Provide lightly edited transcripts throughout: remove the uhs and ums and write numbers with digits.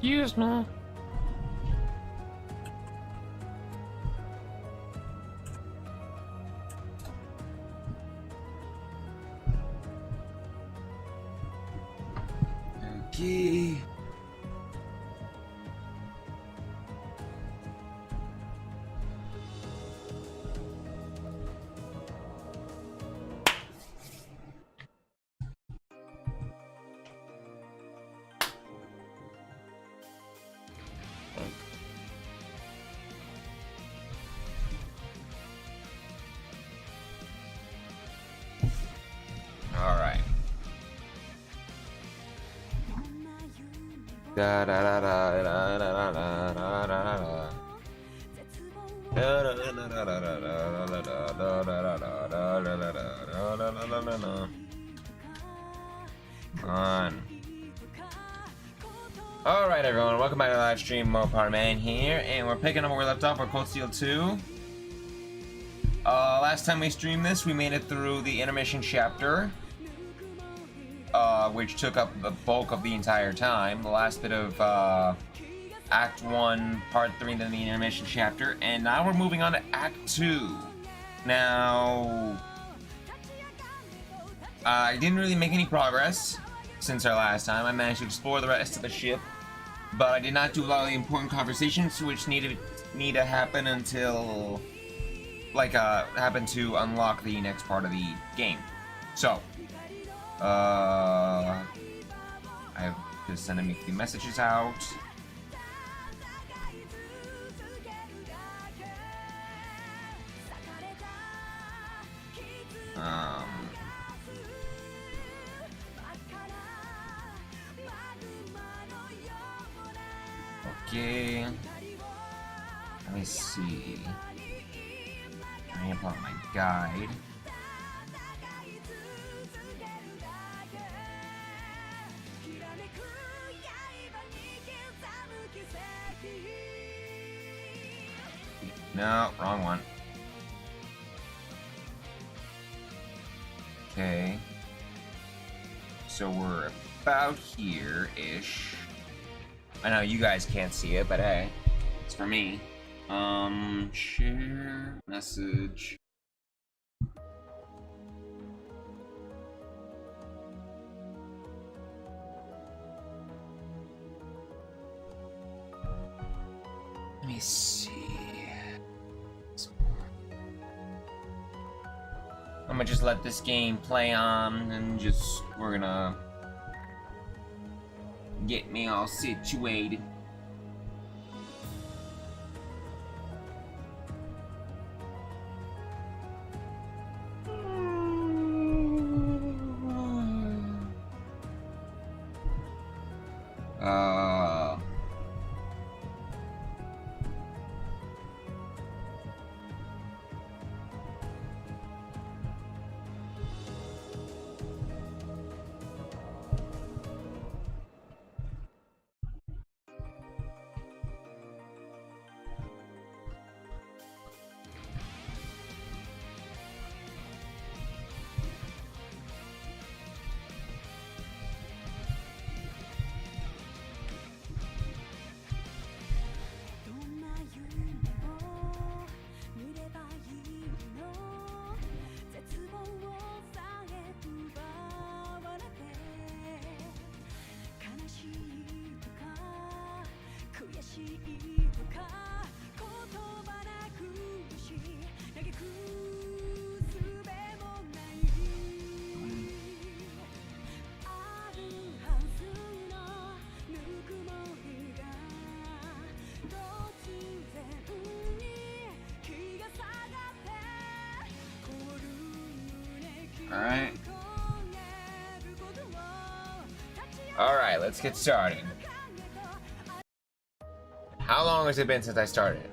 Excuse me. Okay. All right. Da da da da da da da da da da. On. Alright everyone, welcome back to the live stream. Mopar Man here, and we're picking up where we left off. We're Cold Steel 2. Last time we streamed this, we made it through the intermission chapter, which took up the bulk of the entire time. The last bit of Act 1, Part 3, and then the intermission chapter. And now we're moving on to Act 2. Now, I didn't really make any progress since our last time. I managed to explore the rest of the ship, but I did not do a lot of the important conversations which need to happen until, happen to unlock the next part of the game. So, I have just sending me a few messages out. Okay. Let me see. Trying to pull out my guide. No, wrong one. Okay. So we're about here-ish. I know you guys can't see it, but hey, it's for me. Share message. Let me see. I'm gonna just let this game play on and we're gonna get me all situated. Alright, let's get started. How long has it been since I started?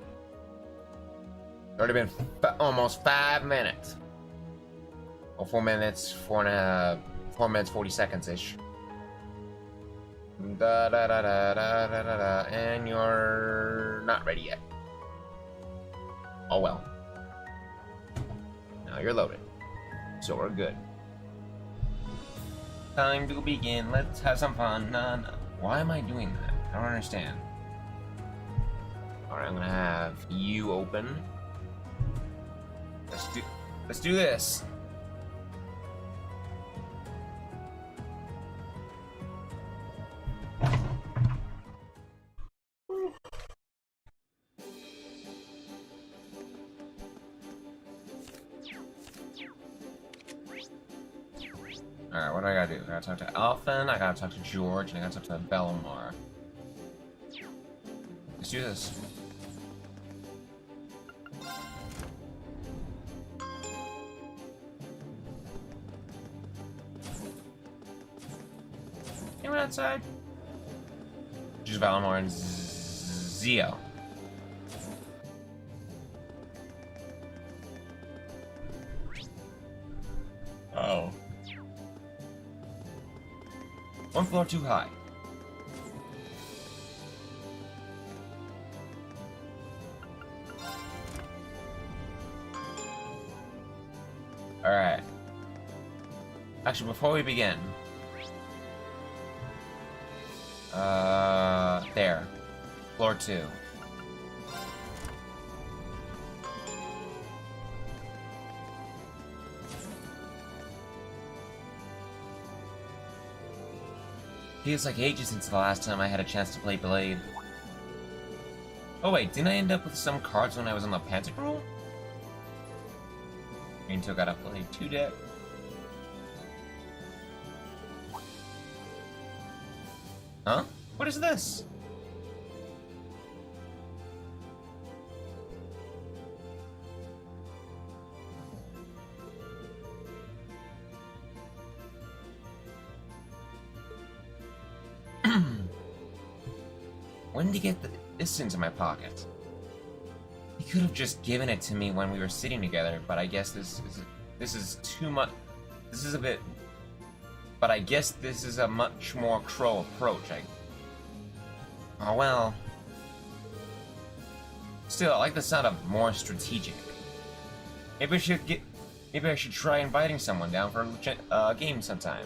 It's already been almost 5 minutes. Or 4 minutes, 4 minutes, 40 seconds-ish. Da da da da da da da da, and you're not ready yet. Oh well. Now you're loaded. So we're good. Time to begin. Let's have some fun. Nah, nah. Why am I doing that? I don't understand. Alright, I'm gonna have you open. Let's do this. Alright, what do I gotta do? I gotta talk to Alphen, I gotta talk to George, and I gotta talk to Belmar. Let's do this. Anyone outside? Just Belmar and Zio. Oh. One floor too high. Alright. Actually, before we begin. There. Floor 2. Feels like ages since the last time I had a chance to play Blade. Oh wait, didn't I end up with some cards when I was on the Panzer Rule? Until gotta play 2 deck. Huh? What is this? When did he get this into my pocket? He could have just given it to me when we were sitting together, but I guess this is too much. This is a bit. But I guess this is a much more Crow approach. Oh well. Still, I like the sound of more strategic. Maybe I should try inviting someone down for a game sometime.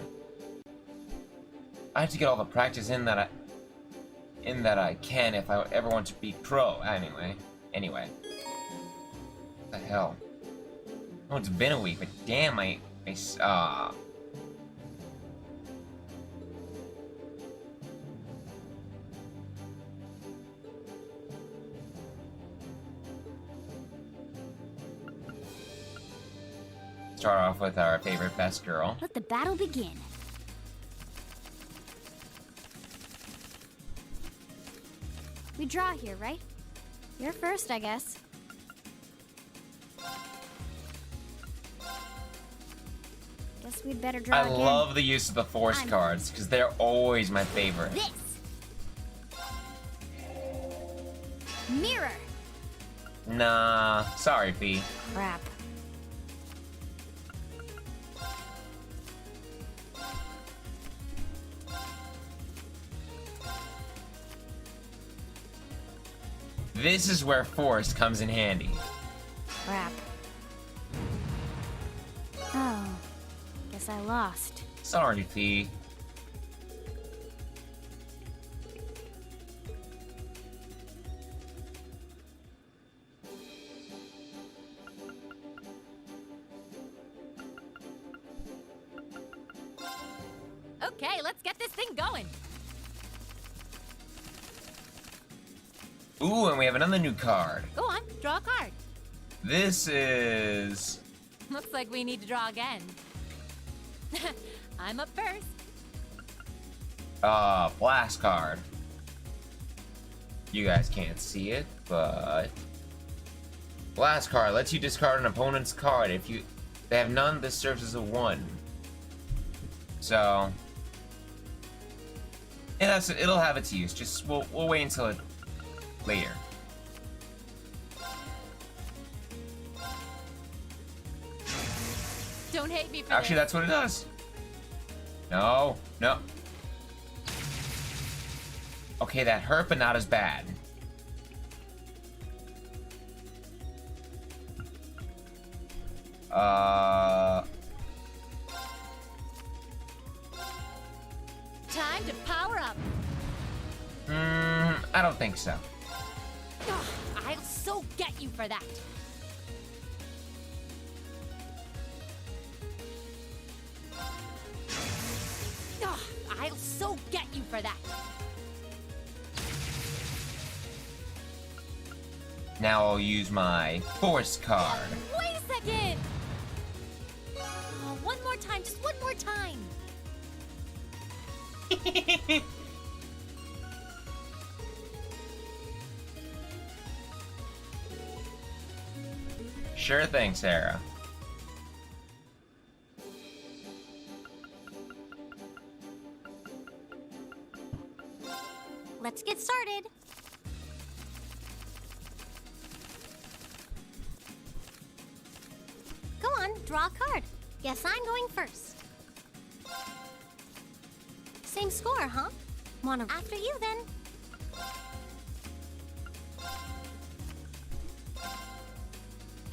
I have to get all the practice in that I can if I ever want to be Crow. Anyway. What the hell? Oh, it's been a week, but damn, Start off with our favorite best girl. Let the battle begin. We draw here, right? You're first, I guess. Guess we'd better draw again. I love the use of the Force cards, because they're always my favorite. This! Mirror! Nah, sorry, Fee. Crap. This is where Force comes in handy. Crap. Oh, guess I lost. Sorry, Fee. Okay, let's get this thing going. Ooh, and we have another new card. Go on, draw a card. This is... Looks like we need to draw again. I'm up first. Blast card. You guys can't see it, but... Blast card lets you discard an opponent's card. If they have none, this serves as a 1. So... yeah, it'll have its use. Just, we'll wait until it... later. Don't hate me for Actually, this. that's what it does. No. Okay, that hurt, but not as bad. Time to power up. I don't think so. Ugh, I'll so get you for that. Ugh, I'll so get you for that. Now I'll use my force card. Wait a second! Oh, one more time, just one more time. Sure thing, Sarah. Let's get started. Go on, draw a card. Guess I'm going first. Same score, huh? After you, then.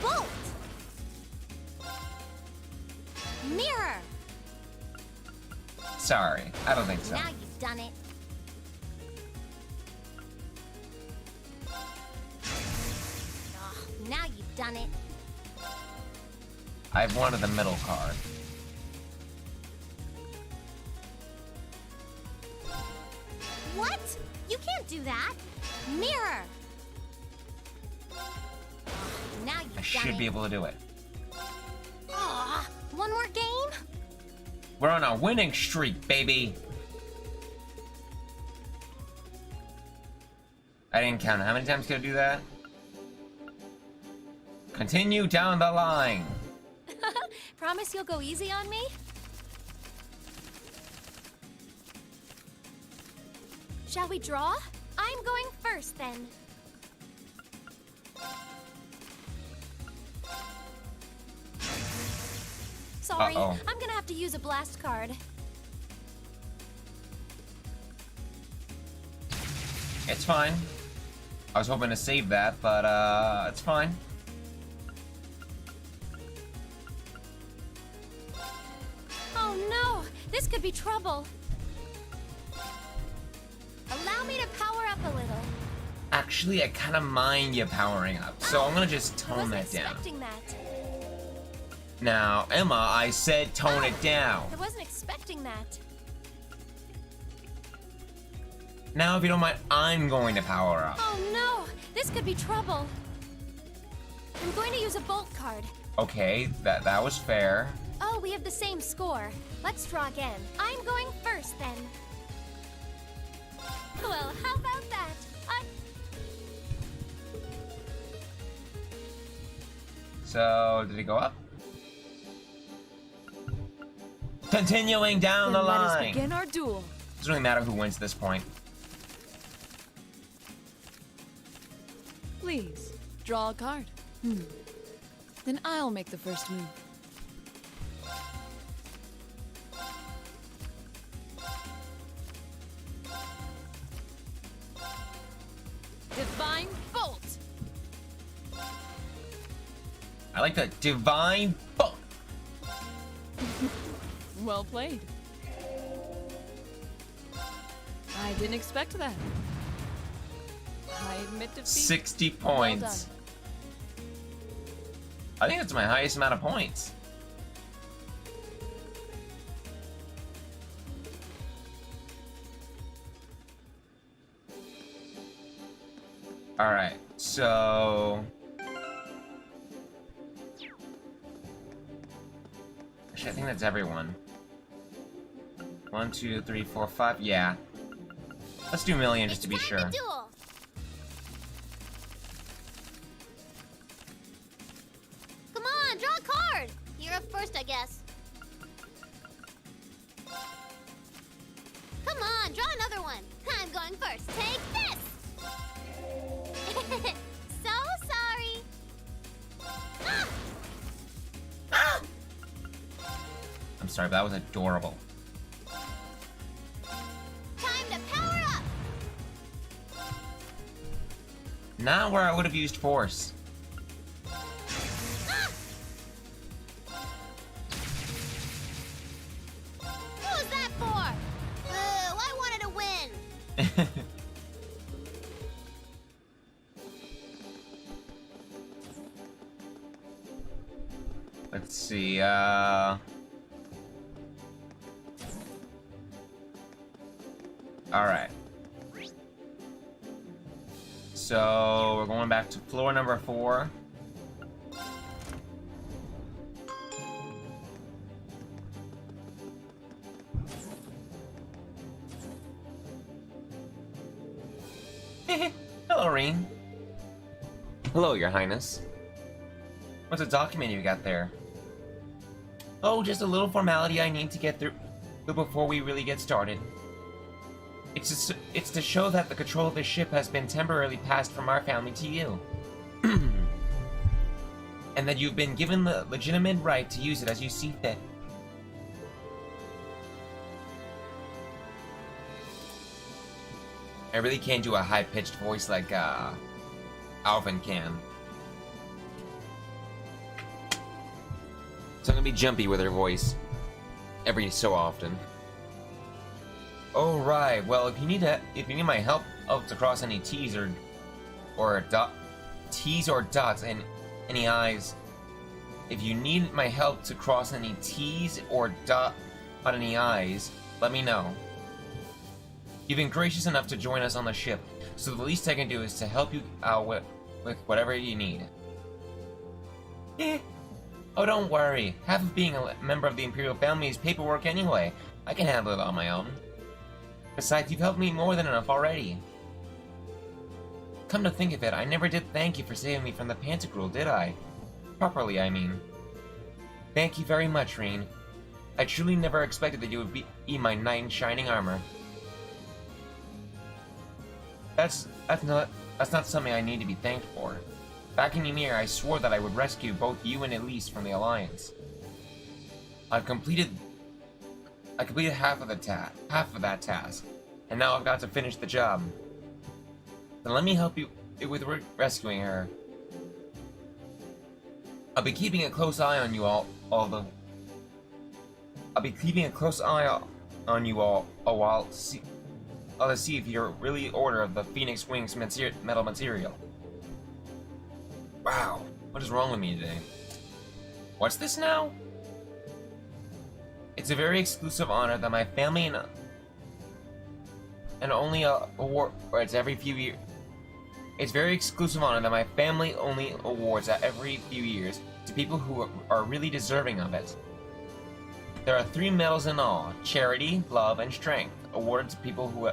Bolt! Mirror! Sorry, I don't think so. Now you've done it. Oh, now you've done it. I've wanted the middle card. What? You can't do that. Mirror! Now you've I done should it. be able to do it. Aw, one more game? We're on a winning streak, baby. I didn't count. How many times could I do that? Continue down the line. Promise you'll go easy on me? Shall we draw? I'm going first, then. Sorry, Uh-oh. I'm gonna have to use a blast card. It's fine. I was hoping to save that, but it's fine. Oh no, this could be trouble. Allow me to power up a little. Actually, I kind of mind you powering up, so I'm gonna just I tone wasn't that down. expecting that. Now, Emma, I said tone it down. I wasn't expecting that. Now, if you don't mind, I'm going to power up. Oh no, this could be trouble. I'm going to use a bolt card. Okay, that was fair. Oh, we have the same score. Let's draw again. I'm going first, then. Well, how about that? So, did it go up? Continuing down the Then let us line. begin our duel. Doesn't really matter who wins this point. Please, draw a card. Then I'll make the first move. Divine Bolt! I like the divine bolt. Well played. I didn't expect that. I admit defeat. 60 Well points. done. I think that's my highest amount of points. Alright, so... Actually, I think that's everyone. 1, 2, 3, 4, 5. Yeah. Let's do million just to be sure. Duel. Come on, draw a card. You're up first, I guess. Come on, draw another one. I'm going first. Take this. So sorry. Ah! I'm sorry, but that was adorable. Time to power up. Not where I would have used force. What was that for? I wanted to win. Let's see, alright. So, we're going back to floor number 4. Hello, Reen. Hello, Your Highness. What's a document you got there? Oh, just a little formality I need to get through before we really get started. It's to show that the control of the ship has been temporarily passed from our family to you. And that you've been given the legitimate right to use it as you see fit. I really can't do a high-pitched voice like, Alvin can. So I'm gonna be jumpy with her voice. Every so often. Oh, right. Well, if you need my help to cross any T's or dots and any I's, if you need my help to cross any T's or dot on any I's, let me know. You've been gracious enough to join us on the ship, so the least I can do is to help you out with whatever you need. Oh, don't worry. Half of being a member of the Imperial family is paperwork anyway. I can handle it on my own. Besides, you've helped me more than enough already. Come to think of it, I never did thank you for saving me from the Pantagruel, did I? Properly, I mean. Thank you very much, Reen. I truly never expected that you would be my knight in shining armor. That's not something I need to be thanked for. Back in Ymir, I swore that I would rescue both you and Elise from the Alliance. I completed half of that task, and now I've got to finish the job. Then let me help you with rescuing her. I'll be keeping a close eye on you all a while to see if you're really order of the Phoenix Wings metal material. Wow, what is wrong with me today? What's this now? It's a very exclusive honor that my family and only award, or it's every few years. It's very exclusive honor that my family only awards at every few years to people who are really deserving of it. There are 3 medals in all: charity, love, and strength, awarded to people who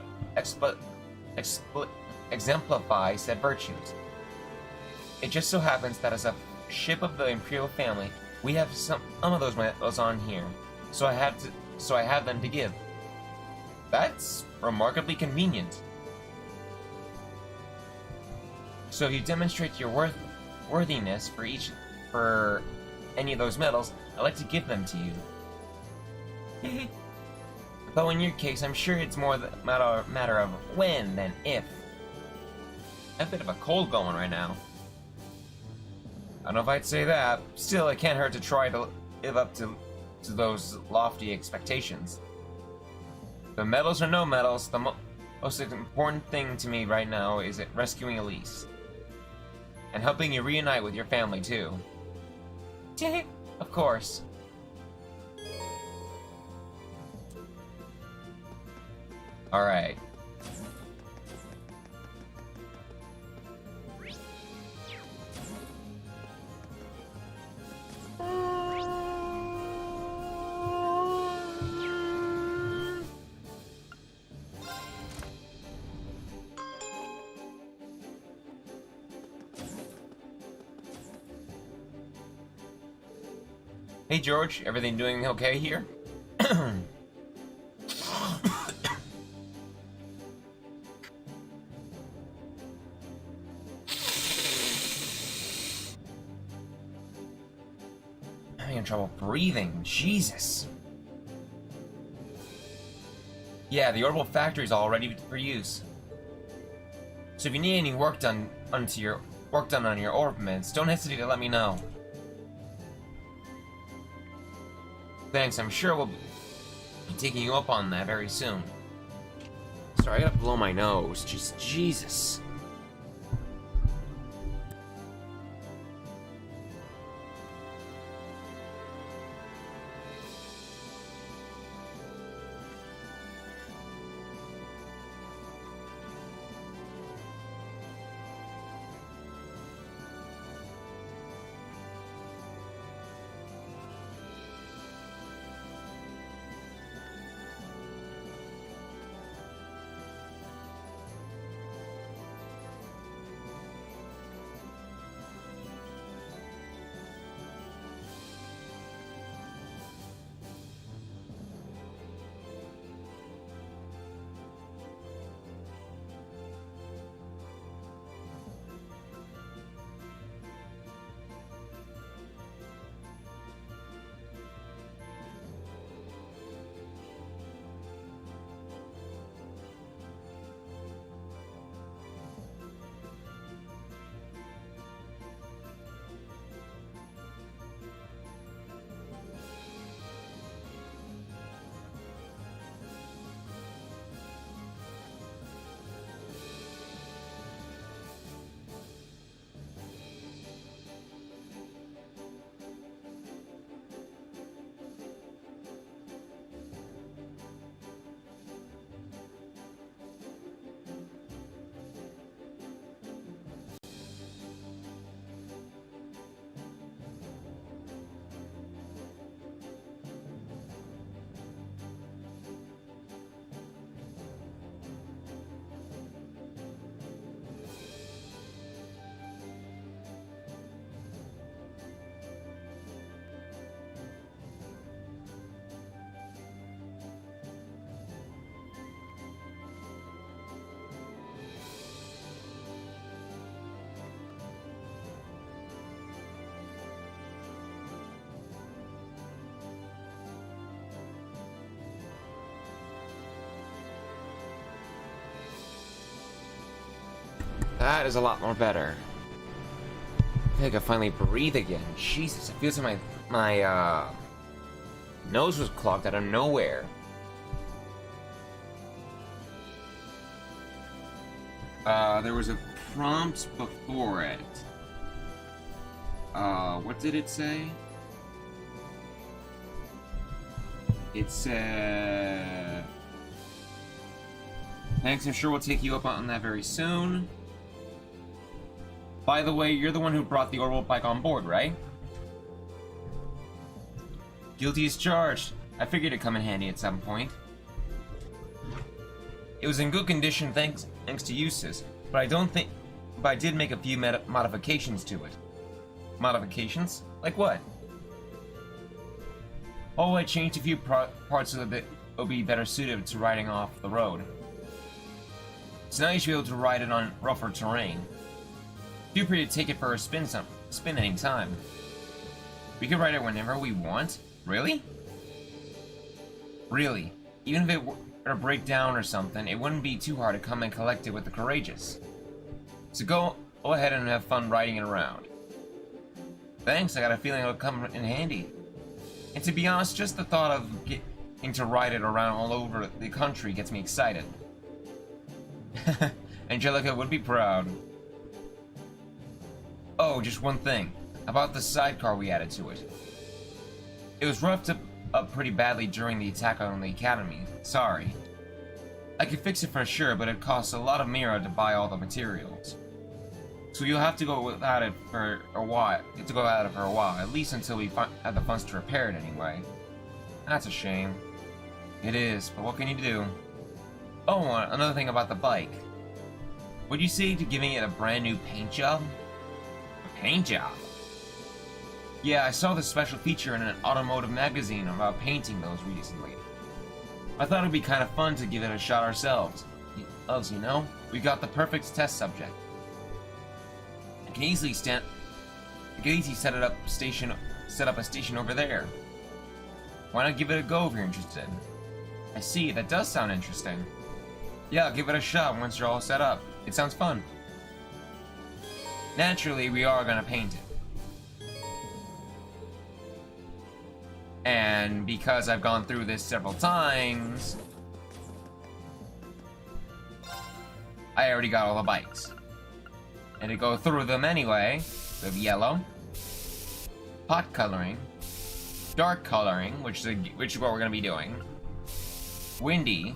exemplify said virtues. It just so happens that as a ship of the Imperial family, we have some of those medals on here, so I have them to give. That's remarkably convenient. So if you demonstrate your worthiness for any of those medals, I'd like to give them to you. Though in your case, I'm sure it's more the matter of when than if. I have a bit of a cold going right now. I don't know if I'd say that. Still, it can't hurt to try to live up to those lofty expectations. The medals or no medals, the most important thing to me right now is rescuing Elise. And helping you reunite with your family, too. Of course. Alright. Hey George, everything doing okay here? I'm having trouble breathing, Jesus. Yeah, the orbital factory is all ready for use. So if you need any work done on your orbitments, don't hesitate to let me know. Thanks, I'm sure we'll be taking you up on that very soon. Sorry, I gotta blow my nose. Just Jesus. That is a lot more better. I think I can finally breathe again. Jesus, it feels like my nose was clogged out of nowhere. There was a prompt before it. What did it say? It said... Thanks, I'm sure we'll take you up on that very soon. By the way, you're the one who brought the orbital bike on board, right? Guilty as charged. I figured it'd come in handy at some point. It was in good condition thanks to Eustace, but I did make a few modifications to it. Modifications? Like what? Oh, I changed a few parts of it will be better suited to riding off the road. So now you should be able to ride it on rougher terrain. Feel free to take it for a spin any time. We can ride it whenever we want? Really? Really. Even if it were to break down or something, it wouldn't be too hard to come and collect it with the courageous. So go ahead and have fun riding it around. Thanks, I got a feeling it'll come in handy. And to be honest, just the thought of getting to ride it around all over the country gets me excited. Angelica would be proud. Oh, just one thing. About the sidecar we added to it. It was roughed up pretty badly during the attack on the Academy. Sorry. I could fix it for sure, but it costs a lot of Mira to buy all the materials. So you'll have to go without it for a while. You have to go without it for a while, at least until we have the funds to repair it anyway. That's a shame. It is, but what can you do? Oh, another thing about the bike. Would you say to giving it a brand new paint job? A paint job? Yeah, I saw this special feature in an automotive magazine about painting those recently. I thought it'd be kind of fun to give it a shot ourselves. You know? We got the perfect test subject. I can easily set up a station over there. Why not give it a go if you're interested? I see, that does sound interesting. Yeah, I'll give it a shot once you're all set up. It sounds fun. Naturally, we are gonna paint it. And because I've gone through this several times, I already got all the bikes. And to go through them anyway, we have yellow, pot coloring, dark coloring, which is what we're gonna be doing, windy,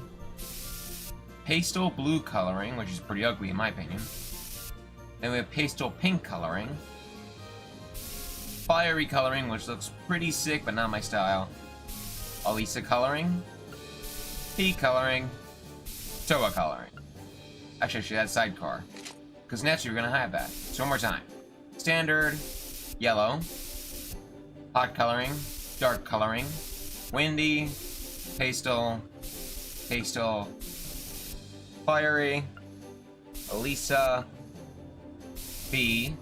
pastel blue coloring, which is pretty ugly in my opinion. Then we have pastel pink coloring, fiery coloring, which looks pretty sick but not my style, Alisa coloring, P coloring, Toa coloring. Actually, that's sidecar. Because naturally, we're gonna have that. So one more time. Standard, yellow, hot coloring, dark coloring, windy, pastel, fiery, Alisa, B,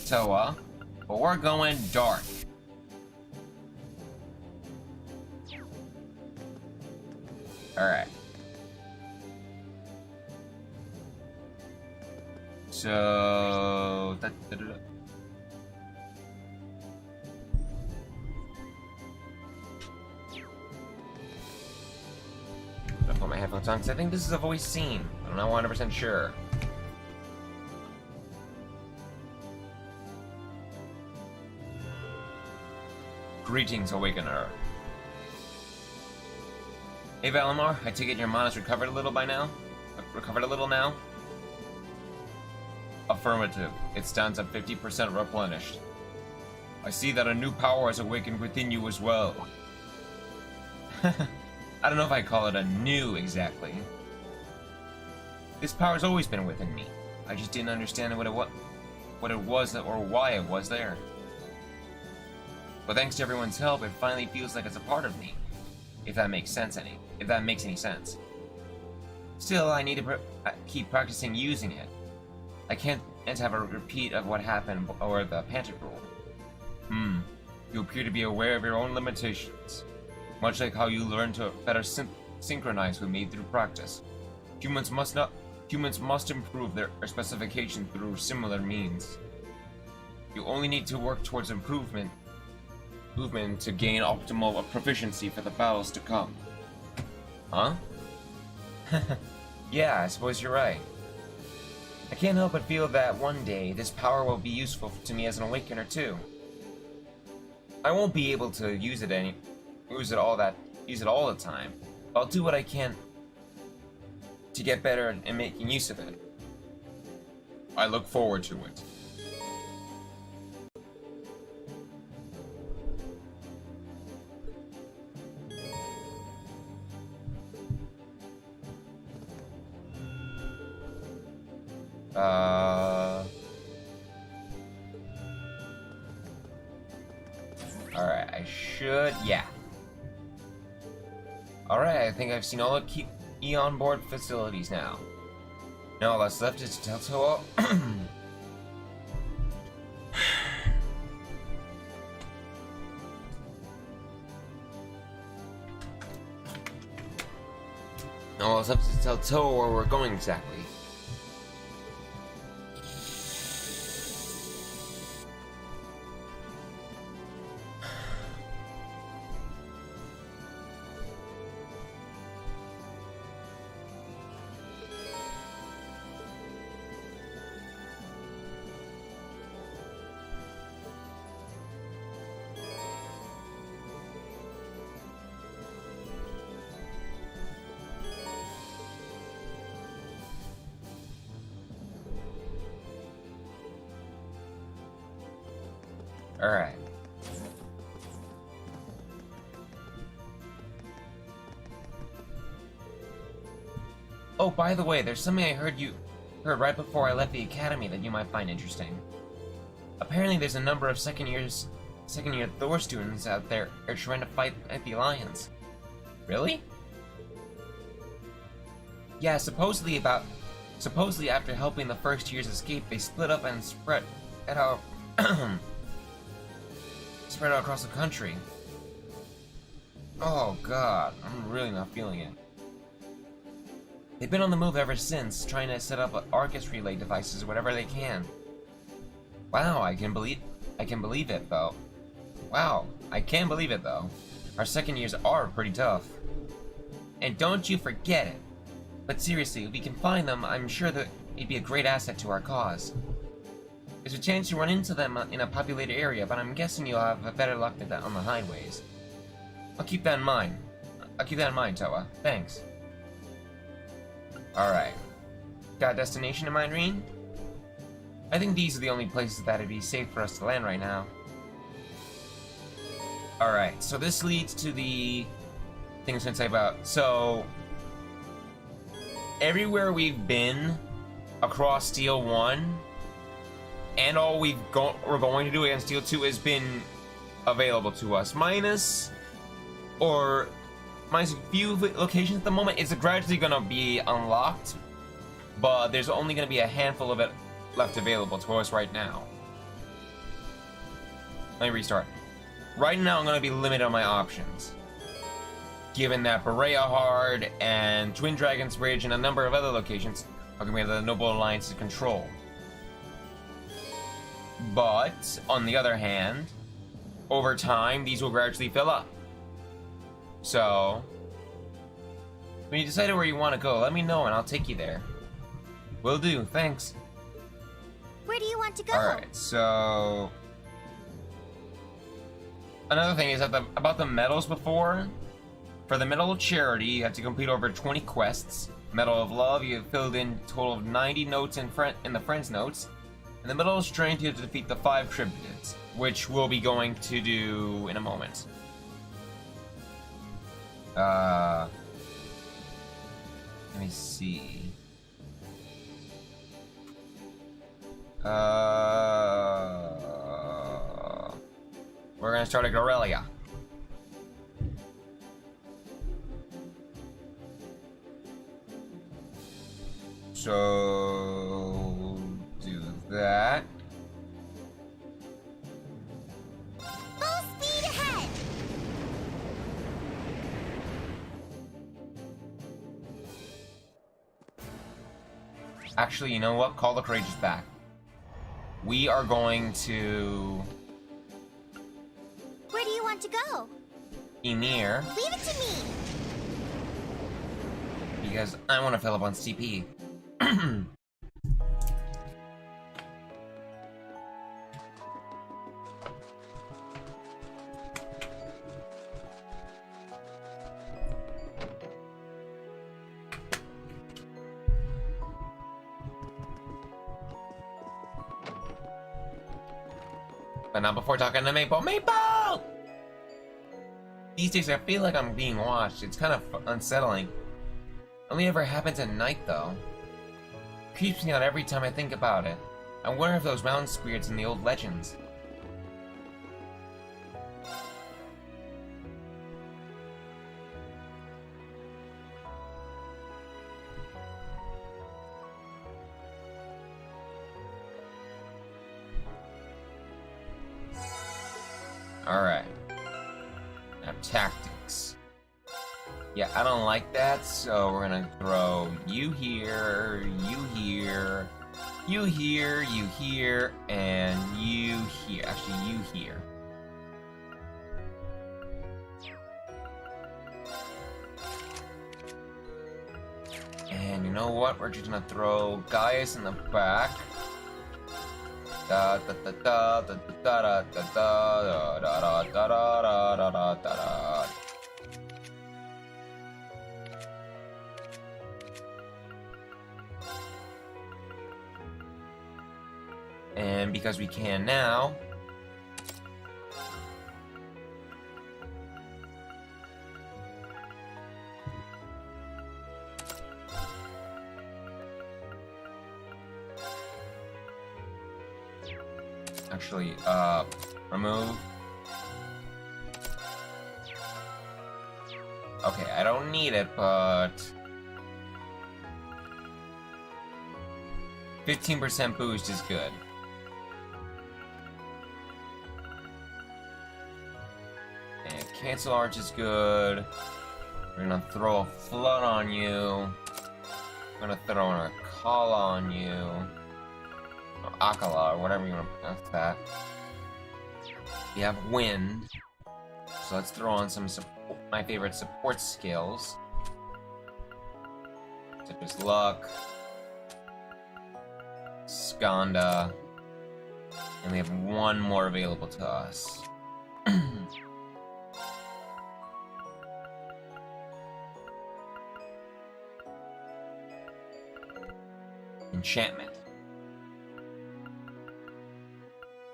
Toa, but we're going dark. Alright. So... I'll put my headphones on because I think this is a voice scene. I'm not 100% sure. Greetings, Awakener. Hey Valimar, I take it your mana's recovered a little now? Affirmative. It stands at 50% replenished. I see that a new power has awakened within you as well. I don't know if I call it a new exactly. This power's always been within me. I just didn't understand what it was or why it was there. But thanks to everyone's help, it finally feels like it's a part of me. If that makes any sense. Still, I need to keep practicing using it. I can't have a repeat of what happened or the Pantic rule. You appear to be aware of your own limitations. Much like how you learn to better synchronize with me through practice. Humans Humans must improve their specification through similar means. You only need to work towards movement to gain optimal proficiency for the battles to come. Huh? Yeah, I suppose you're right. I can't help but feel that one day this power will be useful to me as an awakener too. I won't be able to use it all the time. I'll do what I can to get better at making use of it. I look forward to it. Alright, I should, yeah. Alright, I think I've seen all the key on-board facilities now. Now all that's left is to tell Toa. Now all that's left is to tell Toa where we're going exactly. Alright. Oh, by the way, there's something I heard right before I left the academy that you might find interesting. Apparently there's a number of second year Thor students out there are trying to fight at the Alliance. Really? Yeah, supposedly after helping the first years escape, they split up and spread out across the country. Oh god, I'm really not feeling it. They've been on the move ever since, trying to set up Arcus relay devices whatever they can. Wow, I can believe it though. Wow, I can't believe it though. Our second years are pretty tough. And don't you forget it. But seriously, if we can find them, I'm sure that it'd be a great asset to our cause. There's a chance to run into them in a populated area, but I'm guessing you'll have a better luck than that on the highways. I'll keep that in mind. Toa. Thanks. Alright. Got a destination in mind, Reen? I think these are the only places that'd be safe for us to land right now. Alright, so this leads to the thing I was gonna say about. So, everywhere we've been across Steel 1, and all we're going to do against Steel 2 has been available to us. Minus a few locations at the moment. It's gradually going to be unlocked, but there's only going to be a handful of it left available to us right now. Let me restart. Right now I'm going to be limited on my options, given that Berea Hard and Twin Dragons Bridge and a number of other locations are going to be under the Noble Alliance's control. But, on the other hand, over time, these will gradually fill up. So, when you decide where you want to go, let me know and I'll take you there. Will do, thanks. Where do you want to go? Alright, so... Another thing is that about the medals before. For the Medal of Charity, you have to complete over 20 quests. Medal of Love, you have filled in a total of 90 notes in the Friends notes. And the Medal of Strength, you have to defeat the 5 Tributes, which we'll be going to do in a moment. Let me see. We're gonna start at Gorelia. So do that. Full speed ahead! Actually, you know what? Call the Courageous back. We are going to... Where do you want to go? Emir, Leave it to me! because I want to fill up on CP. But not before talking to Maple. Maple! These days I feel like I'm being watched. It's kind of unsettling. Only ever happens at night, though. Creeps me out every time I think about it. I wonder if those mountain spirits in the old legends. Alright. Now tactics. Yeah, I don't like that, so we're gonna throw you here, you here, you here, you here, and you here. Actually, you here. And you know what? We're just gonna throw Gaius in the back. Da da da da da da da da da da da da da da da. And because we can now, actually, remove. Okay, I don't need it, but 15% boost is good. And cancel arch is good. We're gonna throw a flood on you. We're gonna throw a call on you. Or Akala, or whatever you want to pronounce that. We have wind. So let's throw on some my favorite support skills. Such as luck. Skanda. And we have one more available to us. Enchantment.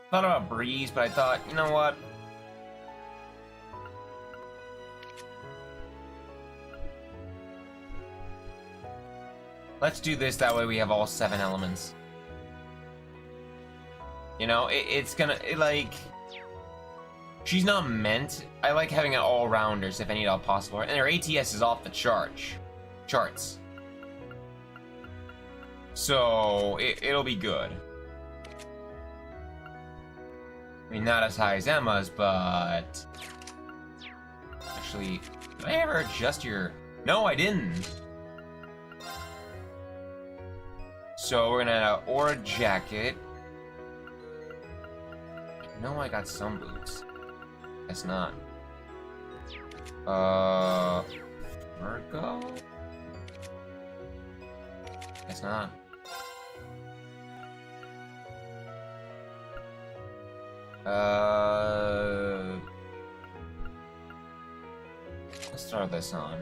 Thought about breeze, but I thought, you know what? Let's do this, that way we have all 7 elements. You know, it's gonna, like... She's not meant... I like having an all-rounders, if any at all possible. And her ATS is off the charts. So, it'll be good. I mean, not as high as Emma's, but... Actually, did I ever adjust your... No, I didn't! So, we're gonna Aura Jacket. No, I got some boots. Guess not. Virgo? Guess not. Let's throw this on.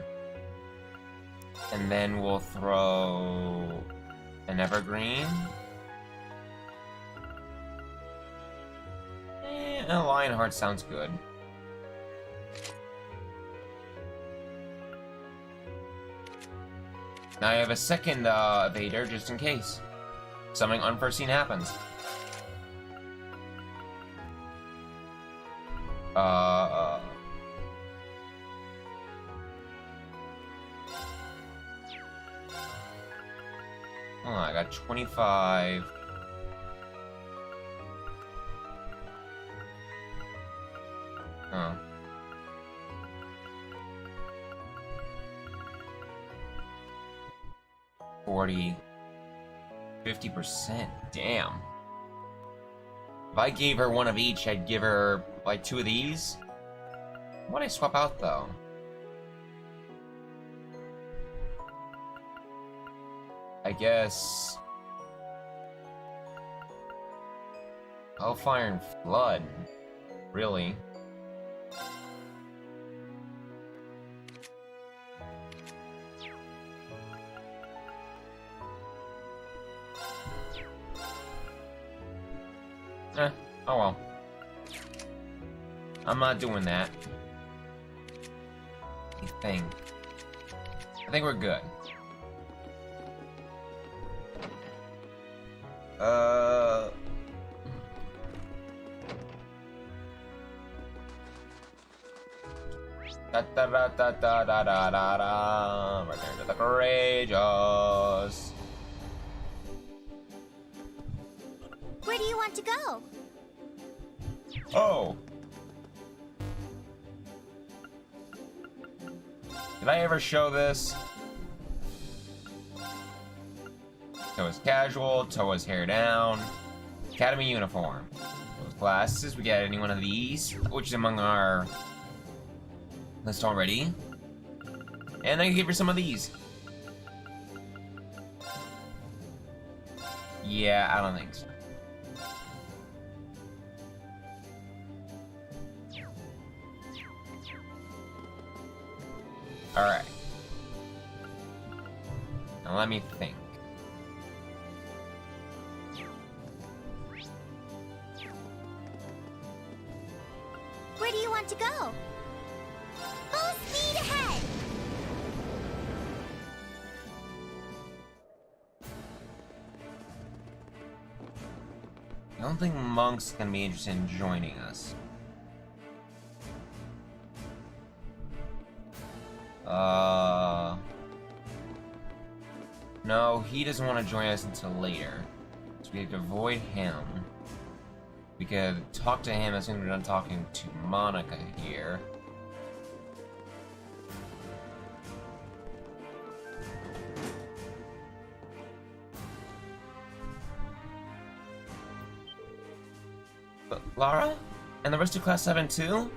And then we'll throw an evergreen. A Lionheart sounds good. Now I have a second evader just in case something unforeseen happens. Oh, I got 25. Oh. $40. 50%. Damn. If I gave her one of each, I'd give her, like, 2 of these. What'd I swap out, though? I guess... Hellfire and Flood. Really? Oh well. I'm not doing that. I think we're good. Da da da da da da da da da. Return to the courageous. Where do you want to go? Oh. Did I ever show this? Toa's casual, Toa's hair down, academy uniform. Those glasses, we get any one of these, which is among our list already. And I can give her some of these. Yeah, I don't think so. Alright. Now let me think. Where do you want to go? Full speed ahead! I don't think Monk's gonna be interested in joining us. No, he doesn't want to join us until later. So we have to avoid him. We could talk to him as soon as we're done talking to Monica here. But Lara? And the rest of Class 7 too?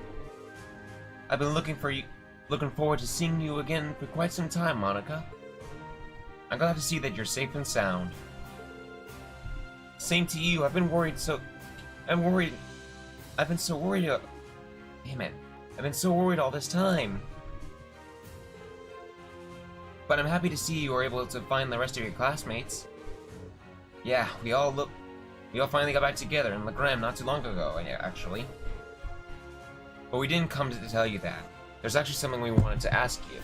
I've been looking forward to seeing you again for quite some time, Monica. I'm glad to see that you're safe and sound. Same to you. I've been so worried. Damn it. I've been so worried all this time. But I'm happy to see you were able to find the rest of your classmates. Yeah, we all finally got back together in Legram not too long ago, actually. But we didn't come to tell you that. There's actually something we wanted to ask you.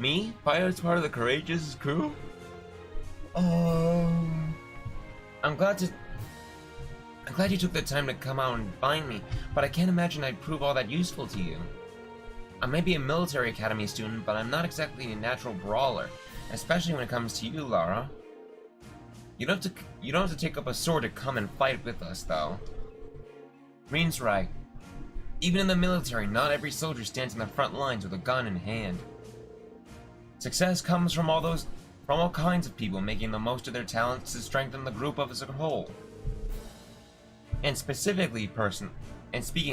Me? Pilot's part of the Courageous crew? I'm glad you took the time to come out and find me, but I can't imagine I'd prove all that useful to you. I may be a military academy student, but I'm not exactly a natural brawler, especially when it comes to you, Lara. You don't have to take up a sword to come and fight with us, though. Green's right. Even in the military, not every soldier stands in the front lines with a gun in hand. Success comes from all kinds of people making the most of their talents to strengthen the group as a whole. And speaking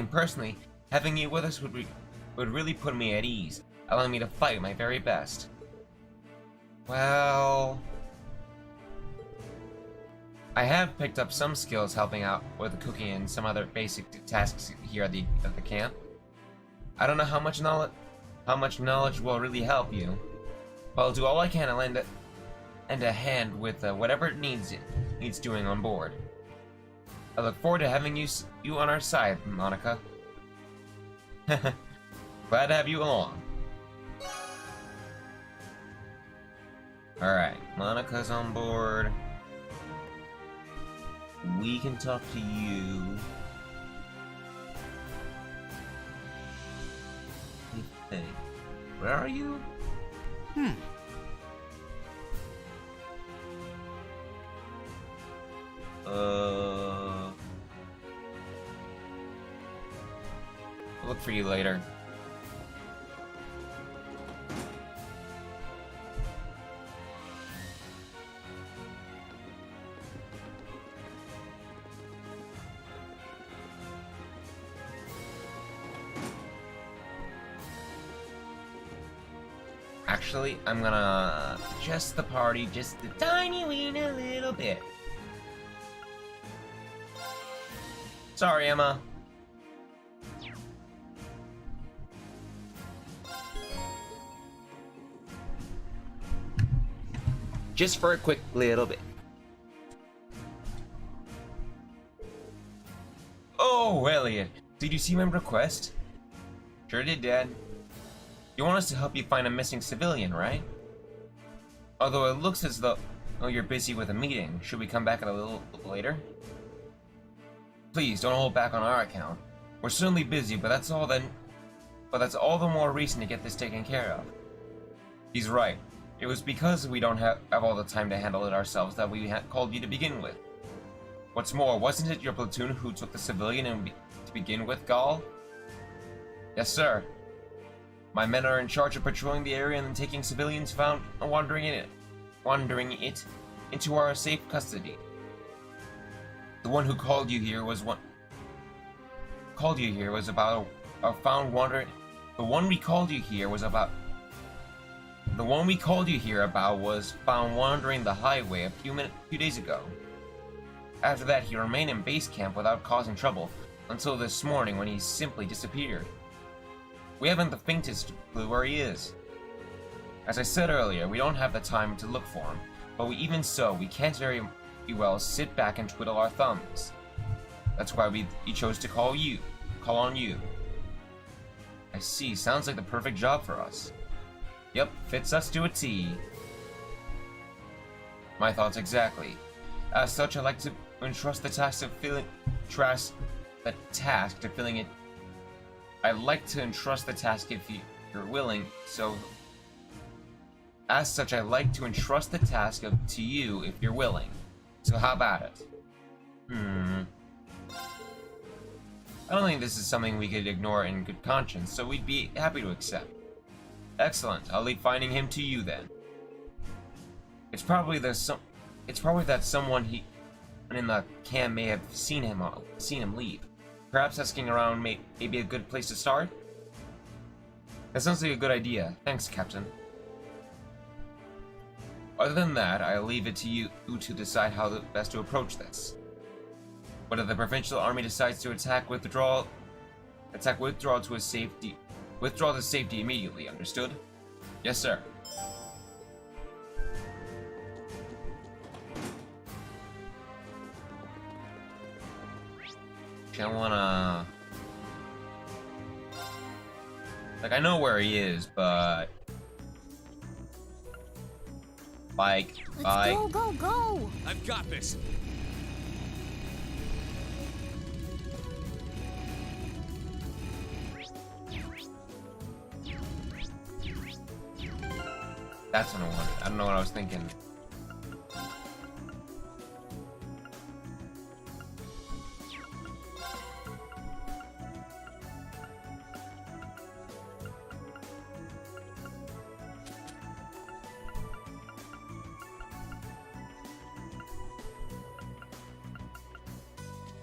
personally, having you with us would really put me at ease, allowing me to fight my very best. Well, I have picked up some skills helping out with the cooking and some other basic tasks here at the camp. I don't know how much knowledge will really help you, but I'll do all I can to lend a hand with whatever it needs doing on board. I look forward to having you on our side, Monica. Glad to have you along. Alright, Monica's on board. We can talk to you. Hey, where are you? I'll look for you later. Actually, I'm gonna adjust the party just a tiny weeny little bit. Sorry, Emma. Just for a quick little bit. Oh, Elliot, did you see my request? Sure did, Dad. You want us to help you find a missing civilian, right? Although it looks as though you're busy with a meeting. Should we come back a little later? Please, don't hold back on our account. We're certainly busy, but that's all the more reason to get this taken care of. He's right. It was because we don't have all the time to handle it ourselves that we called you to begin with. What's more, wasn't it your platoon who took the civilian to begin with, Gall? Yes, sir. My men are in charge of patrolling the area and taking civilians found wandering it into our safe custody. The one who called you here was about a found wandering. The one we called you here about was found wandering the highway a few days ago. After that, he remained in base camp without causing trouble until this morning when he simply disappeared. We haven't the faintest clue where he is. As I said earlier, we don't have the time to look for him, but even so, we can't very well sit back and twiddle our thumbs. That's why we chose to call on you. I see, sounds like the perfect job for us. Yep, fits us to a T. My thoughts exactly. As such, I'd like to entrust the task to filling it. I'd like to entrust the task if you're willing, so... As such, I'd like to entrust the task to you if you're willing. So how about it? I don't think this is something we could ignore in good conscience, so we'd be happy to accept. Excellent, I'll leave finding him to you then. It's probably that someone in the camp may have seen him leave. Perhaps asking around may be a good place to start? That sounds like a good idea. Thanks, Captain. Other than that, I'll leave it to you to decide how best to approach this. Whether the provincial army decides to withdraw to safety immediately, understood? Yes, sir. I wanna... Like, I know where he is, but... Let's go! I've got this. That's what I wanted. I don't know what I was thinking.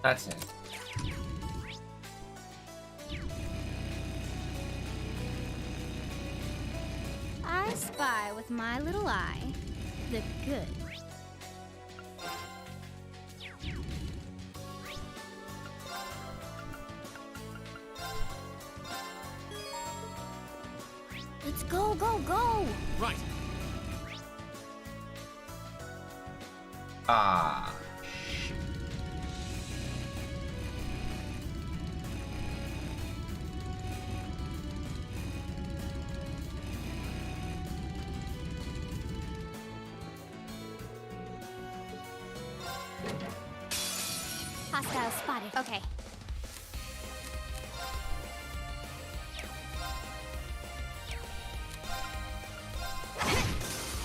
That's it. I spy with my little eye the good. Let's go! Right. Ah. Hostile spotted. Okay.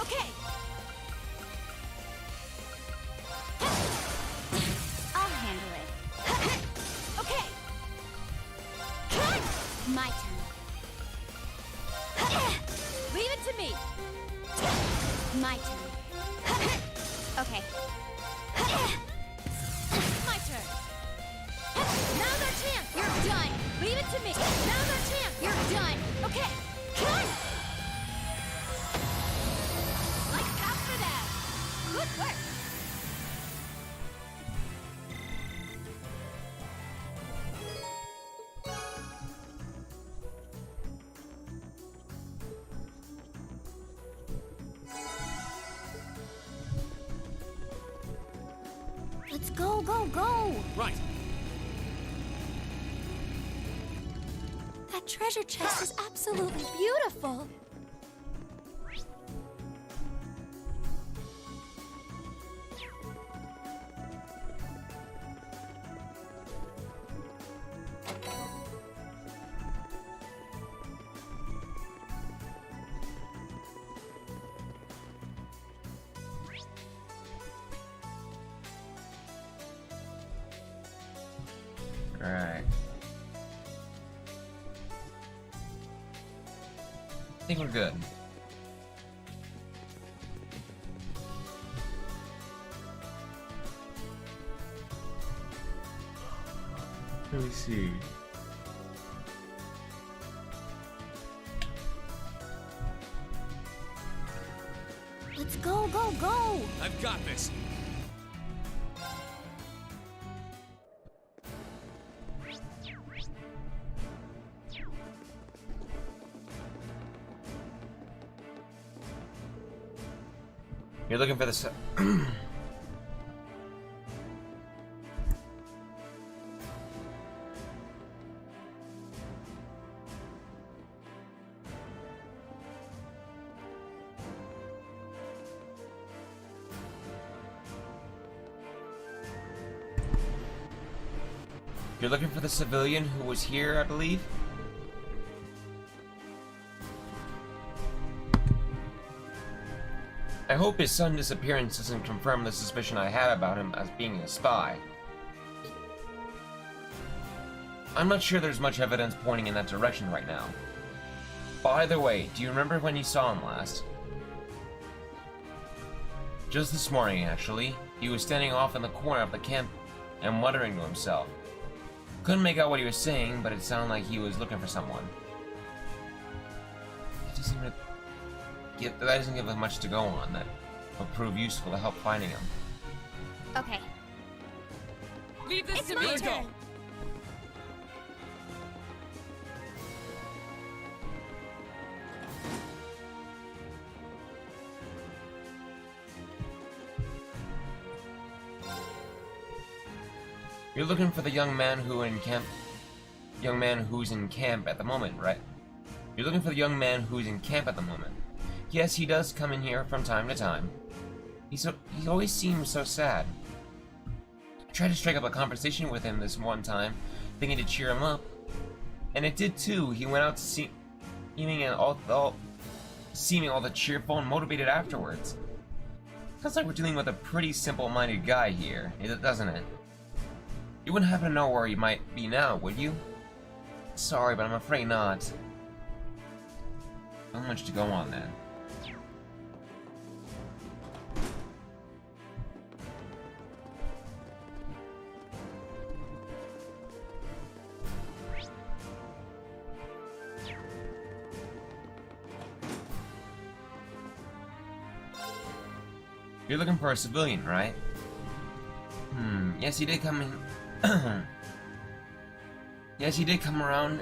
Okay. I'll handle it. Okay. My turn. Leave it to me. My turn. Okay. My turn. Now's our chance. You're done. Leave it to me. Now's our chance. You're done. Okay. go, go! Right. That treasure chest is absolutely beautiful. Alright. I think we're good. Let me see. Let's go, go, go! I've got this. You're looking for this. You're looking for the civilian who was here, I believe? I hope his sudden disappearance doesn't confirm the suspicion I had about him as being a spy. I'm not sure there's much evidence pointing in that direction right now. By the way, do you remember when you saw him last? Just this morning, actually. He was standing off in the corner of the camp and muttering to himself. Couldn't make out what he was saying, but it sounded like he was looking for someone. That doesn't give us much to go on that will prove useful to help finding him. Okay. Leave this It's to my me. Let's go. turn. You're looking for the young man who's in camp at the moment, right? You're looking for the young man who's in camp at the moment. Yes, he does come in here from time to time. He always seems so sad. I tried to strike up a conversation with him this one time, thinking to cheer him up. And it did too. He went out seeming all the cheerful and motivated afterwards. Sounds like we're dealing with a pretty simple-minded guy here, doesn't it? You wouldn't happen to know where he might be now, would you? Sorry, but I'm afraid not. Not much to go on then. You're looking for a civilian, right? Yes, he did come in. Yes, he did come around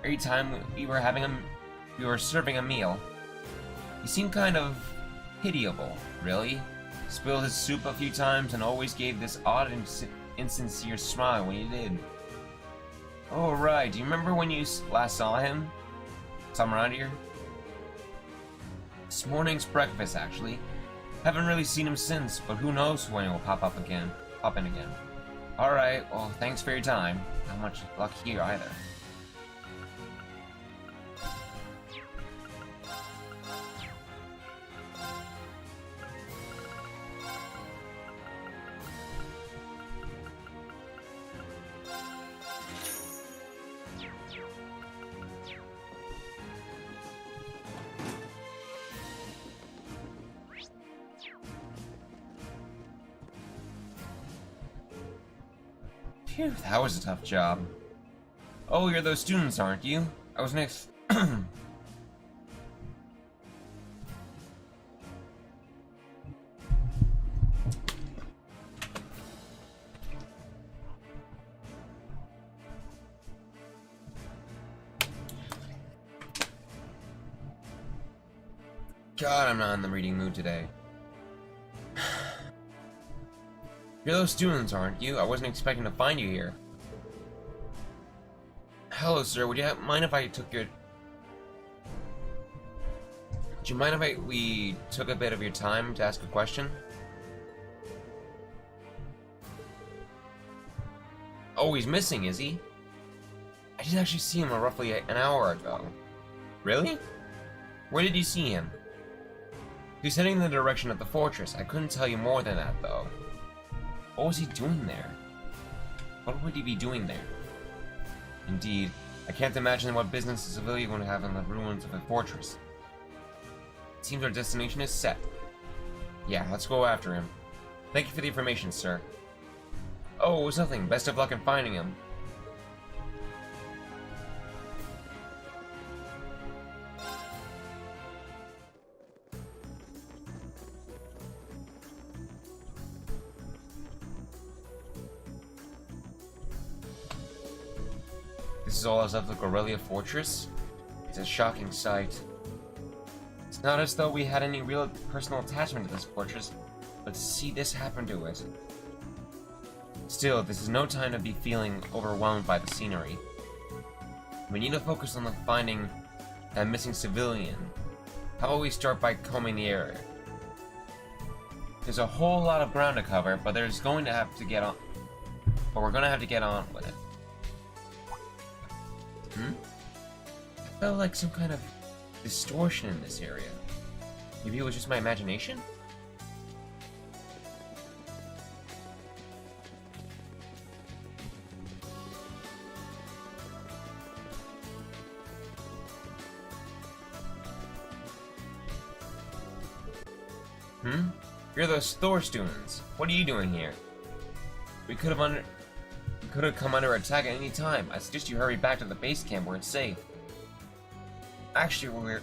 every time we were serving a meal. He seemed kind of pitiable, really. Spilled his soup a few times and always gave this odd and insincere smile when he did. Oh, right. Do you remember when you last saw him? Somewhere around here? This morning's breakfast, actually. Haven't really seen him since, but who knows when he'll pop in again. Alright, well, thanks for your time. Not much luck here either. Phew, that was a tough job. Oh, you're those students, aren't you? I was next. God, I'm not in the reading mood today. You're those students, aren't you? I wasn't expecting to find you here. Hello, sir. Would you mind if I took your... Would you mind if we took a bit of your time to ask a question? Oh, he's missing, is he? I didn't actually see him roughly an hour ago. Really? Where did you see him? He was heading in the direction of the fortress. I couldn't tell you more than that, though. What was he doing there? What would he be doing there? Indeed, I can't imagine what business a civilian would have in the ruins of a fortress. It seems our destination is set. Yeah, let's go after him. Thank you for the information, sir. Oh, it was nothing. Best of luck in finding him. This is all as of the Gorelia Fortress? It's a shocking sight. It's not as though we had any real personal attachment to this fortress, but to see this happen to it. Still, this is no time to be feeling overwhelmed by the scenery. We need to focus on finding that missing civilian. How about we start by combing the area? There's a whole lot of ground to cover, but we're going to have to get on with it. I felt like some kind of distortion in this area. Maybe it was just my imagination? You're those Thor students. What are you doing here? We could have come under attack at any time. I suggest you hurry back to the base camp where it's safe. Actually, we're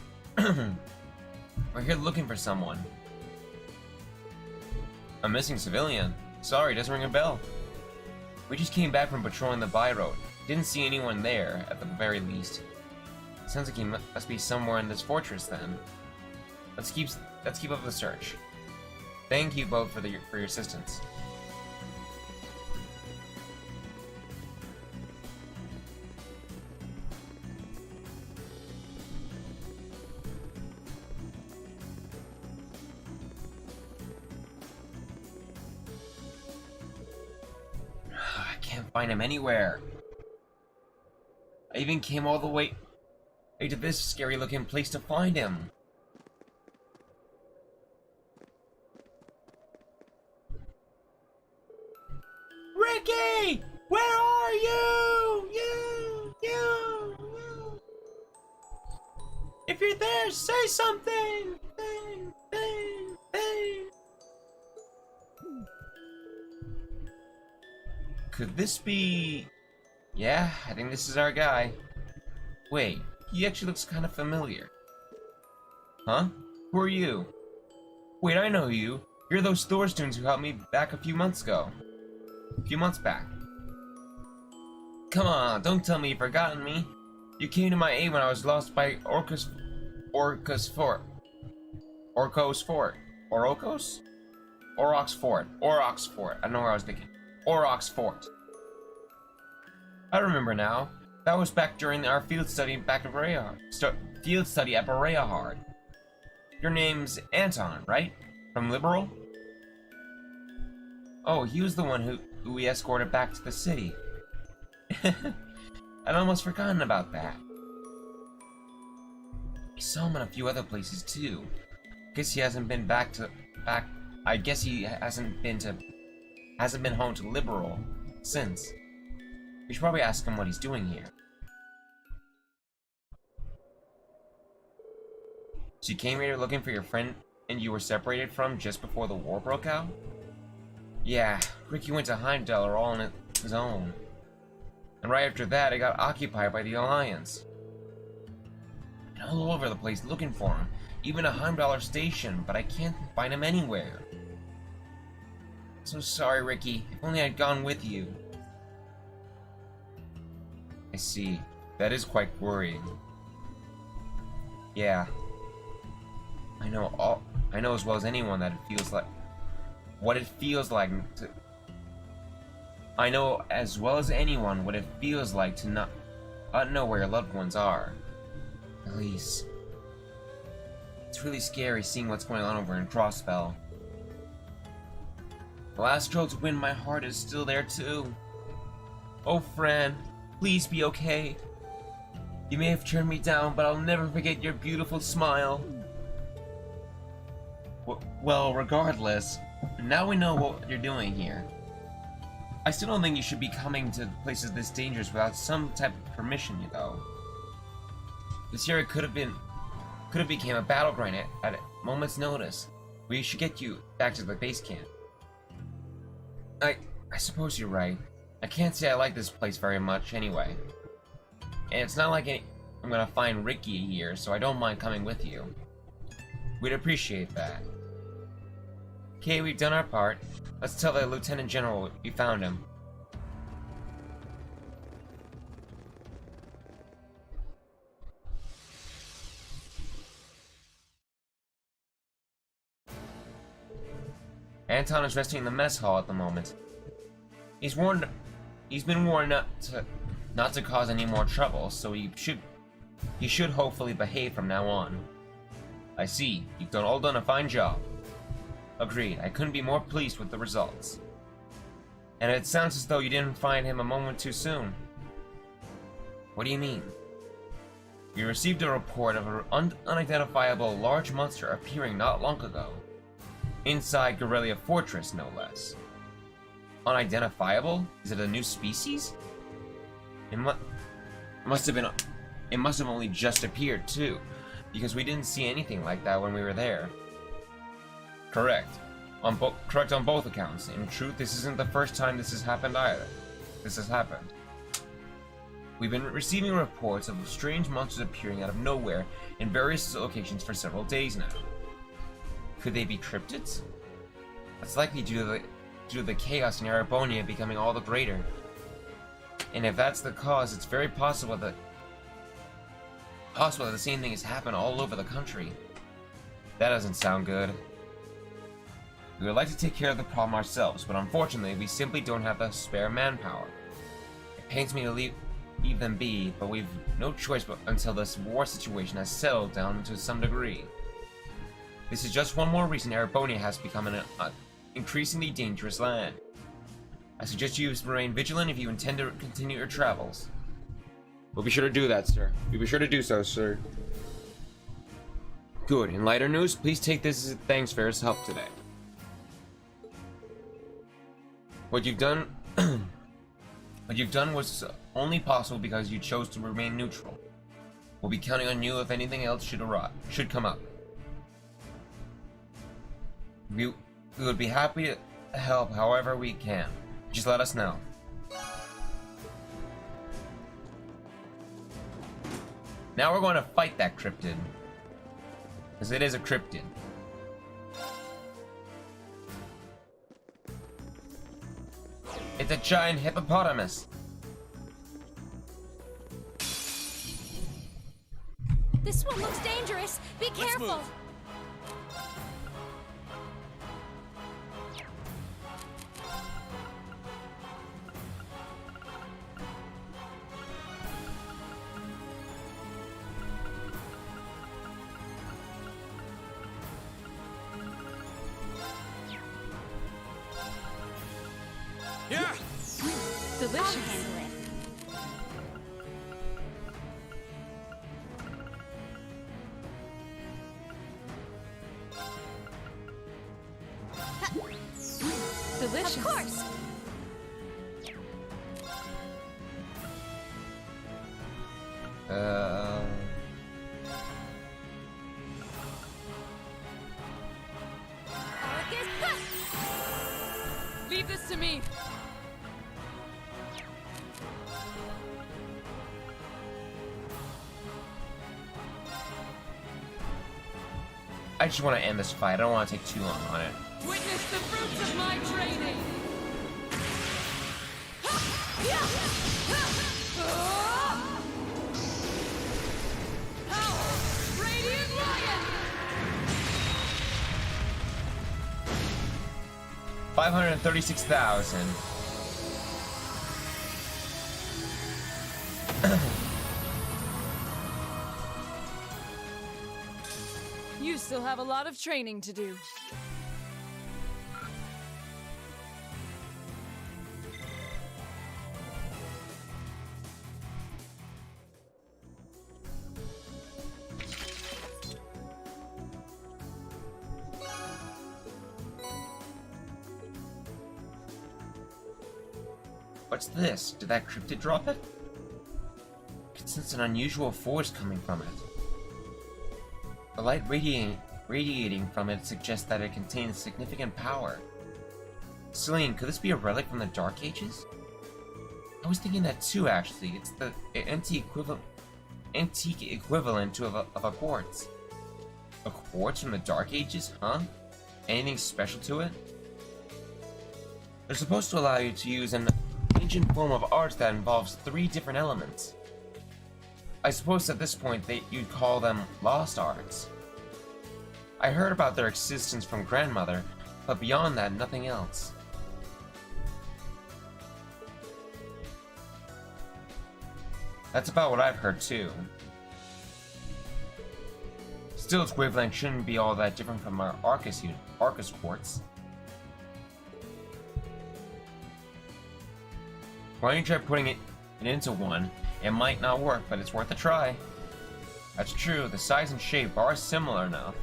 we're here looking for someone. A missing civilian? Sorry, doesn't ring a bell. We just came back from patrolling the byroad. Didn't see anyone there, at the very least. Sounds like he must be somewhere in this fortress then. Let's keep up the search. Thank you both for your assistance. I can't find him anywhere. I even came all the way to this scary-looking place to find him. Ricky! Where are you? You! If you're there, say something! Could this be... Yeah, I think this is our guy. Wait, he actually looks kind of familiar. Huh? Who are you? Wait, I know you. You're those Thor students who helped me back a few months back. Come on, don't tell me you've forgotten me. You came to my aid when I was lost by Orcos Fort. I don't know where I was thinking. Aurochs Fort. I remember now. That was back during our field study back at Bereahard. Your name's Anton, right? From Liberal? Oh, he was the one who we escorted back to the city. I'd almost forgotten about that. I saw him in a few other places too. Guess he hasn't been I guess he hasn't been home to Liberal since. We should probably ask him what he's doing here. So you came here looking for your friend and you were separated from just before the war broke out? Yeah, Ricky went to Heimdall all on his own. And right after that, it got occupied by the Alliance. I'm all over the place looking for him, even a Heimdall station, but I can't find him anywhere. So sorry, Ricky. If only I'd gone with you. I see. That is quite worrying. Yeah. I know as well as anyone that what it feels like I know as well as anyone what it feels like to not know where your loved ones are. Elise. It's really scary seeing what's going on over in Crossbell. The last girl to win my heart is still there too. Oh, Fran, please be okay. You may have turned me down, but I'll never forget your beautiful smile. Well, regardless, now we know what you're doing here. I still don't think you should be coming to places this dangerous without some type of permission, you know. This area could have became a battleground at a moment's notice. We should get you back to the base camp. I suppose you're right. I can't say I like this place very much anyway. And it's not like I'm gonna find Ricky here, so I don't mind coming with you. We'd appreciate that. Okay, we've done our part. Let's tell the Lieutenant General we found him. Anton is resting in the mess hall at the moment. He's been warned not to cause any more trouble, so he should hopefully behave from now on. I see. You've all done a fine job. Agreed. I couldn't be more pleased with the results. And it sounds as though you didn't find him a moment too soon. What do you mean? We received a report of an unidentifiable large monster appearing not long ago. Inside Guerrilla Fortress, no less. Unidentifiable? Is it a new species? It must have only just appeared too, because we didn't see anything like that when we were there. Correct. Correct on both accounts. In truth, this isn't the first time this has happened either. We've been receiving reports of strange monsters appearing out of nowhere in various locations for several days now. Could they be cryptids? That's likely due to the chaos in Erebonia becoming all the greater. And if that's the cause, it's very possible that the same thing has happened all over the country. That doesn't sound good. We would like to take care of the problem ourselves, but unfortunately, we simply don't have the spare manpower. It pains me to leave them be, but we've no choice until this war situation has settled down to some degree. This is just one more reason Erebonia has become an increasingly dangerous land. I suggest you remain vigilant if you intend to continue your travels. We'll be sure to do that, sir. We'll be sure to do so, sir. Good. In lighter news, please take this as thanks for his help today. What you've done was only possible because you chose to remain neutral. We'll be counting on you if anything else should come up. We would be happy to help however we can. Just let us know. Now we're going to fight that cryptid. Because it is a cryptid. It's a giant hippopotamus. This one looks dangerous. Be careful. move. I'll Yeah. Delicious. handle it. Delicious. Of course. Leave this to me. I just want to end this fight. I don't want to take too long on it. Witness the fruits of my training. Power! Radiant Lion! 536,000. You still have a lot of training to do. What's this? Did that cryptid drop it? I can sense an unusual force coming from it. The light radiating from it suggests that it contains significant power. Celine, could this be a relic from the Dark Ages? I was thinking that too, actually. It's the antique equivalent of a quartz. A quartz from the Dark Ages, huh? Anything special to it? They're supposed to allow you to use an ancient form of art that involves 3 different elements. I suppose at this point you'd call them lost arts. I heard about their existence from grandmother, but beyond that, nothing else. That's about what I've heard too. Still, its wavelength shouldn't be all that different from our Arcus quartz. Why don't you try putting it into one? It might not work, but it's worth a try. That's true, the size and shape are similar enough.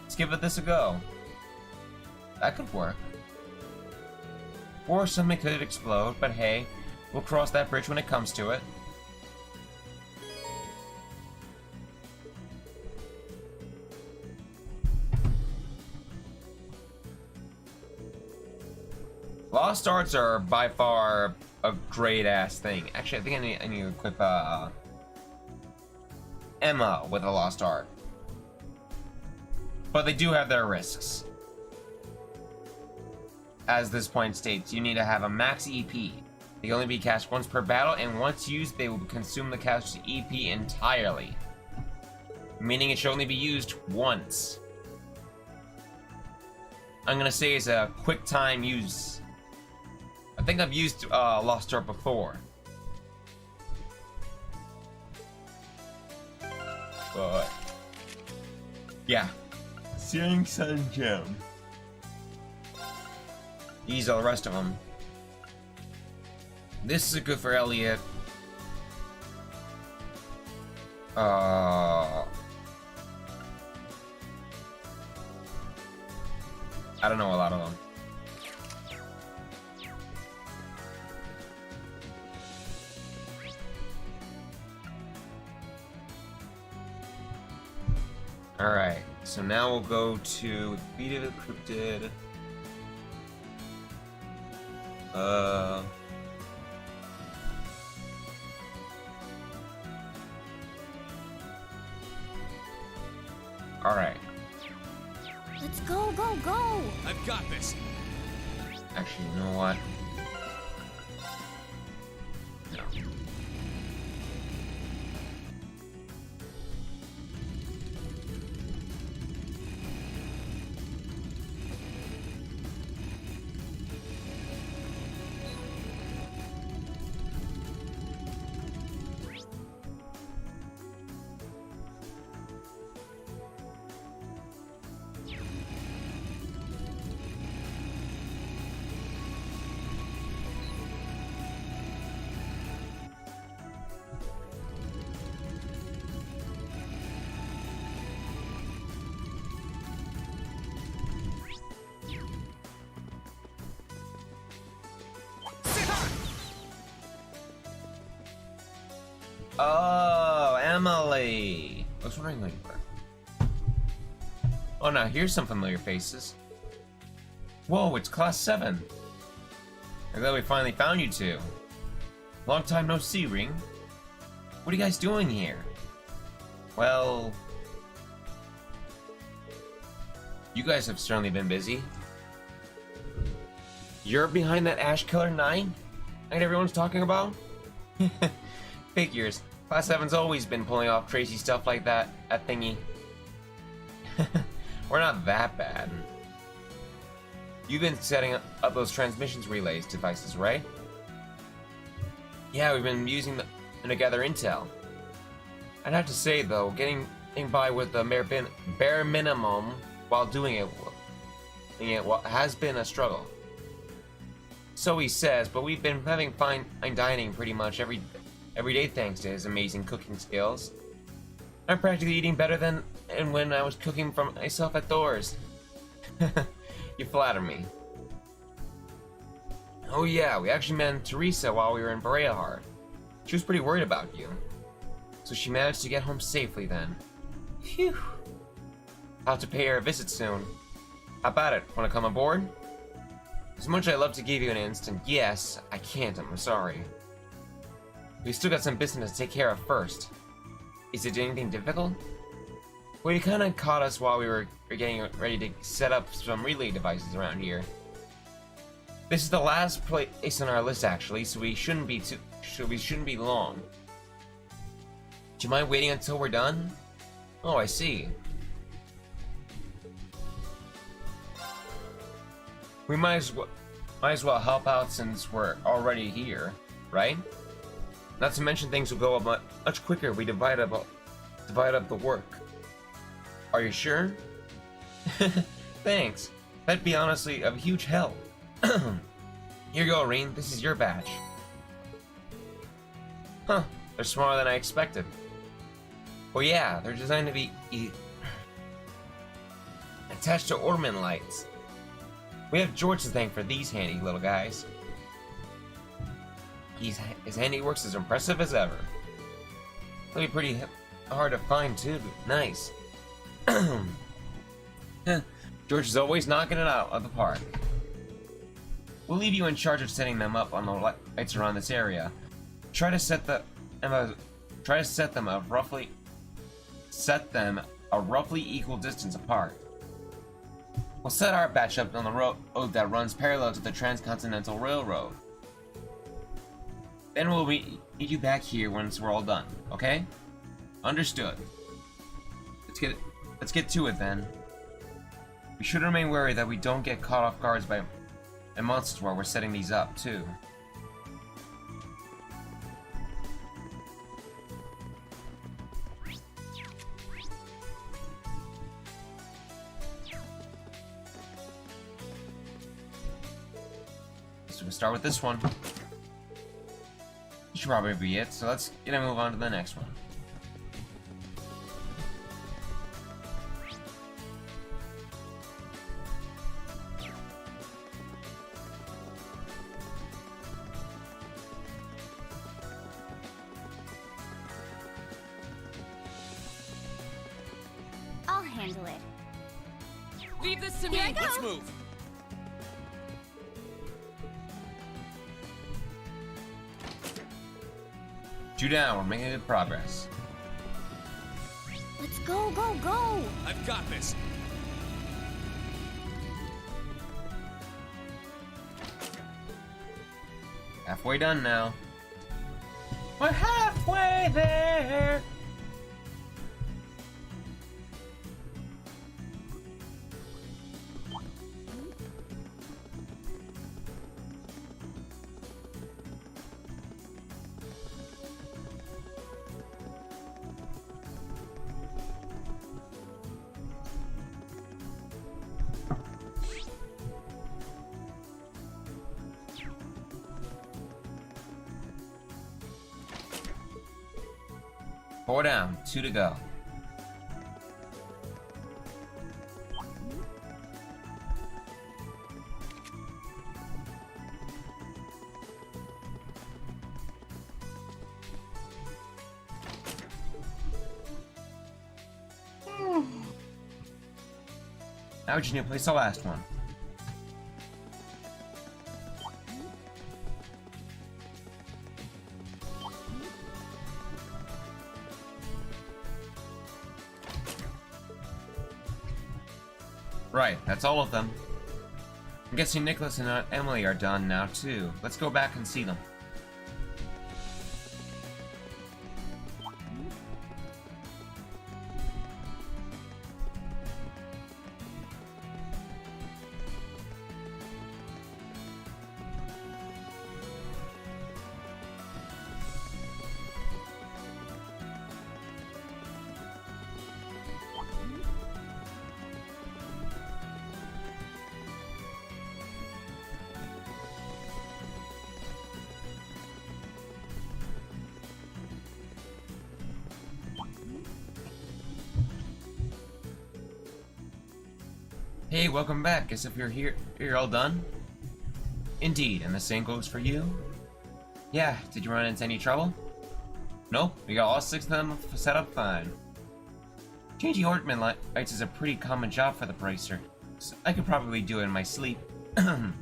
Let's give this a go. That could work. Or something could explode, but hey, we'll cross that bridge when it comes to it. Lost arts are by far a great ass thing. Actually, I think I need to equip Emma with a lost art. But they do have their risks. As this point states, you need to have a max EP. They can only be cast once per battle, and once used, they will consume the cast EP entirely. Meaning it should only be used once. I'm gonna say it's a quick time use. I think I've used Lost Art before. But yeah. Searing Sun Gem. These are the rest of them. This is good for Elliot. I don't know a lot of them. Alright, so now we'll go to Beat of the Cryptid. Alright. Let's go, go, go! I've got this. Actually, you know what? No. Oh, Emily! I was wondering who you were. Oh, now here's some familiar faces. Whoa, it's Class 7. I'm glad we finally found you two. Long time no see, Ring. What are you guys doing here? Well, you guys have certainly been busy. You're behind that Ash Killer 9 that everyone's talking about? Figures. Class 7's always been pulling off crazy stuff like that at Thingy. We're not that bad. You've been setting up those transmissions relays devices, right? Yeah, we've been using and to gather intel. I'd have to say, though, getting by with the bare minimum while doing it has been a struggle. So he says, but we've been having fine dining pretty much every day thanks to his amazing cooking skills. I'm practically eating better than when I was cooking for myself at doors. You flatter me. Oh yeah, we actually met Teresa while we were in Berea. She was pretty worried about you. So she managed to get home safely then. Phew. I'll have to pay her a visit soon. How about it? Want to come aboard? As much as I'd love to give you an instant yes, I can't, I'm sorry. We still got some business to take care of first. Is it anything difficult? Well, you kinda caught us while we were getting ready to set up some relay devices around here. This is the last place on our list actually, so we shouldn't be long. Do you mind waiting until we're done? Oh, I see. We might as well help out since we're already here, right? Not to mention things will go much quicker if we divide up the work. Are you sure? Thanks. That'd be honestly of huge help. Here you go, Reen. This is your badge. Huh. They're smaller than I expected. Well, yeah, they're designed to be attached to ornament lights. We have George to thank for these handy little guys. His handiwork's as impressive as ever. They'll be pretty hard to find too. Nice. George is always knocking it out of the park. We'll leave you in charge of setting them up on the lights around this area. Try to set them a roughly equal distance apart. We'll set our batch up on the road that runs parallel to the Transcontinental Railroad. Then we'll meet you back here once we're all done, okay? Understood. Let's get to it then. We should remain wary that we don't get caught off guard by monsters while we're setting these up, too. So we'll start with this one. This should probably be it, so let's move on to the next one. I'll handle it. Leave this to Here I me. go. Let's move. Two down, we're making good progress. Let's go, go, go! I've got this. Halfway done now. We're halfway there! Four down, 2 to go. Now we just need to place the last one. Right, that's all of them. I'm guessing Nicholas and Emily are done now too. Let's go back and see them. Hey, welcome back. Guess if you're all done? Indeed, and the same goes for you? Yeah, did you run into any trouble? Nope, we got all 6 of them set up fine. Changing ornament lights is a pretty common job for the bracer, so I could probably do it in my sleep. God,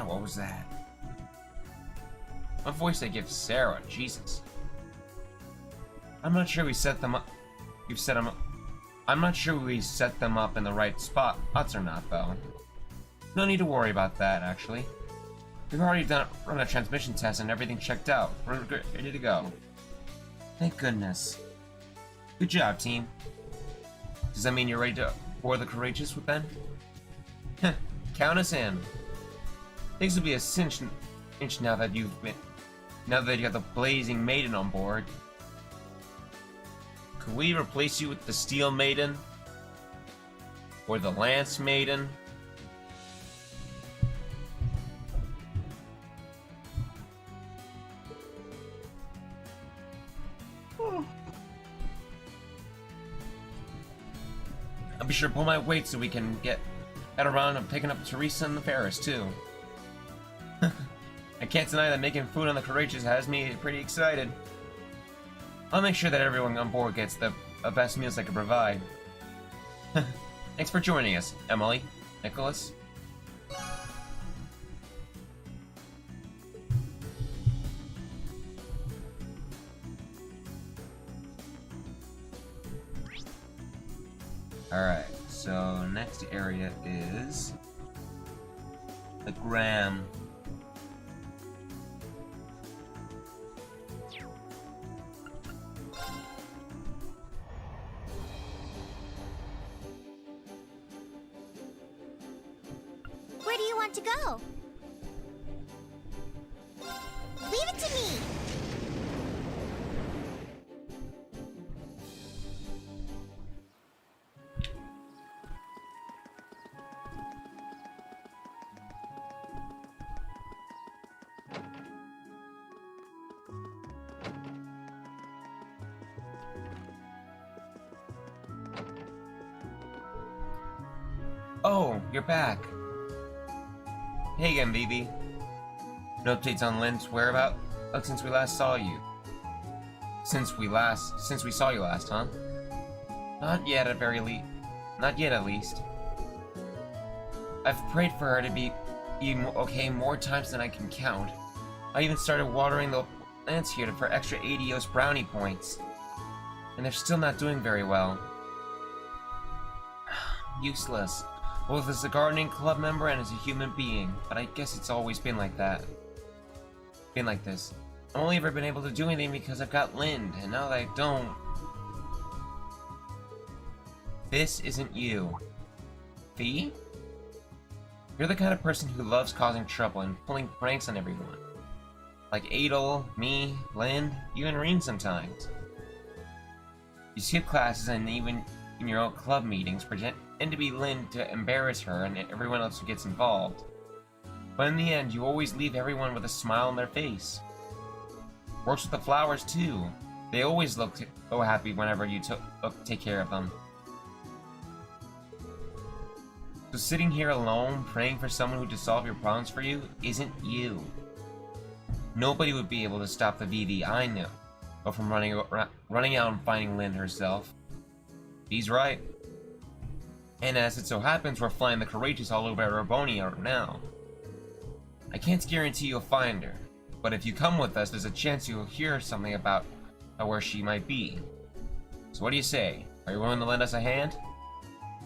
what was that? What voice I give Sarah? Jesus. I'm not sure we set them up. You've set them up. I'm not sure we set them up in the right spots or not, though. No need to worry about that, actually. We've already run a transmission test and everything checked out. We're ready to go. Thank goodness. Good job, team. Does that mean you're ready to board the Courageous with then? Count us in. Things will be a cinch now that you got the Blazing Maiden on board. Could we replace you with the Steel Maiden? Or the Lance Maiden? I'll be sure to pull my weight so we can get around and picking up Teresa and the Ferris too. I can't deny that making food on the Courageous has me pretty excited. I'll make sure that everyone on board gets the best meals I can provide. Thanks for joining us, Emily, Nicholas. Alright, so next area is the Gram. Where do you want to go? Leave it to me! Oh, you're back. Hey again, BB. No updates on Lynn's whereabouts since we last saw you. Since we saw you last, huh? Not yet at least. I've prayed for her to be okay more times than I can count. I even started watering the plants here for extra ADOS brownie points. And they're still not doing very well. Useless. Both as a gardening club member and as a human being, but I guess it's always been like that. Been like this. I've only ever been able to do anything because I've got Lind, and now that I don't... This isn't you. Fee? You're the kind of person who loves causing trouble and pulling pranks on everyone. Like Adel, me, Lind, even Reen sometimes. You skip classes and even in your own club meetings pretend to be Lind to embarrass her and everyone else who gets involved. But in the end, you always leave everyone with a smile on their face. Works with the flowers too. They always look so happy whenever you take care of them. So sitting here alone, praying for someone who to solve your problems for you, isn't you. Nobody would be able to stop the VV I know, but from running out and finding Lind herself. He's right. And as it so happens, we're flying the Courageous all over Erebonia now. I can't guarantee you'll find her, but if you come with us, there's a chance you'll hear something about where she might be. So what do you say? Are you willing to lend us a hand?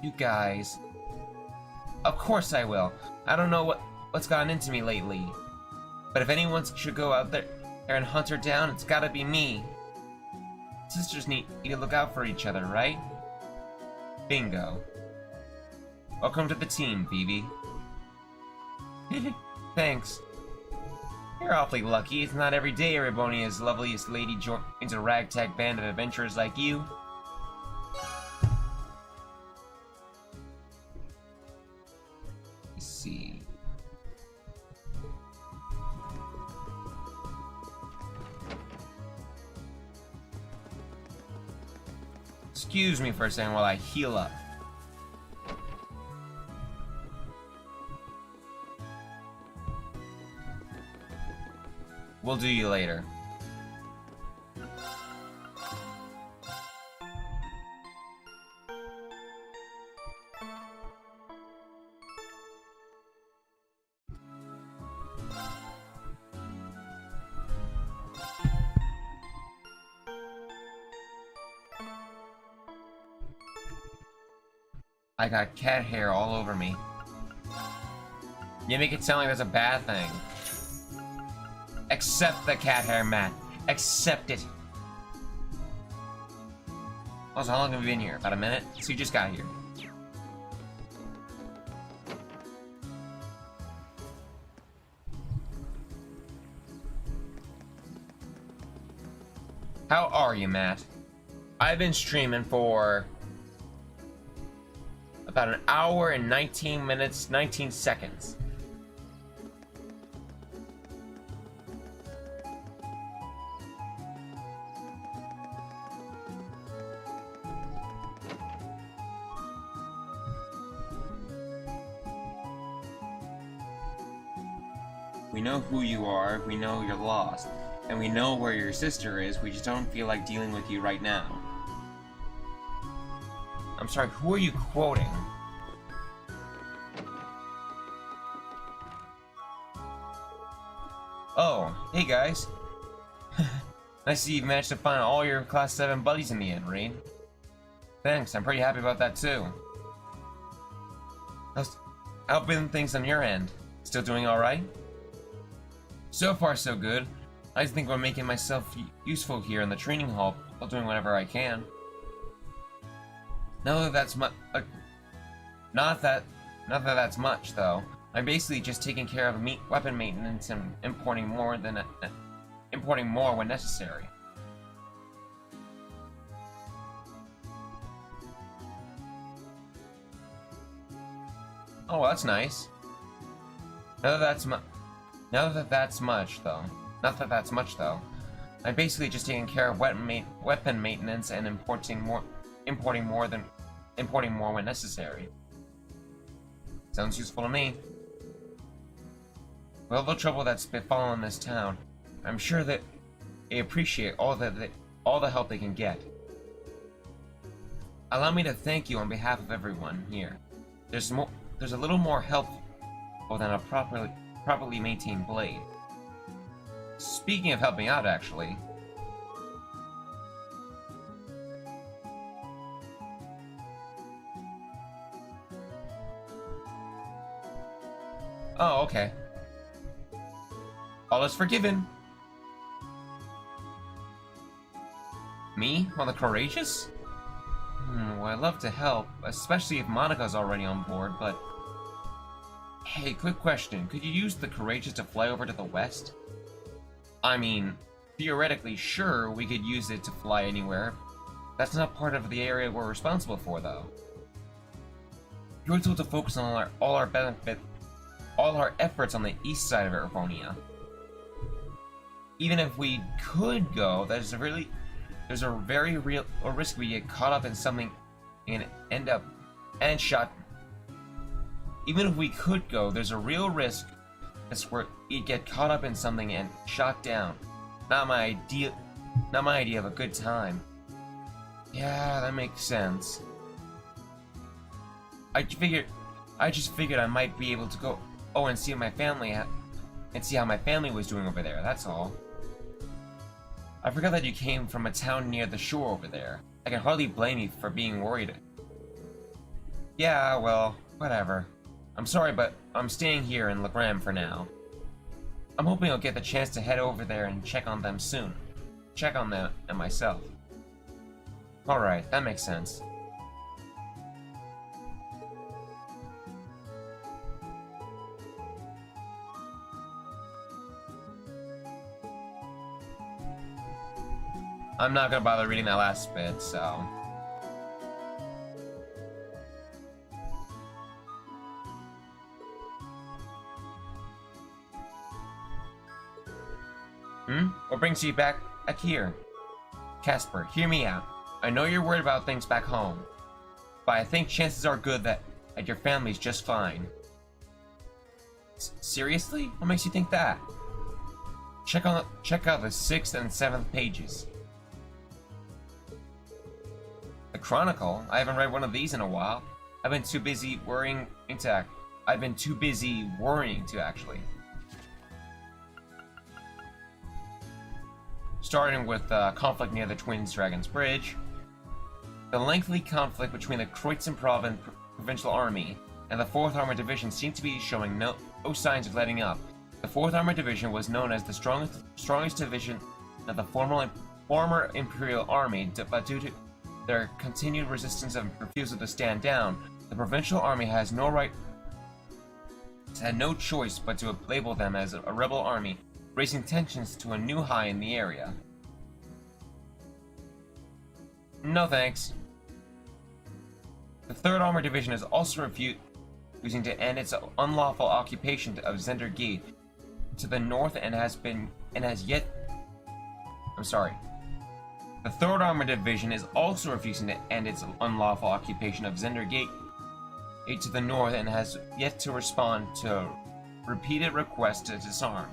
You guys... Of course I will. I don't know what's gotten into me lately. But if anyone should go out there and hunt her down, it's gotta be me. Sisters need to look out for each other, right? Bingo. Welcome to the team, Phoebe. Thanks. You're awfully lucky. It's not every day Erebonia's loveliest lady joins a ragtag band of adventurers like you. Let's see. Excuse me for a second while I heal up. We'll do you later. I got cat hair all over me. You make it sound like that's a bad thing. Accept the cat hair, Matt. Accept it. Also, how long have you been here? About a minute? So you just got here. How are you, Matt? I've been streaming for about an hour and 19 minutes, 19 seconds. We know who you are, we know you're lost, and we know where your sister is, we just don't feel like dealing with you right now. I'm sorry, who are you quoting? Oh, hey guys. I see you've managed to find all your Class 7 buddies in the end, Reed. Thanks, I'm pretty happy about that too. How have been things on your end? Still doing alright? So far so good. I think I'm making myself useful here in the training hall while doing whatever I can. Not that that's much, though. I'm basically just taking care of weapon maintenance and importing more when necessary. Oh, that's nice. Not that that's much, though. I'm basically just taking care of weapon maintenance and importing more when necessary. Sounds useful to me. With all the trouble that's befallen this town, I'm sure that they appreciate all the help they can get. Allow me to thank you on behalf of everyone here. There's a little more helpful than a properly maintained blade. Speaking of helping out, actually. Oh, okay. All is forgiven. Me? On the courageous? Well, I'd love to help, especially if Monica's already on board, but... Hey, quick question. Could you use the courageous to fly over to the west? I mean, theoretically, sure, we could use it to fly anywhere. That's not part of the area we're responsible for, though. You're told to focus on all our efforts on the east side of Ervonia. Even if we could go, there's a very real risk we get caught up in something and end up shot. Even if we could go, there's a real risk that's where you get caught up in something and shot down. Not my idea of a good time. Yeah, that makes sense. I just figured I might be able to go and see my family and see how my family was doing over there, that's all. I forgot that you came from a town near the shore over there. I can hardly blame you for being worried. Yeah, well, whatever. I'm sorry, but I'm staying here in Legram for now. I'm hoping I'll get the chance to head over there and check on them soon. Check on them and myself. Alright, that makes sense. I'm not gonna bother reading that last bit, so... What brings you back here? Casper, hear me out. I know you're worried about things back home, but I think chances are good that your family's just fine. Seriously? What makes you think that? Check out the 6th and 7th pages. The Chronicle? I haven't read one of these in a while. I've been too busy worrying to actually. Starting with conflict near the Twin Dragons Bridge. The lengthy conflict between the Kreutzer Provincial Army and the 4th Armored Division seemed to be showing no signs of letting up. The 4th Armored Division was known as the strongest division of the former Imperial Army, but due to their continued resistance and refusal to stand down, the Provincial Army had no choice but to label them as a rebel army, raising tensions to a new high in the area. No thanks. The 3rd Armored Division is also refusing to end its unlawful occupation of Zender Gate to the north and The 3rd Armored Division is also refusing to end its unlawful occupation of Zender Gate to the north and has yet to respond to repeated requests to disarm.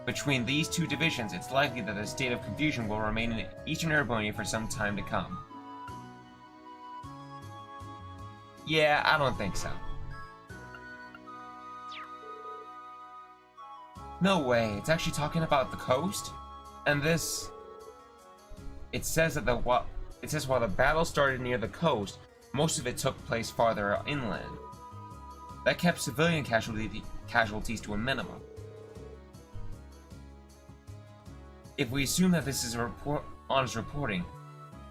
Between these two divisions, it's likely that a state of confusion will remain in Eastern Erebonia for some time to come. Yeah, I don't think so. No way, it's actually talking about the coast? And this... It says while the battle started near the coast, most of it took place farther inland. That kept civilian casualties to a minimum. If we assume that this is honest reporting,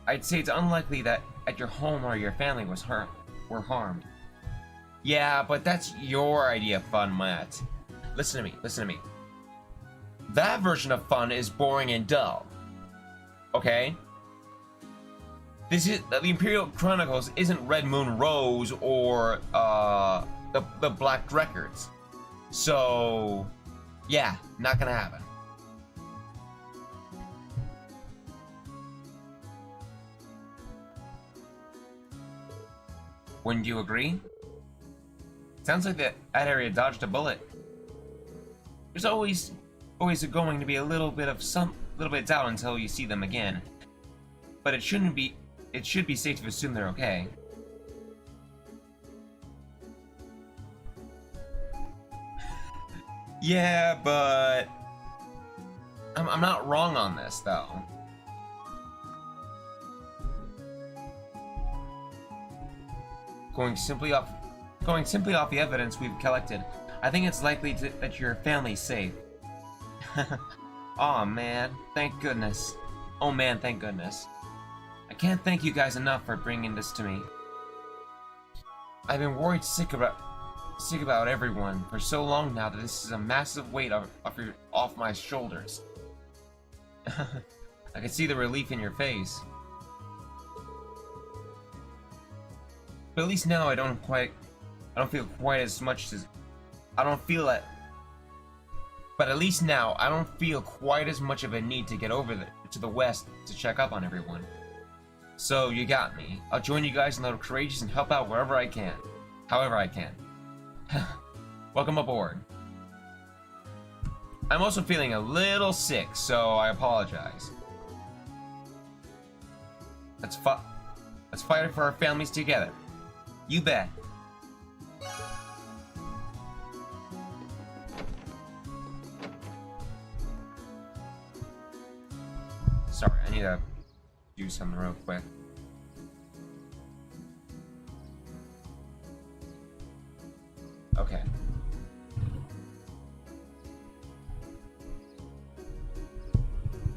I'd say it's unlikely that at your home or your family were harmed. Yeah, but that's your idea of fun, Matt. Listen to me. That version of fun is boring and dull. Okay? The Imperial Chronicles isn't Red Moon Rose or the Black Records. So yeah, not gonna happen. Wouldn't you agree? Sounds like that area dodged a bullet. There's always going to be a little bit of doubt until you see them again. But it should be safe to assume they're okay. Yeah, but I'm not wrong on this though. Going simply off the evidence we've collected, I think it's likely that your family's safe. Aw, man, thank goodness. Oh man, thank goodness. I can't thank you guys enough for bringing this to me. I've been worried sick about everyone for so long now that this is a massive weight off my shoulders. I can see the relief in your face. But at least now I don't feel quite as much as But at least now, I don't feel quite as much of a need to get over to the west to check up on everyone. So, you got me. I'll join you guys in Little Courageous and help out wherever I can. However I can. Welcome aboard. I'm also feeling a little sick, so I apologize. Let's fight for our families together. You bet. Sorry, I need to do something real quick. Okay.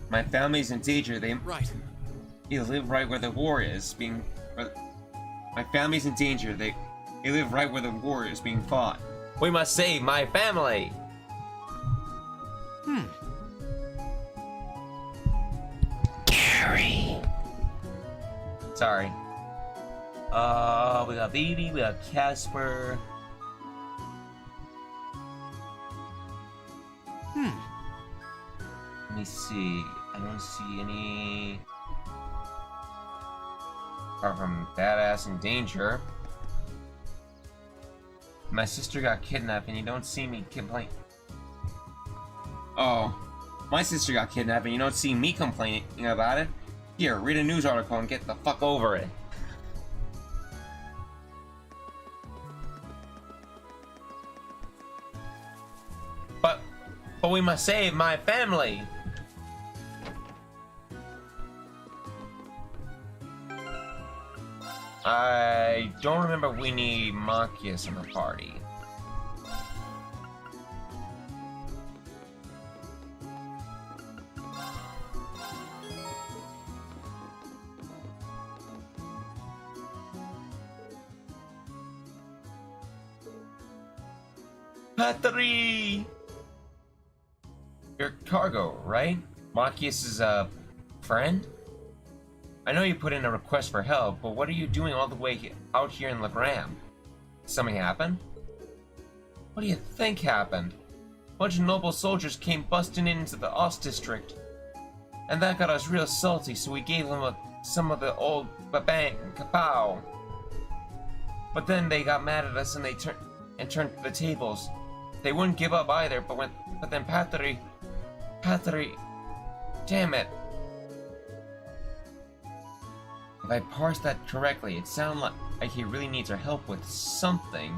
My family's in danger. They live right where the war is being. My family's in danger. They live right where the war is being fought. We must save my family. Sorry. We got Baby, we got Casper. Let me see. I don't see any. Apart from Badass in danger. My sister got kidnapped and you don't see me complain. Oh. My sister got kidnapped and you don't see me complaining about it. Here, read a news article and get the fuck over it. But we must save my family! I don't remember if we need Marcus in the party. Patri! Your cargo, right? Marcus is a friend? I know you put in a request for help, but what are you doing all the way out here in Legram? Something happened? What do you think happened? A bunch of noble soldiers came busting into the Ost district. And that got us real salty, so we gave them some of the old babang kapow. But then they got mad at us and they turned the tables. They wouldn't give up either, but then Patri, damn it. If I parsed that correctly, it sounded like he really needs our help with something,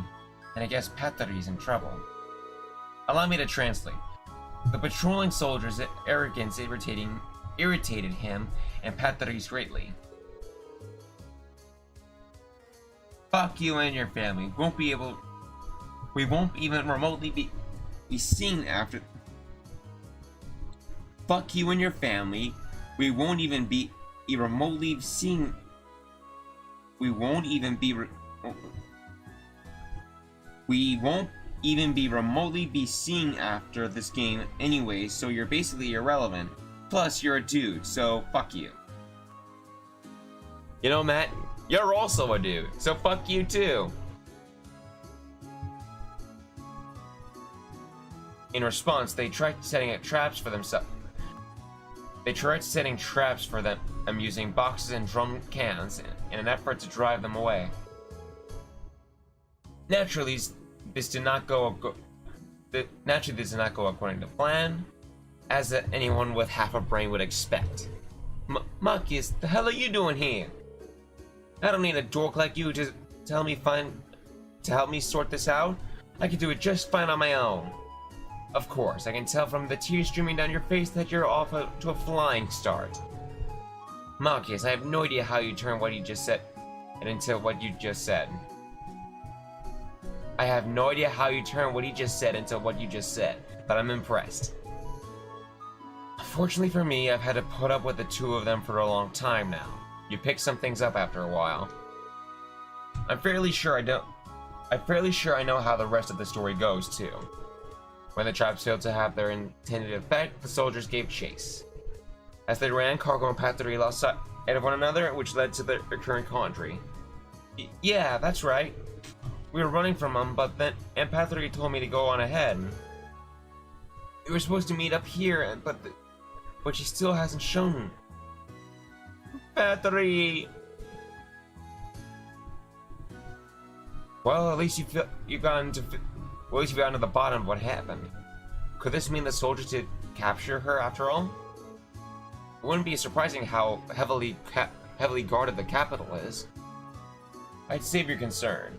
and I guess Patri's in trouble. Allow me to translate. The patrolling soldiers' arrogance irritated him and Patri's greatly. Fuck you and your family. We won't even remotely be seen after. Fuck you and your family. We won't even be remotely seen. We won't even be remotely be seen after this game anyway, so you're basically irrelevant. Plus, you're a dude, so fuck you. You know, Matt, you're also a dude, so fuck you too. In response, they tried setting traps for themselves. They tried setting traps for them using boxes and drum cans in an effort to drive them away. Naturally, this did not go according to plan, as anyone with half a brain would expect. Marcus, the hell are you doing here? I don't need a dork like you to help me sort this out. I can do it just fine on my own. Of course, I can tell from the tears streaming down your face that you're off to a flying start. Marcus, I have no idea how you turned what you just said into what you just said. I have no idea how you turned what he just said into what you just said, but I'm impressed. Fortunately for me, I've had to put up with the two of them for a long time now. You pick some things up after a while. I'm fairly sure I know how the rest of the story goes, too. When the traps failed to have their intended effect, the soldiers gave chase. As they ran, Cargo and Patri lost sight of one another, which led to the recurrent quandary. Yeah, that's right. We were running from them, but then Aunt Patri told me to go on ahead. We were supposed to meet up here, but she still hasn't shown. Patri! Well, at least you've gotten to the bottom of what happened. Could this mean the soldiers did capture her after all? It wouldn't be surprising how heavily guarded the capital is. I'd save your concern.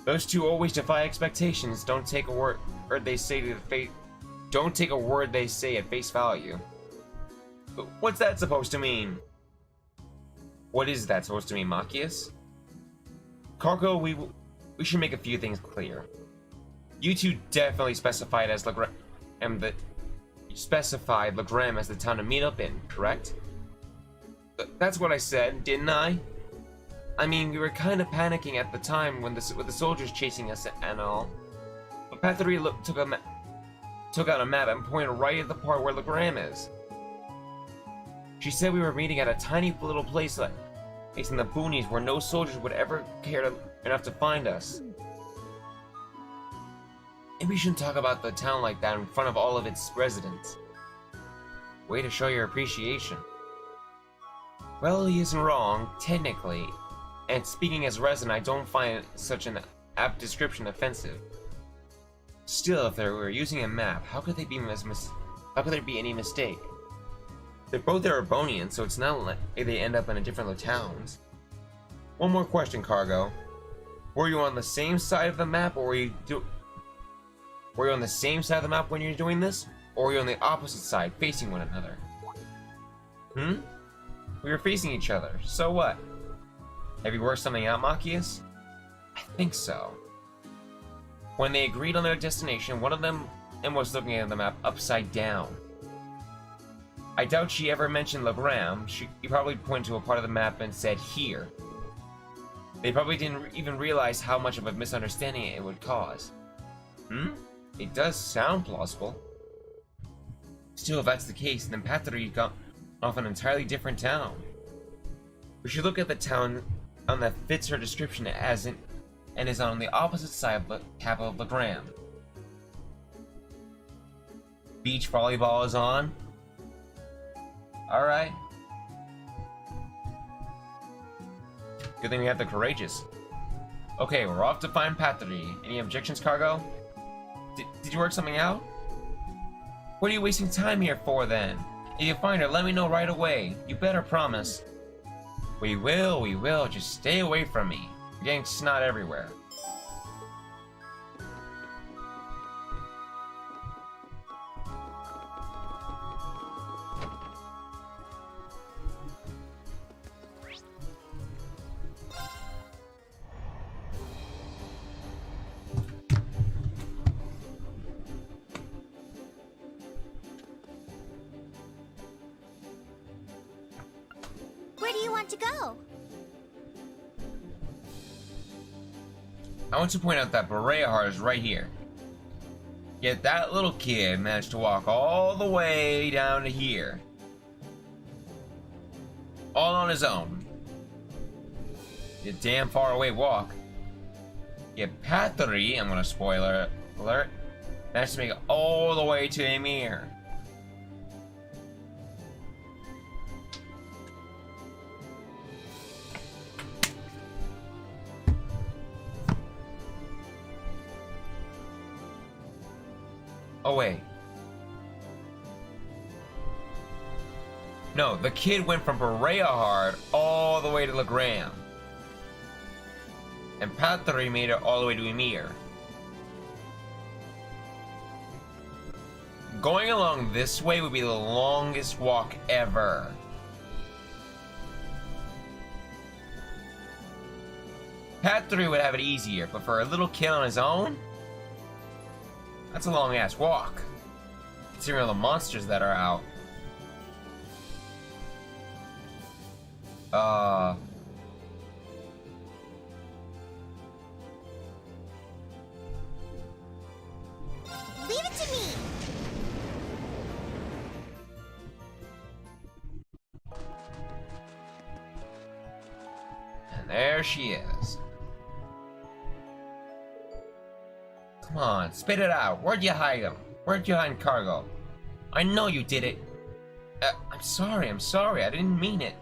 Those two always defy expectations. Don't take a word they say at face value. But what's that supposed to mean? What is that supposed to mean, Marcus? Cargo, we should make a few things clear. You two definitely specified Legram as the town to meet up in, correct? That's what I said, didn't I? I mean, we were kind of panicking at the time with the soldiers chasing us and all. But Patri took out a map and pointed right at the part where Legram is. She said we were meeting at a tiny little place in the boonies where no soldiers would ever care enough to find us. Maybe you shouldn't talk about the town like that in front of all of its residents. Way to show your appreciation. Well, he isn't wrong, technically. And speaking as a resident, I don't find such an apt description offensive. Still, if they were using a map, how could they be How could there be any mistake? They're both Erebonians, so it's not like they end up in different towns. One more question, Cargo. Were you on the same side of the map, or were you on the same side of the map when you were doing this? Or were you on the opposite side, facing one another? We were facing each other, so what? Have you worked something out, Machias? I think so. When they agreed on their destination, one of them was looking at the map upside down. I doubt she ever mentioned Legram. She probably pointed to a part of the map and said, here. They probably didn't even realize how much of a misunderstanding it would cause. It does sound plausible. Still, if that's the case, then Patry got off an entirely different town. We should look at the town that fits her description and is on the opposite side of the capital of Legram. Beach volleyball is on. Alright. Good thing we have the courageous. Okay, we're off to find Patry. Any objections, Cargo? Did you work something out? What are you wasting time here for, then? If you find her, let me know right away. You better promise. We will. Just stay away from me. You're getting snot everywhere. Where do you want to go? I want to point out that Berea is right here. Yet that little kid managed to walk all the way down to here. All on his own. A damn far away walk. Yet Patry, I'm gonna spoiler alert, managed to make it all the way to Emir. Oh wait. No, the kid went from Berea all the way to Legram. And Patry made it all the way to Emir. Going along this way would be the longest walk ever. Patry would have it easier, but for a little kid on his own, that's a long ass walk. Considering all the monsters that are out. Leave it to me. And there she is. Come on, spit it out. Where'd you hide him? Where'd you hide Cargo? I know you did it. I'm sorry. I didn't mean it.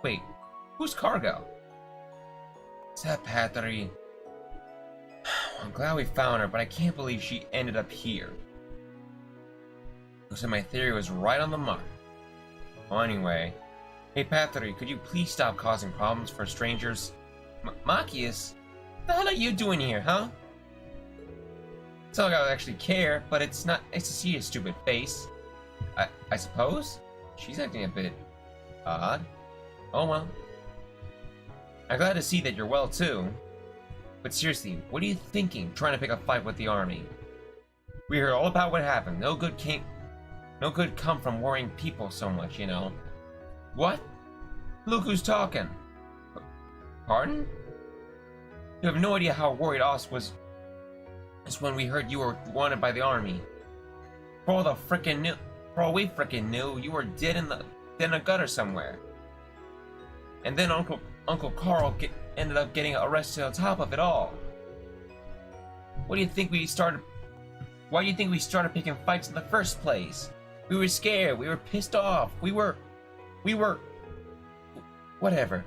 Wait, who's Cargo? Is that Patry? I'm glad we found her, but I can't believe she ended up here. Looks like my theory was right on the mark. Well, anyway. Hey, Patry, could you please stop causing problems for strangers? Machias? What the hell are you doing here, huh? It's not like I would actually care, but it's to see your stupid face. I suppose? She's acting a bit odd. Oh well. I'm glad to see that you're well too. But seriously, what are you thinking trying to pick a fight with the army? We heard all about what happened. No good come from worrying people so much, you know. What? Look who's talking. Pardon? You have no idea how worried Oz was when we heard you were wanted by the army. For all we frickin' knew, you were dead in a gutter somewhere. And then Uncle Carl ended up getting arrested on top of it all. Why do you think we started picking fights in the first place? We were scared, we were pissed off, we were whatever.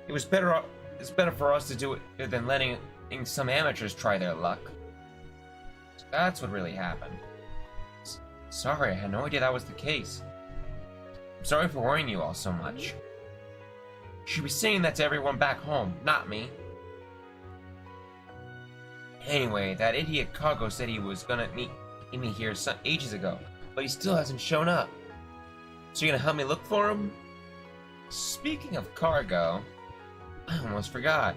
It's better for us to do it than letting some amateurs try their luck. That's what really happened. Sorry, I had no idea that was the case. I'm sorry for worrying you all so much. You should be saying that to everyone back home, not me. Anyway, that idiot Cargo said he was gonna meet me here some ages ago, but he still hasn't shown up. So you're gonna help me look for him? Speaking of Cargo, I almost forgot.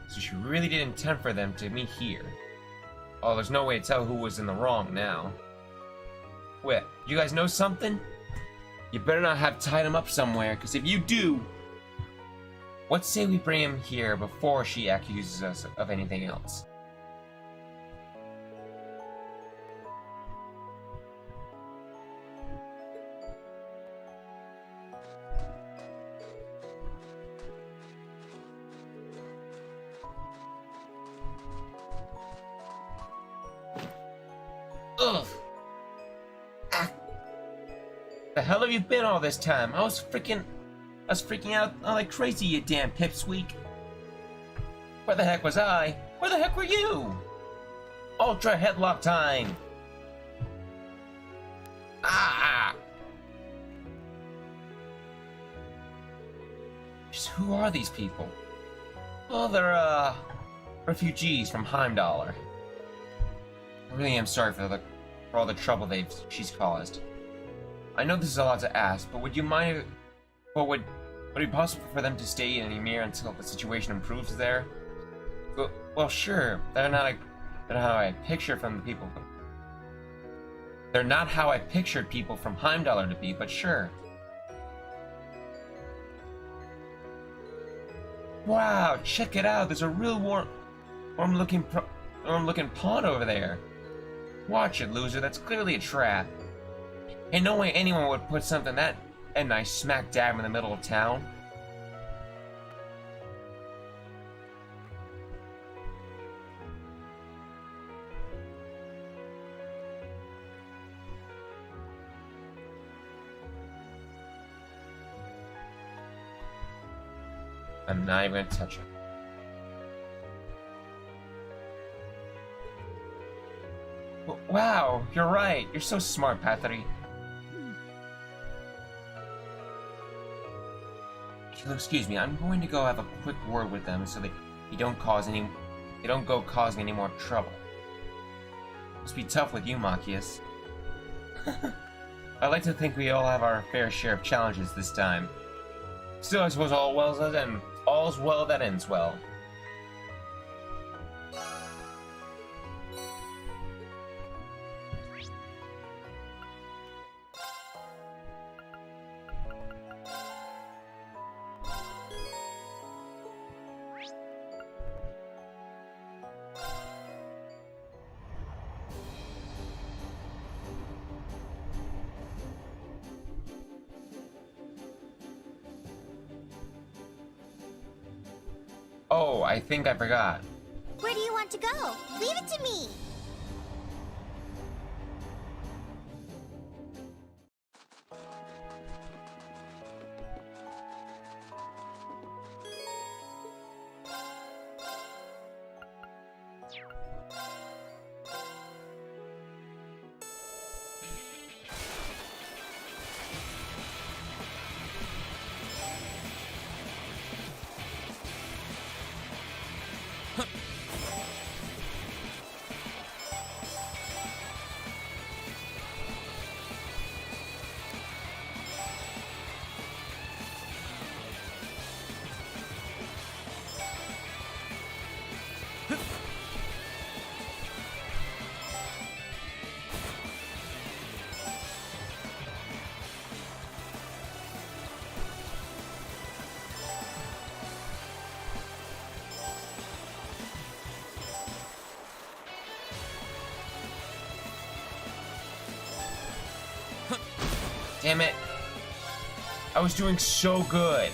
So she really did intend for them to meet here. Oh, there's no way to tell who was in the wrong now. Wait, you guys know something? You better not have tied him up somewhere, because if you do, what say we bring him here before she accuses us of anything else? Ugh! Ah. The hell have you been all this time? I was freaking out like crazy, you damn pipsqueak. Where the heck was I? Where the heck were you? Ultra headlock time! Ah! Just who are these people? Oh, they're, refugees from Heimdall. I really am sorry for all the trouble she's caused. I know this is a lot to ask, but would you mind if, would it be possible for them to stay in Ymir until the situation improves there? Well, sure. They're not how I picture from the people. They're not how I pictured people from Heimdall to be, but sure. Wow, check it out. There's a real warm-looking pond over there. Watch it, loser. That's clearly a trap. Ain't no way anyone would put something that nice smack dab in the middle of town. I'm not even gonna touch it. Wow, you're right. You're so smart, Pathry. Excuse me, I'm going to go have a quick word with them so that you don't go causing any more trouble. Must be tough with you, Machias. I like to think we all have our fair share of challenges this time. Still, I suppose all's well that ends well. Oh, I think I forgot. Where do you want to go? Leave it to me! Damn it. I was doing so good.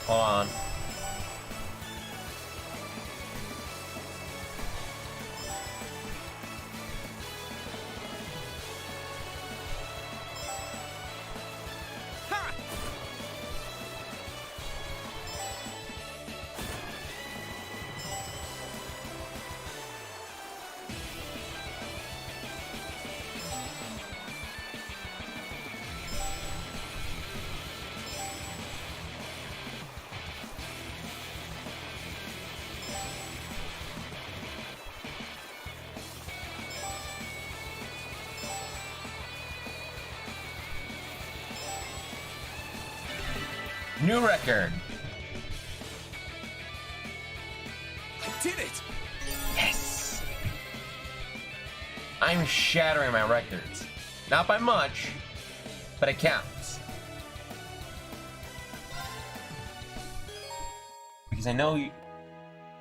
Hold on. New record. I did it! Yes. I'm shattering my records. Not by much, but it counts. Because I know you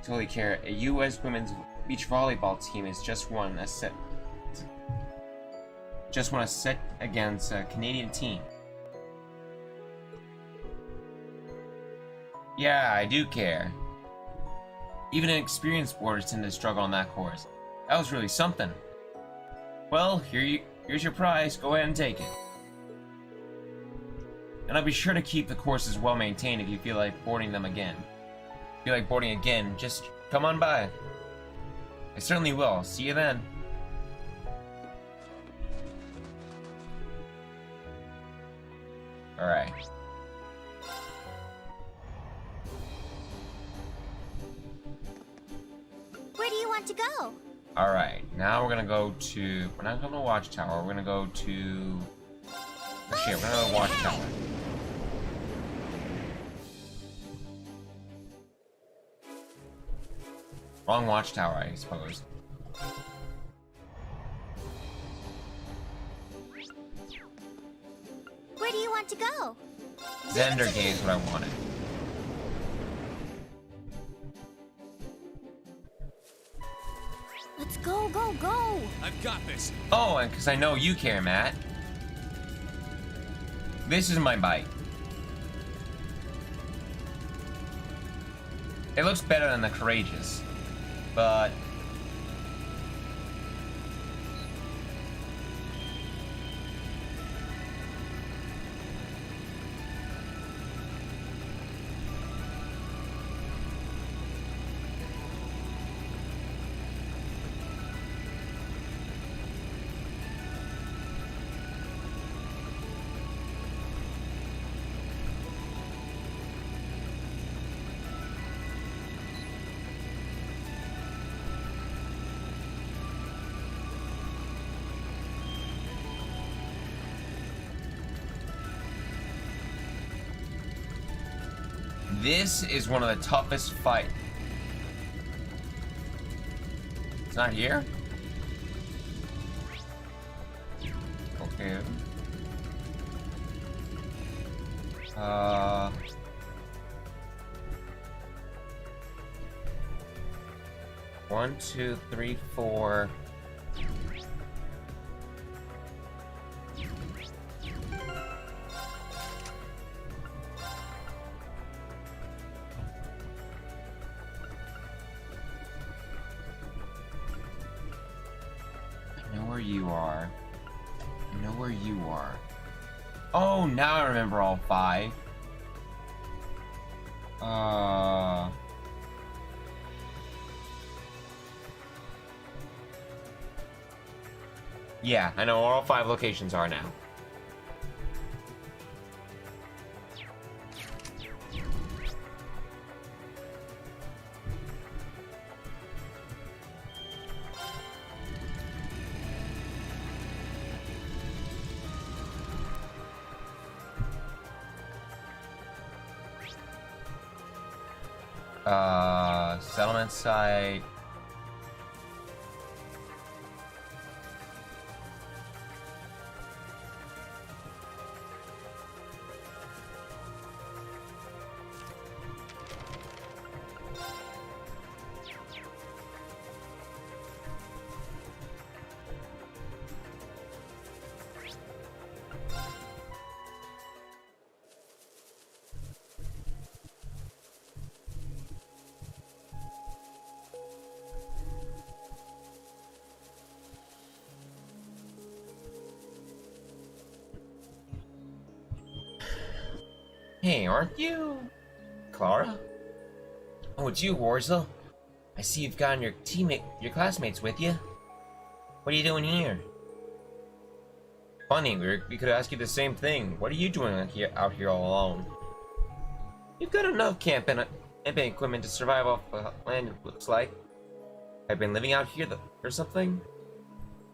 totally care. A U.S. women's beach volleyball team has just won a set against a Canadian team. Yeah, I do care. Even inexperienced sporters tend to struggle on that course. That was really something. Well, here's your prize. Go ahead and take it. And I'll be sure to keep the courses well maintained if you feel like boarding them again. If you feel like boarding again, just come on by. I certainly will. See you then. Alright. Where do you want to go? Alright, now we're not going to Watchtower, we're gonna go to... Oh shit, we're gonna go to Watchtower. Wrong Watchtower, I suppose. Where do you want to go? Zender Gate is what I wanted. Let's go, go, go! I've got this. Oh, and because I know you care, Matt. This is my bike. It looks better than the Courageous, but... This is one of the toughest fights. It's not here? Okay. 1, 2, 3, 4. You are. I know where you are. Oh, now I remember all 5. Yeah, I know where all 5 locations are now. Settlement site. Hey, aren't you Clara? Oh, it's you, Warzel. I see you've gotten your classmates with you. What are you doing here? Funny, we could ask you the same thing. What are you doing out here all alone? You've got enough camping equipment to survive off the land, it looks like. I've been living out here or something?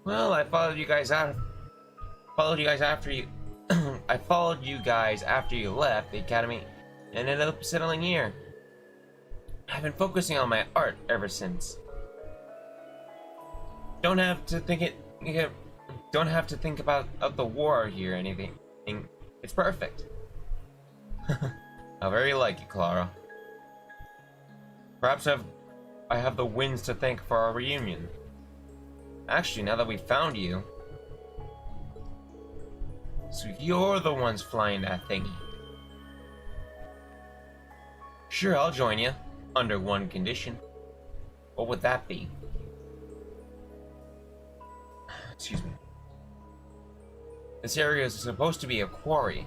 Well, I followed you guys after you I followed you guys after you left the academy and ended up settling here. I've been focusing on my art ever since. Don't have to think about the war here or anything. It's perfect. How very like you, Clara. Perhaps I have the winds to thank for our reunion. Actually, now that we found you, so you're the ones flying that thingy. Sure, I'll join you, under one condition. What would that be? Excuse me. This area is supposed to be a quarry,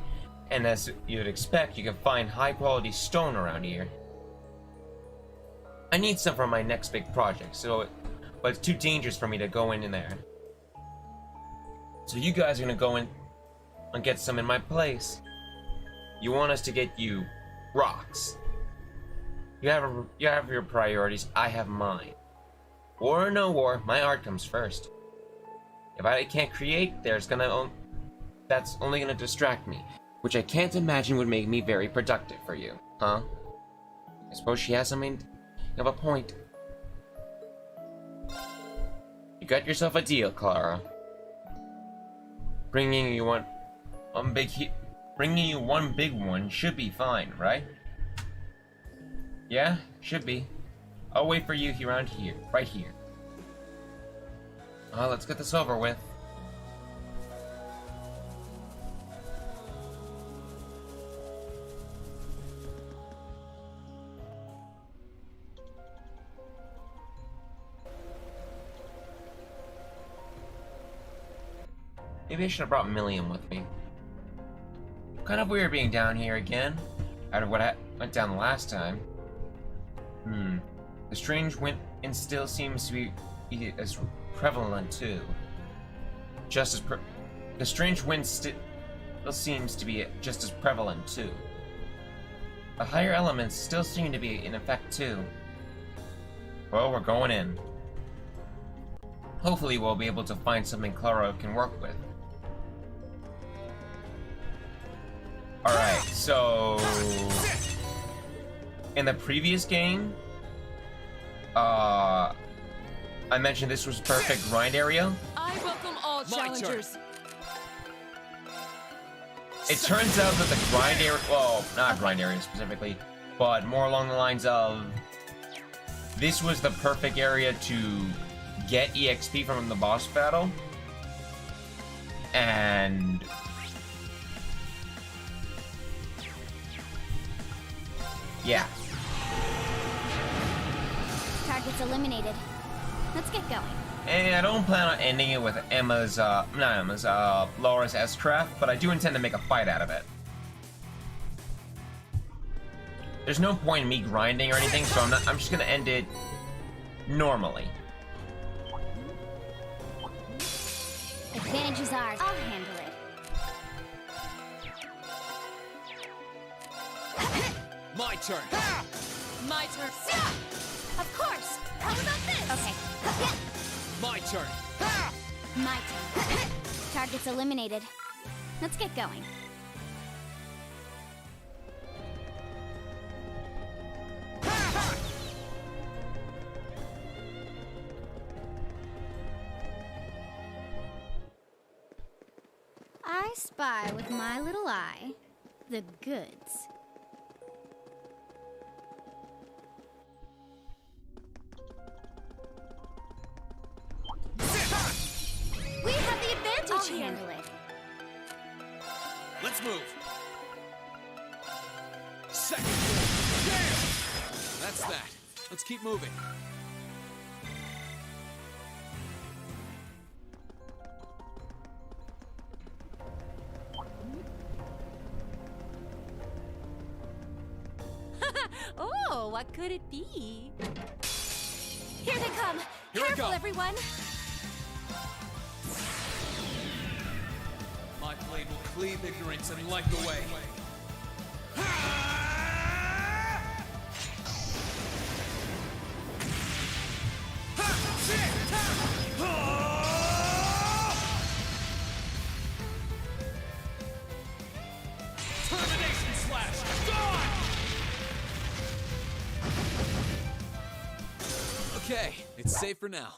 and as you'd expect, you can find high-quality stone around here. I need some for my next big project, but it's too dangerous for me to go in there. So you guys are gonna go in and get some in my place. You want us to get you rocks. You have your priorities, I have mine. War or no war, my art comes first. If I can't create, that's only gonna distract me, which I can't imagine would make me very productive for you, huh? I suppose she has something of a point. You got yourself a deal, Clara. Bringing you one big one should be fine, right? Yeah, should be. I'll wait for you around here, right here. Let's get this over with. Maybe I should have brought Milliam with me. Kind of weird being down here again, out of what I went down the last time. The strange wind still seems to be as prevalent too. The strange wind still seems to be just as prevalent too. The higher elements still seem to be in effect too. Well, we're going in. Hopefully we'll be able to find something Clara can work with. Alright, so in the previous game, I mentioned this was perfect grind area. I welcome all challengers. It turns out that the grind area, well, not grind area specifically, but more along the lines of this was the perfect area to get EXP from the boss battle. And yeah. Targets eliminated. Let's get going. And I don't plan on ending it with Laura's S-Craft, but I do intend to make a fight out of it. There's no point in me grinding or anything, so I'm just gonna end it normally. Advantage is ours. I'll handle it. My turn. My turn. Of course. How about this? Okay. My turn. My turn. Targets eliminated. Let's get going. I spy with my little eye the goods. We have the advantage I'll here. handle it. Let's move. Second floor. Damn! That's that. Let's keep moving. Oh, what could it be? Here they come! Here we Careful, go. everyone! My blade will cleave ignorance and light the way. Termination slash! Gone! Okay, it's safe for now.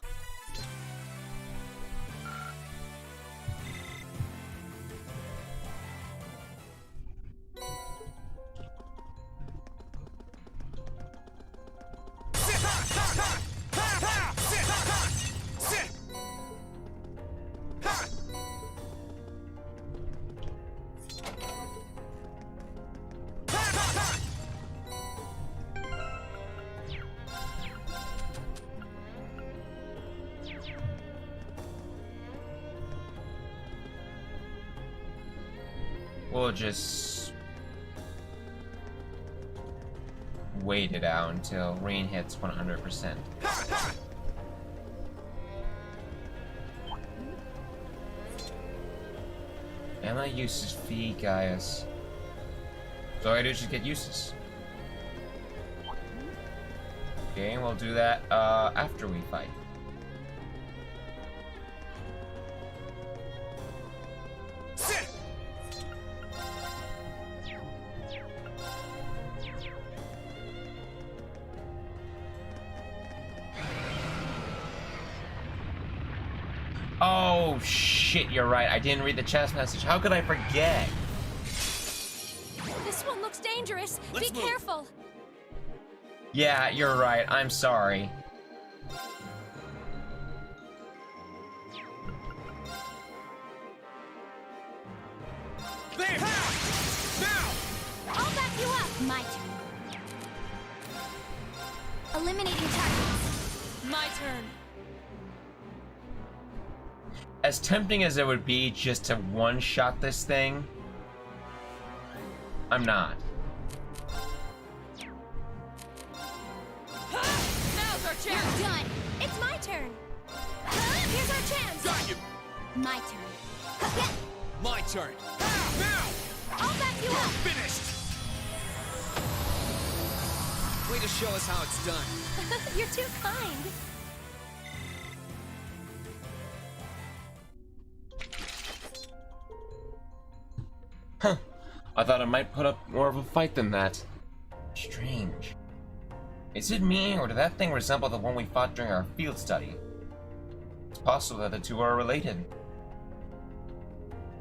We'll just wait it out until rain hits 100%. Am I useless fee, Gaius? So I do just get useless. Okay, we'll do that after we fight. Oh shit, you're right. I didn't read the chest message. How could I forget? This one looks dangerous. Let's Be move. careful. Yeah, you're right. I'm sorry. There! Now! I'll back you up. My turn. Eliminating targets. My turn. As tempting as it would be just to one-shot this thing, I'm not. Now's our You're chance. done. It's my turn. Here's our chance. Got you! My turn. Yeah, My turn. Now! I'll back you up. Finished! Way to show us how it's done. You're too kind. Huh. I thought I might put up more of a fight than that. Strange. Is it me, or did that thing resemble the one we fought during our field study? It's possible that the two are related.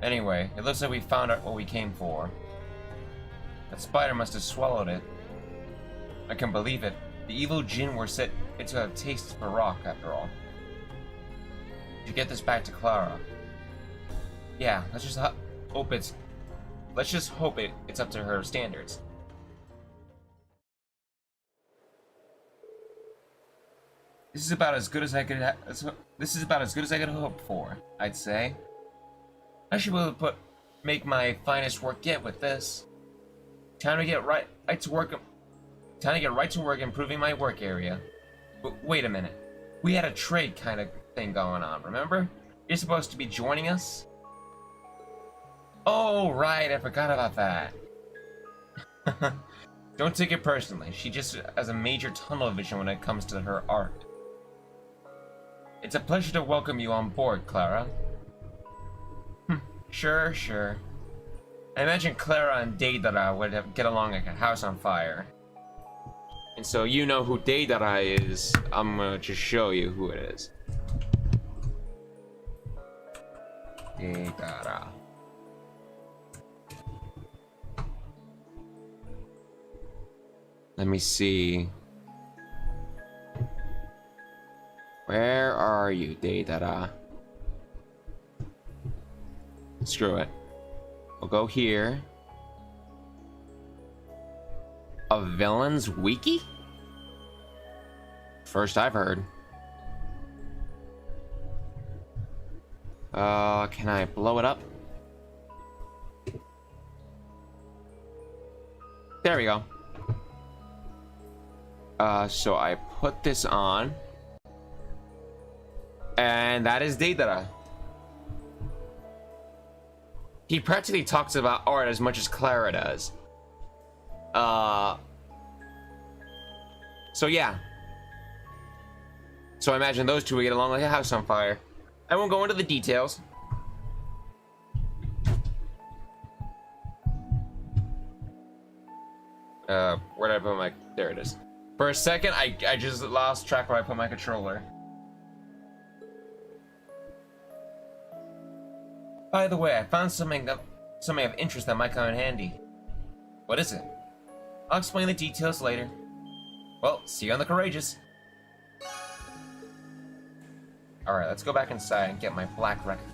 Anyway, it looks like we found out what we came for. That spider must have swallowed it. I can believe it. The evil Jinn were set to have tasted for rock, after all. To get this back to Clara. Yeah, let's just hope it's up to her standards. This is about as good as I could hope for, I'd say. I should be able to make my finest work yet with this. Time to get right to work improving my work area. But wait a minute. We had a trade kind of thing going on, remember? You're supposed to be joining us? Oh, right, I forgot about that. Don't take it personally. She just has a major tunnel vision when it comes to her art. It's a pleasure to welcome you on board, Clara. Sure. I imagine Clara and Deidara would get along like a house on fire. And so you know who Deidara is. I'm gonna just show you who it is. Deidara. Let me see. Where are you, Deidara? Screw it. We'll go here. A villain's wiki? First I've heard. Can I blow it up? There we go. So I put this on. And that is Deidara. He practically talks about art as much as Clara does. So yeah. So I imagine those two will get along like a house on fire. I won't go into the details. Where did I put my... There it is. For a second, I just lost track where I put my controller. By the way, I found something of interest that might come in handy. What is it? I'll explain the details later. Well, see you on the Courageous. Alright, let's go back inside and get my black record.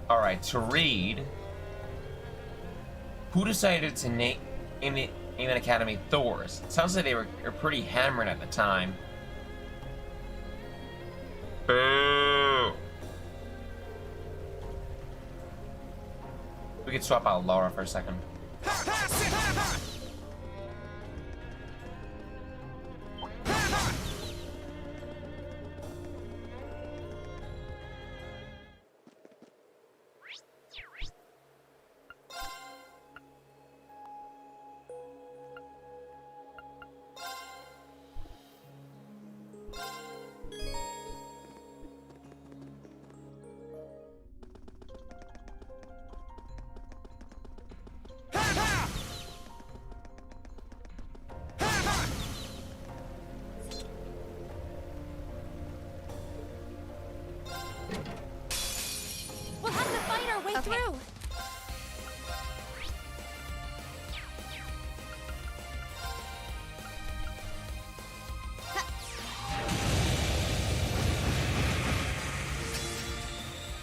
Alright, to read. Who decided to name an academy Thor's? It sounds like they were pretty hammered at the time. Boo! We could swap out Laura for a second.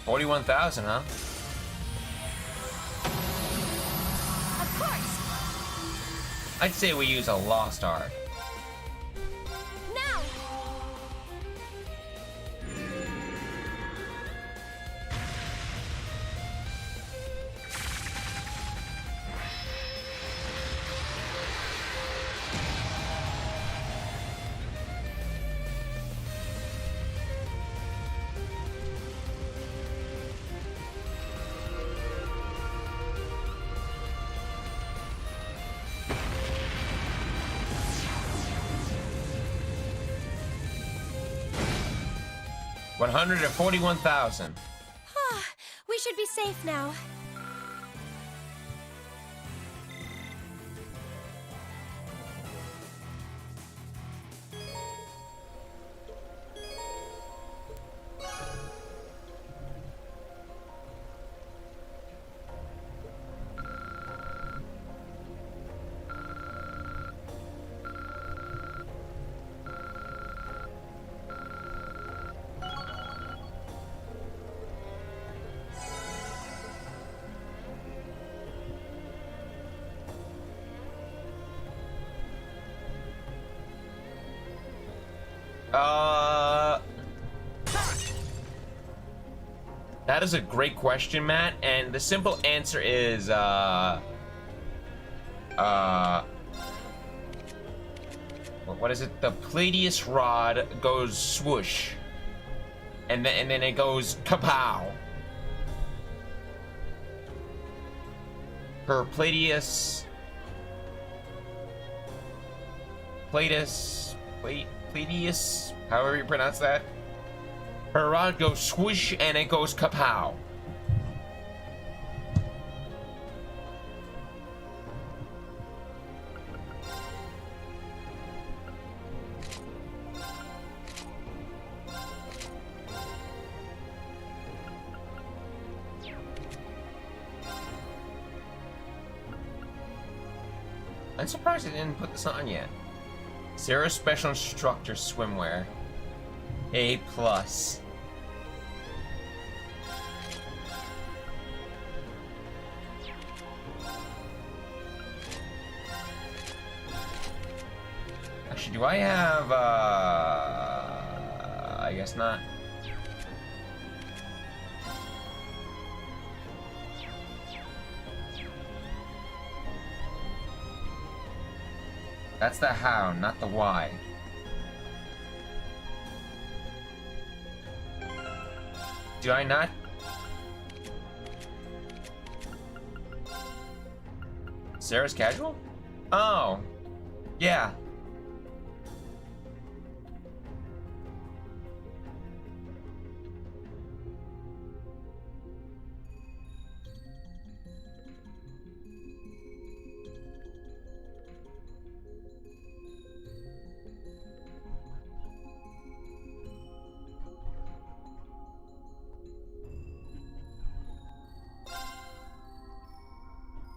41,000, huh? Of course. I'd say we use a Lost Art. Now. $141,000. We should be safe now. That is a great question, Matt, and the simple answer is, what is it? The Palladius rod goes swoosh, and then it goes kapow. Her Palladius, however you pronounce that. Her rod goes swoosh and it goes kapow. I'm surprised they didn't put this on yet. Zero Special Instructor Swimwear. A+. Actually, do I have, I guess not. That's the how, not the why. Do I not? Sarah's casual? Oh. Yeah.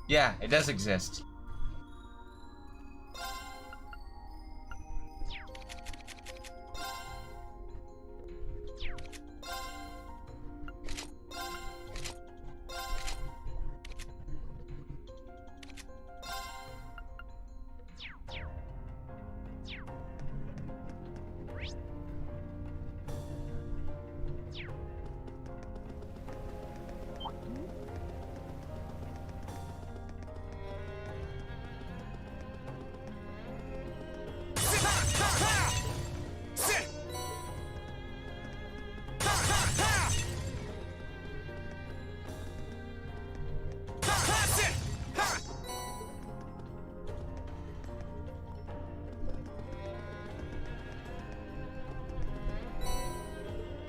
Yeah, it does exist.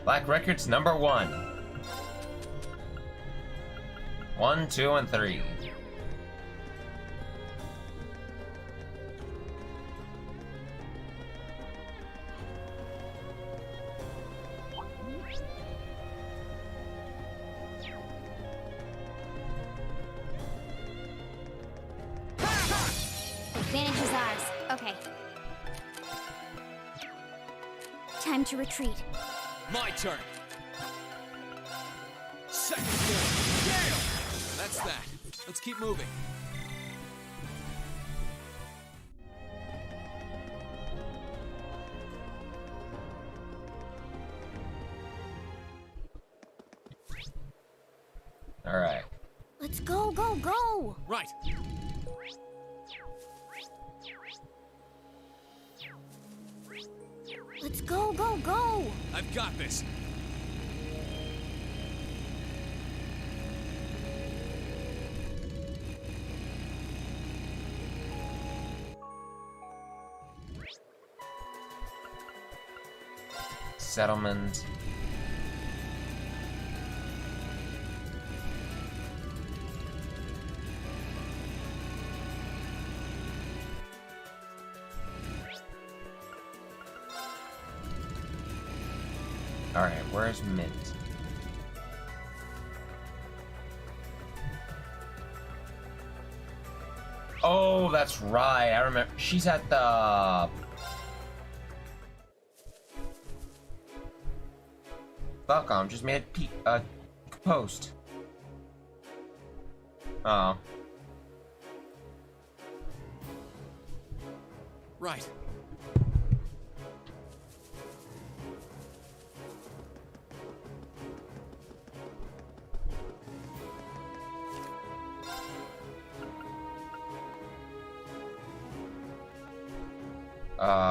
Black Records number 1. 1, 2, and 3. Advantage is ours. Okay. Time to retreat. My turn. Second floor. Gale! That's that. Let's keep moving. All right. Let's go, go, go! Right. Let's go, go, go! I've got this. Settlement. Alright, where's Mint? Oh, that's right. I remember. She's at the... Falcom just made a post. Oh. Right.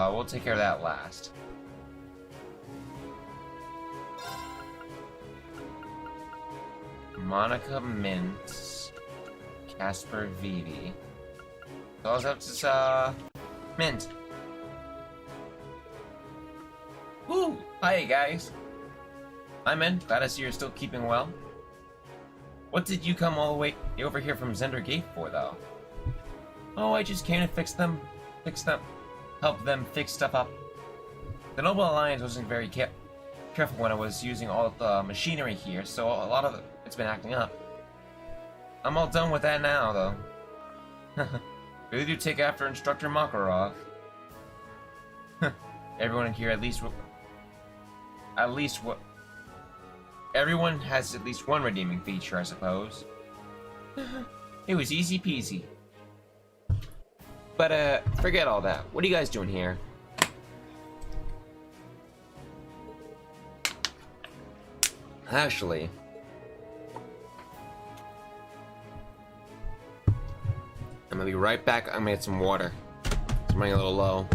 We'll take care of that last. Monica Mint, Casper Vivi. So all up to Mint. Woo! Hi guys. I'm Mint. Glad to see you're still keeping well. What did you come all the way over here from Zender Gate for, though? Oh, I just came to fix them. Help them fix stuff up. The Noble Alliance wasn't very careful when I was using all of the machinery here, so a lot of it's been acting up. I'm all done with that now, though. Really do take after Instructor Makarov. Everyone in here everyone has at least one redeeming feature, I suppose. It was easy peasy. But, forget all that. What are you guys doing here? Actually... I'm gonna be right back. I'm gonna get some water. I'm running a little low.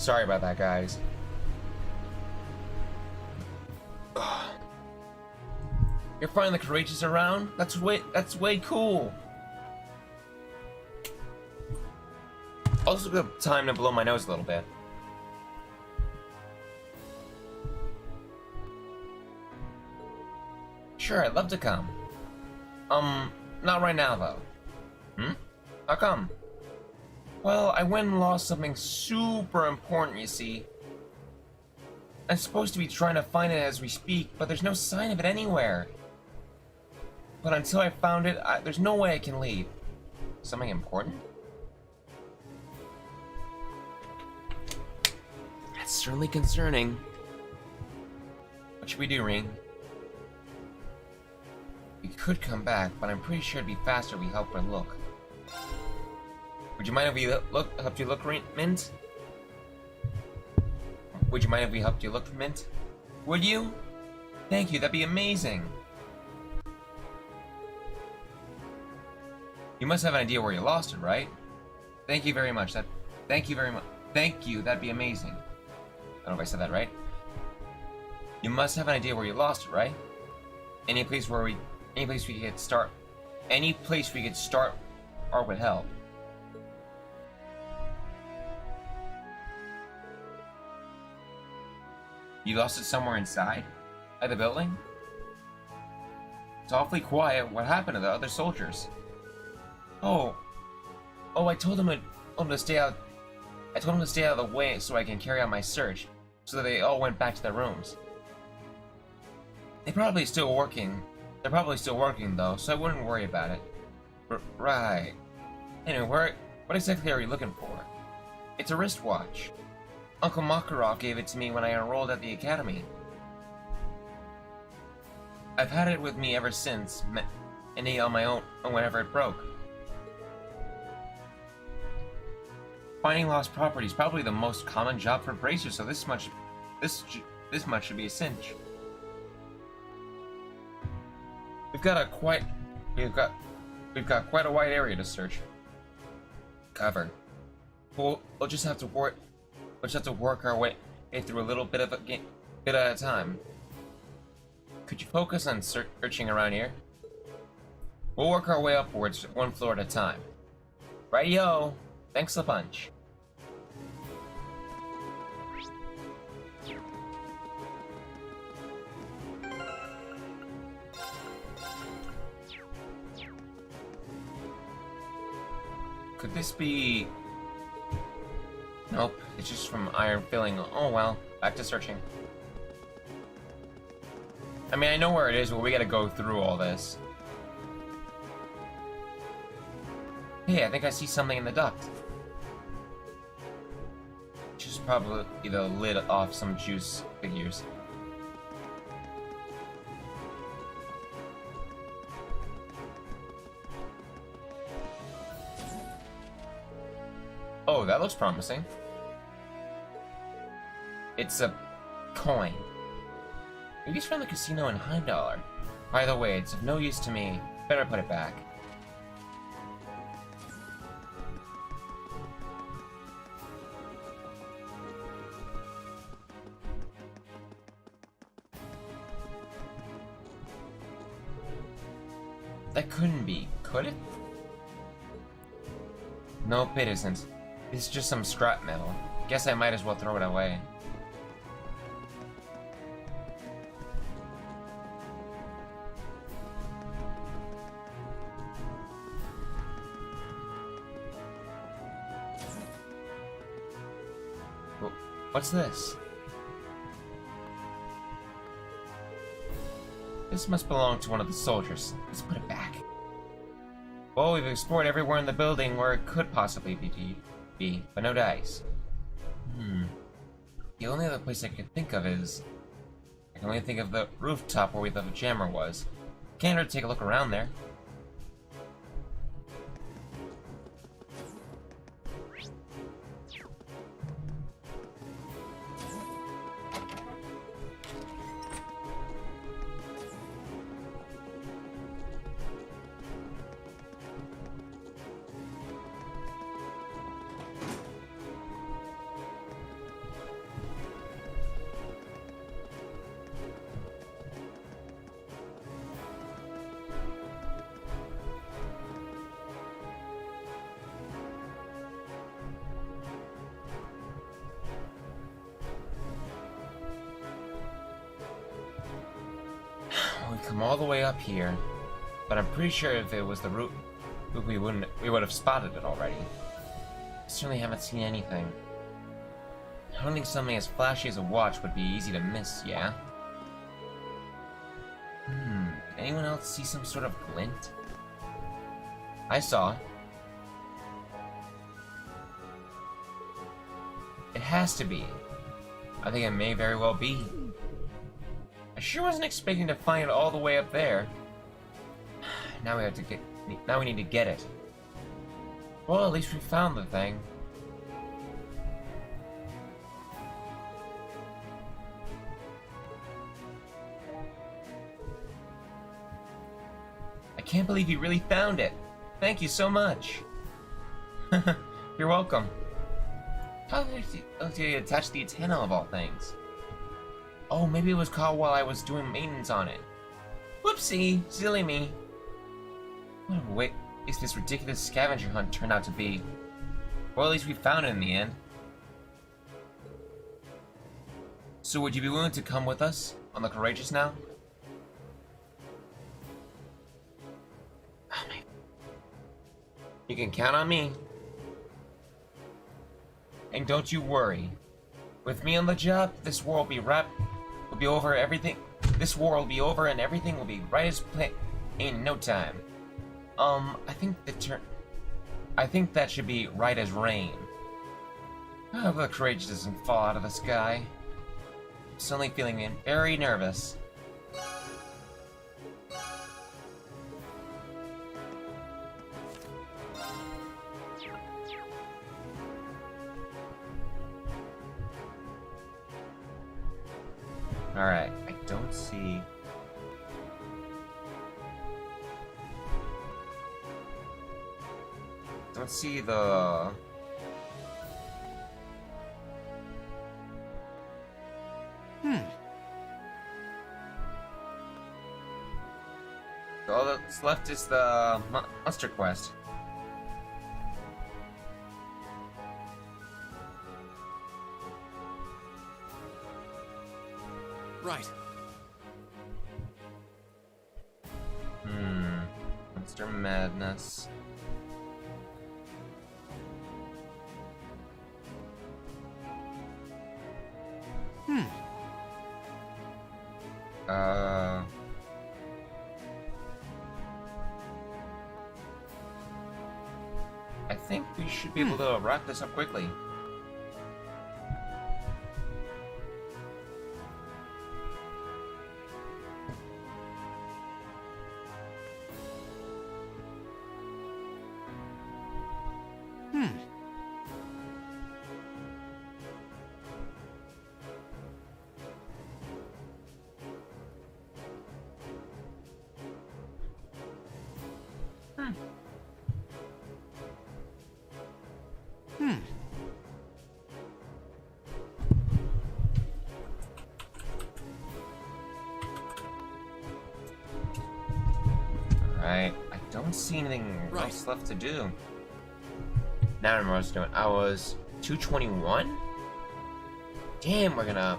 Sorry about that, guys. You're finding the courageous around? That's way cool. Also good time to blow my nose a little bit. Sure, I'd love to come. Not right now though. How come? Well, I went and lost something super important, you see. I'm supposed to be trying to find it as we speak, but there's no sign of it anywhere. But until I found it, there's no way I can leave. Something important? That's certainly concerning. What should we do, Ring? We could come back, but I'm pretty sure it'd be faster if we help her look. Would you mind if we helped you look, Mint? Would you mind if we helped you look, Mint? Would you? Thank you, that'd be amazing. You must have an idea where you lost it, right? Thank you very much. Thank you very much. Thank you, that'd be amazing. I don't know if I said that right. You must have an idea where you lost it, right? Any place we could start or would help. You lost it somewhere inside? At the building? It's awfully quiet. What happened to the other soldiers? Oh, I told them to stay out. I told them to stay out of the way so I can carry out my search. So they all went back to their rooms. They're probably still working though, so I wouldn't worry about it. Right. Anyway, what exactly are you looking for? It's a wristwatch. Uncle Makarov gave it to me when I enrolled at the academy. I've had it with me ever since, and ate on my own whenever it broke. Finding lost property is probably the most common job for bracers, so this much should be a cinch. We've got quite a wide area to search. Cover. We'll just have to work our way through a little bit at a time. Could you focus on searching around here? We'll work our way upwards, one floor at a time. Rightio. Thanks a bunch. Could this be... Nope, it's just from iron filling. Oh well, back to searching. I mean, I know where it is, but we gotta go through all this. Hey, I think I see something in the duct. Just probably the lid off some juice figures. Oh, that looks promising. It's a coin. Maybe it's from the casino in Heimdallr. By the way, it's of no use to me. Better put it back. That couldn't be, could it? Nope, it isn't. It's just some scrap metal. Guess I might as well throw it away. What's this? This must belong to one of the soldiers. Let's put it back. Well, we've explored everywhere in the building where it could possibly be, but no dice. The only other place I could think of is... I can only think of the rooftop where we thought the jammer was. Can't hurt to take a look around there. come all the way up here, but I'm pretty sure if it was the route, we would have spotted it already. Certainly haven't seen anything. I don't think something as flashy as a watch would be easy to miss, yeah? Anyone else see some sort of glint? I saw. It has to be. I think it may very well be. I sure wasn't expecting to find it all the way up there. Now we need to get it. Well, at least we found the thing. I can't believe you really found it. Thank you so much. You're welcome. How did you attach the antenna of all things? Oh, maybe it was caught while I was doing maintenance on it. Whoopsie! Silly me. What a waste this ridiculous scavenger hunt turned out to be. Well, at least we found it in the end. So would you be willing to come with us on the Courageous now? Oh, man. You can count on me. And don't you worry. With me on the job, this war will be over everything. This war will be over and everything will be right as planned in no time. I think that should be right as rain. I hope the Courageous doesn't fall out of the sky. I'm suddenly feeling very nervous. Alright, I don't see... Don't see the... All that's left is the monster quest. Right. Monster Madness. I think we should be able to wrap this up quickly. Alright, I don't see anything else left to do. Now I remember what I was doing. I was 221? Damn, we're gonna...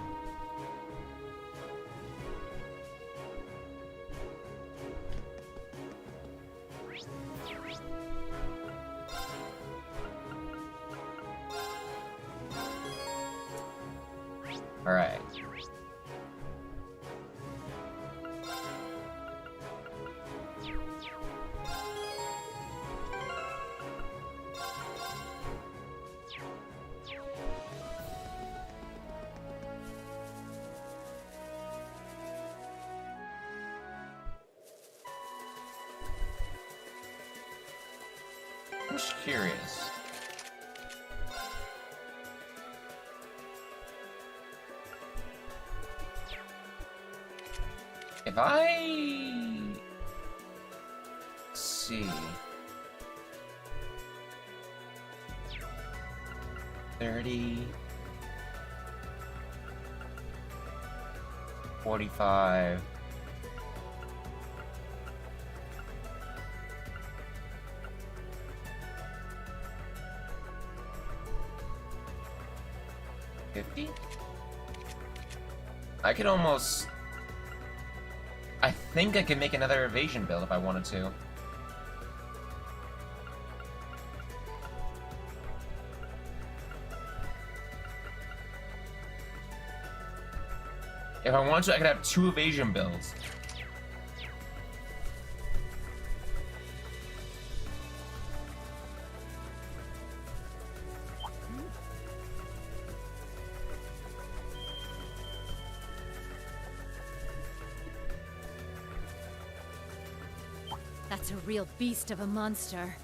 Alright. I'm just curious. If I... Let's see... 30... 45... 50? I could almost... I think I can make another evasion build if I wanted to. If I wanted to, I could have 2 evasion builds. That's a real beast of a monster.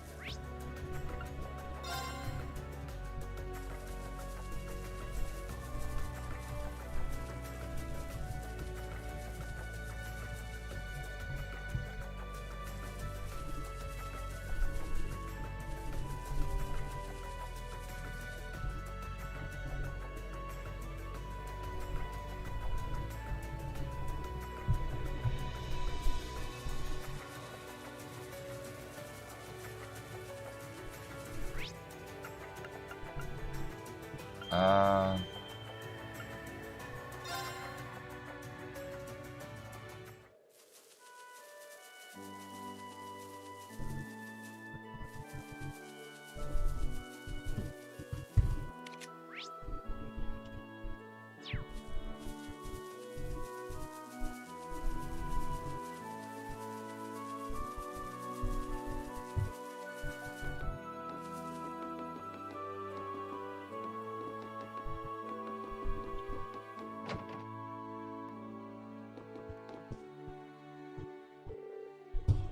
Uh...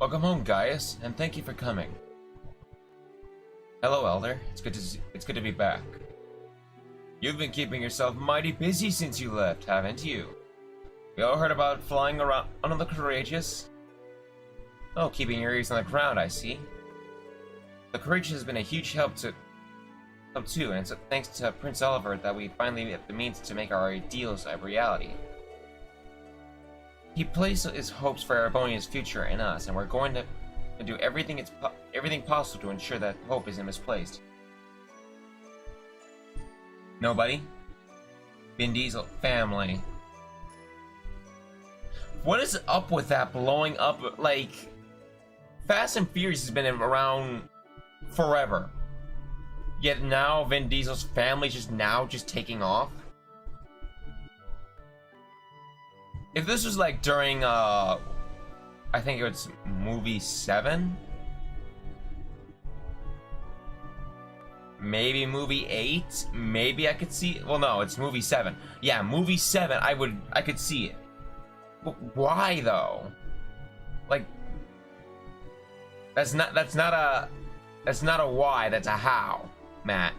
Welcome home, Gaius, and thank you for coming. Hello, Elder. It's good to be back. You've been keeping yourself mighty busy since you left, haven't you? We all heard about flying around on the Courageous. Oh, keeping your ears on the ground, I see. The Courageous has been a huge help too, and it's thanks to Prince Oliver that we finally have the means to make our ideals a reality. He placed his hopes for Erebonia's future in us, and we're going to do everything possible to ensure that hope isn't misplaced. Nobody? Vin Diesel family. What is up with that blowing up? Like, Fast and Furious has been around forever, yet now Vin Diesel's family just taking off. If this was like during, I think it was movie 7? Maybe movie 8? Maybe I could see, well no, it's movie 7. Yeah, movie 7, I could see it. But why though? Like, that's not a why, that's a how, Matt.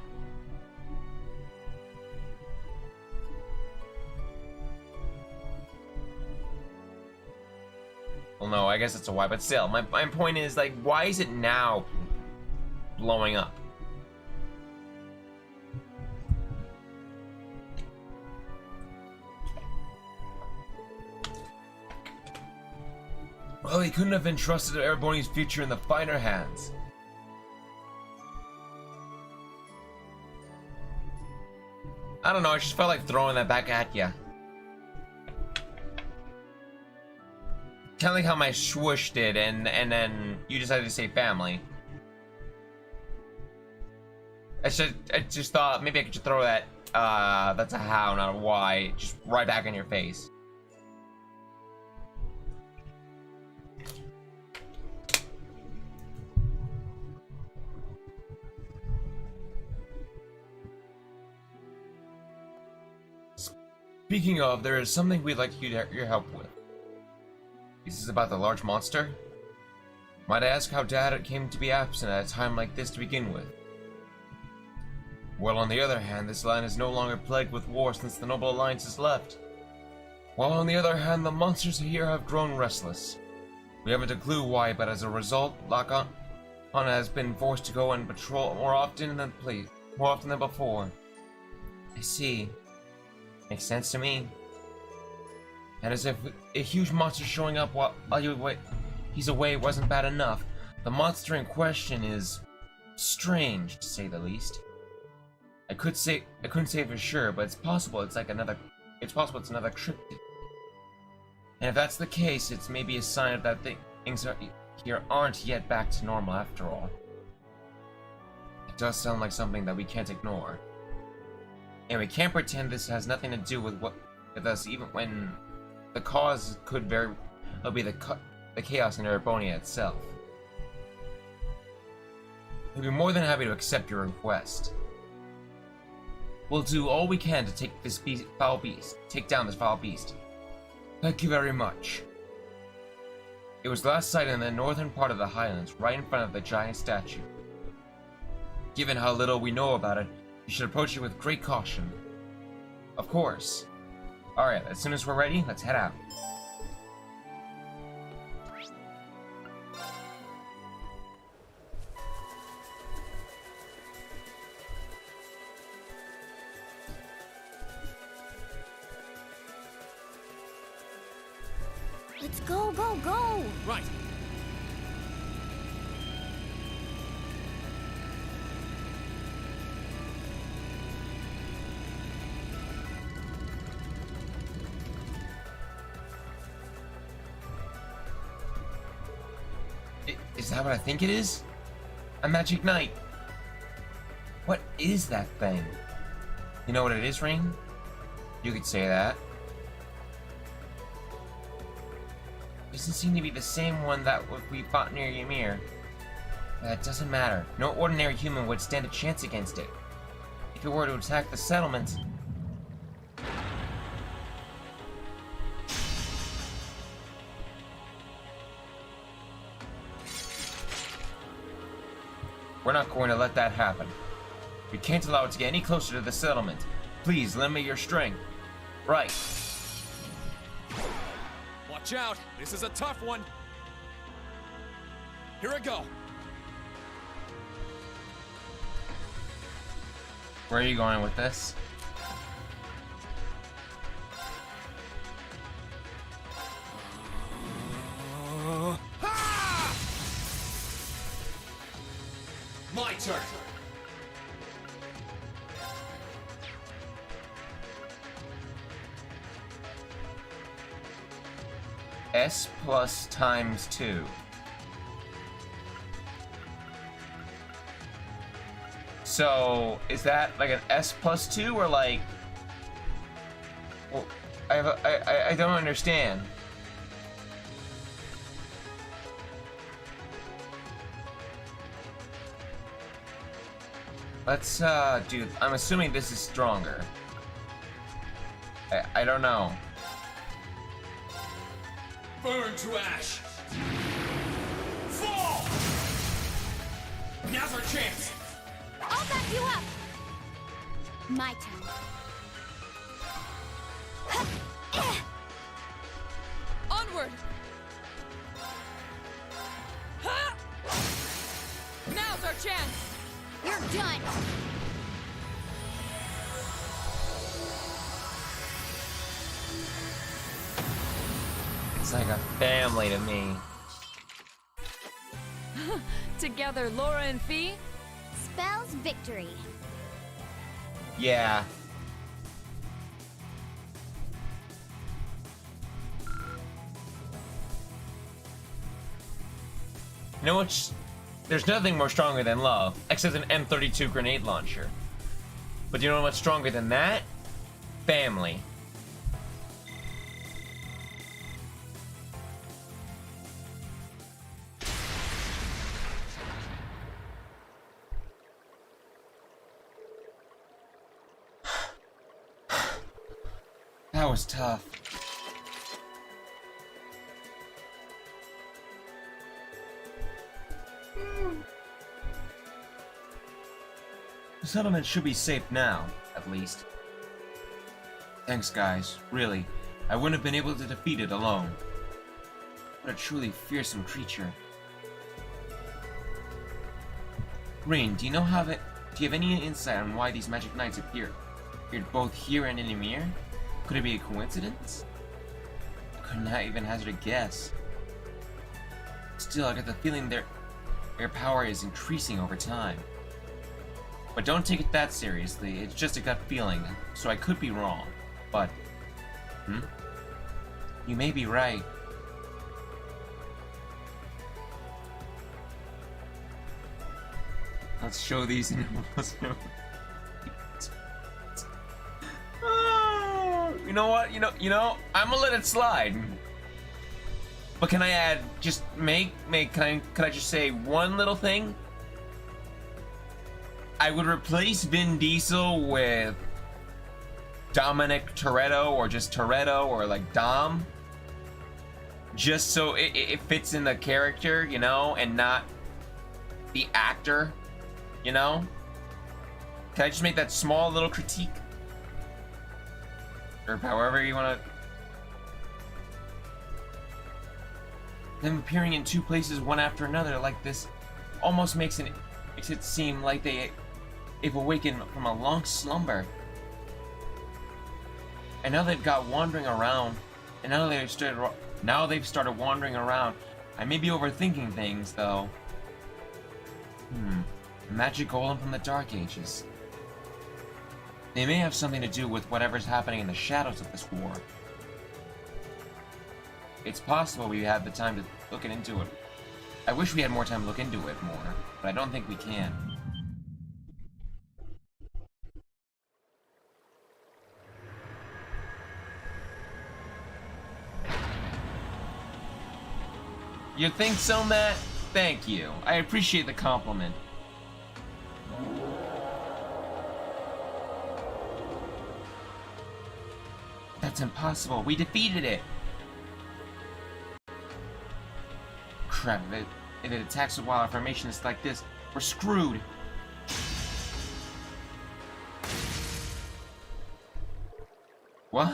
Well, no, I guess it's a why, but still, my point is, like, why is it now blowing up? Well, he couldn't have entrusted Erebonia's future in the finer hands. I don't know, I just felt like throwing that back at ya. Kind of like how my swoosh did, and then you decided to say family. I just thought maybe I could just throw that, that's a how, not a why, just right back in your face. Speaking of, there is something we'd like your help with. Is this about the large monster? Might I ask how Dad came to be absent at a time like this to begin with? Well, on the other hand, this land is no longer plagued with war since the Noble Alliance has left. While on the other hand, the monsters here have grown restless. We haven't a clue why, but as a result, Laka has been forced to go and patrol more often than before. I see. Makes sense to me. And as if a huge monster showing up while he's away wasn't bad enough, the monster in question is strange, to say the least. I couldn't say for sure, but it's possible it's another cryptid. And if that's the case, it's maybe a sign of that things here aren't yet back to normal after all. It does sound like something that we can't ignore. And we can't pretend this has nothing to do with us, even when the cause could very well be the chaos in Erebonia itself. We'd be more than happy to accept your request. We'll do all we can to take this take down this foul beast. Thank you very much. It was last sighted in the northern part of the Highlands, right in front of the giant statue. Given how little we know about it, you should approach it with great caution. Of course. Alright, as soon as we're ready, let's head out. Let's go, go, go! Right. Is that what I think it is? A magic knight. What is that thing? You know what it is, Ring? You could say that. Doesn't seem to be the same one that we fought near Ymir. That doesn't matter. No ordinary human would stand a chance against it. If it were to attack the settlement... We're not going to let that happen. We can't allow it to get any closer to the settlement. Please, lend me your strength. Right. Watch out. This is a tough one. Here I go. Where are you going with this? My turn. S plus times 2. So, is that like an S plus 2 or like... Well, I don't understand. Let's do... I'm assuming this is stronger. I don't know. Burn to ash. Fall. Now's our chance. I'll back you up! My turn. Onward! Now's our chance! You're done! It's like a family to me. Together, Laura and Fee? Spells victory. Yeah. You know what's... There's nothing more stronger than love, except an M32 grenade launcher. But you know what's stronger than that? Family. That was tough. The settlement should be safe now, at least. Thanks, guys. Really, I wouldn't have been able to defeat it alone. What a truly fearsome creature. Rain, do you have any insight on why these magic knights appeared both here and in Ymir? Could it be a coincidence? I couldn't even hazard a guess. Still, I get the feeling their power is increasing over time. But don't take it that seriously, it's just a gut feeling, so I could be wrong. But, You may be right. Let's show these in You know what? You know, I'm gonna let it slide. But can I add, just can I just say one little thing? I would replace Vin Diesel with Dominic Toretto, or just Toretto, or like Dom. Just so it fits in the character, you know, and not the actor, you know? Can I just make that small little critique? Or however you want to. Them appearing in two places one after another like this almost makes it seem like they've awakened from a long slumber. And now they've got wandering around, and now they've started wandering around. I may be overthinking things, though. A magic golem from the Dark Ages. They may have something to do with whatever's happening in the shadows of this war. It's possible we had the time to look into it. I wish we had more time to look into it more, but I don't think we can. You think so, Matt? Thank you. I appreciate the compliment. That's impossible. We defeated it. Crap, if it attacks us while our formation is like this, we're screwed. What?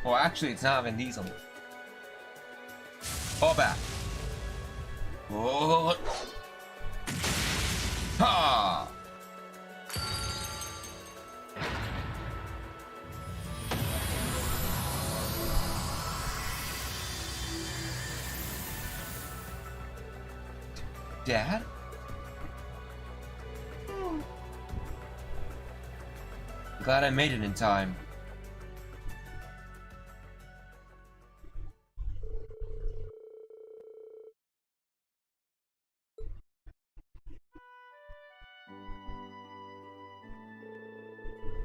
Well, actually, it's not Vin Diesel. Fall back. Oh. Ha! Dad? Glad I made it in time.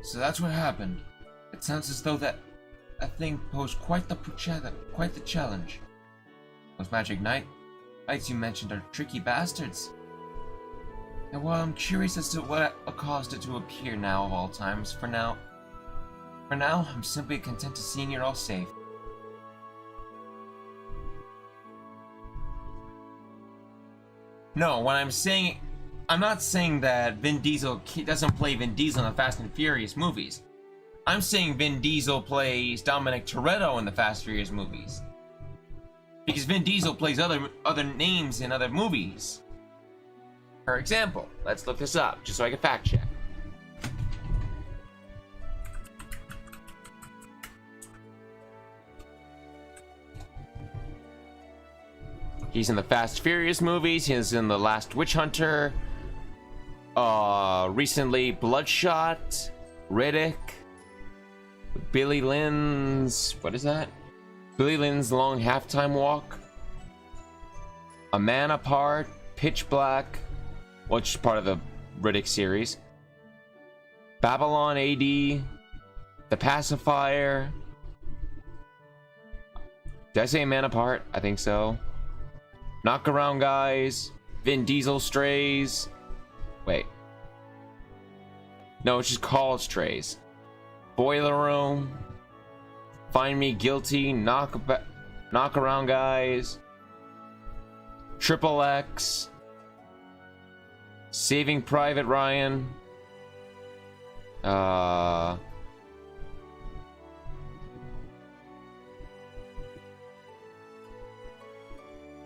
So that's what happened. It sounds as though that thing posed quite the challenge. Those magic knights you mentioned are tricky bastards. And while I'm curious as to what caused it to appear now of all times, for now, I'm simply content to seeing you're all safe. No, when I'm not saying that Vin Diesel doesn't play Vin Diesel in the Fast and Furious movies. I'm saying Vin Diesel plays Dominic Toretto in the Fast and Furious movies. Because Vin Diesel plays other names in other movies. For example, let's look this up, just so I can fact check. He's in the Fast and Furious movies, he's in The Last Witch Hunter, recently Bloodshot, Riddick, Billy Lynn's, what is that? Billy Lynn's Long Halftime Walk, A Man Apart, Pitch Black, which is part of the Riddick series, Babylon AD, The Pacifier. Did I say A Man Apart? I think so. Knock Around Guys, Vin Diesel Strays. Wait. No, it's just called Strays. Boiler Room, Find Me Guilty, Knock Around Guys, Triple X, Saving Private Ryan,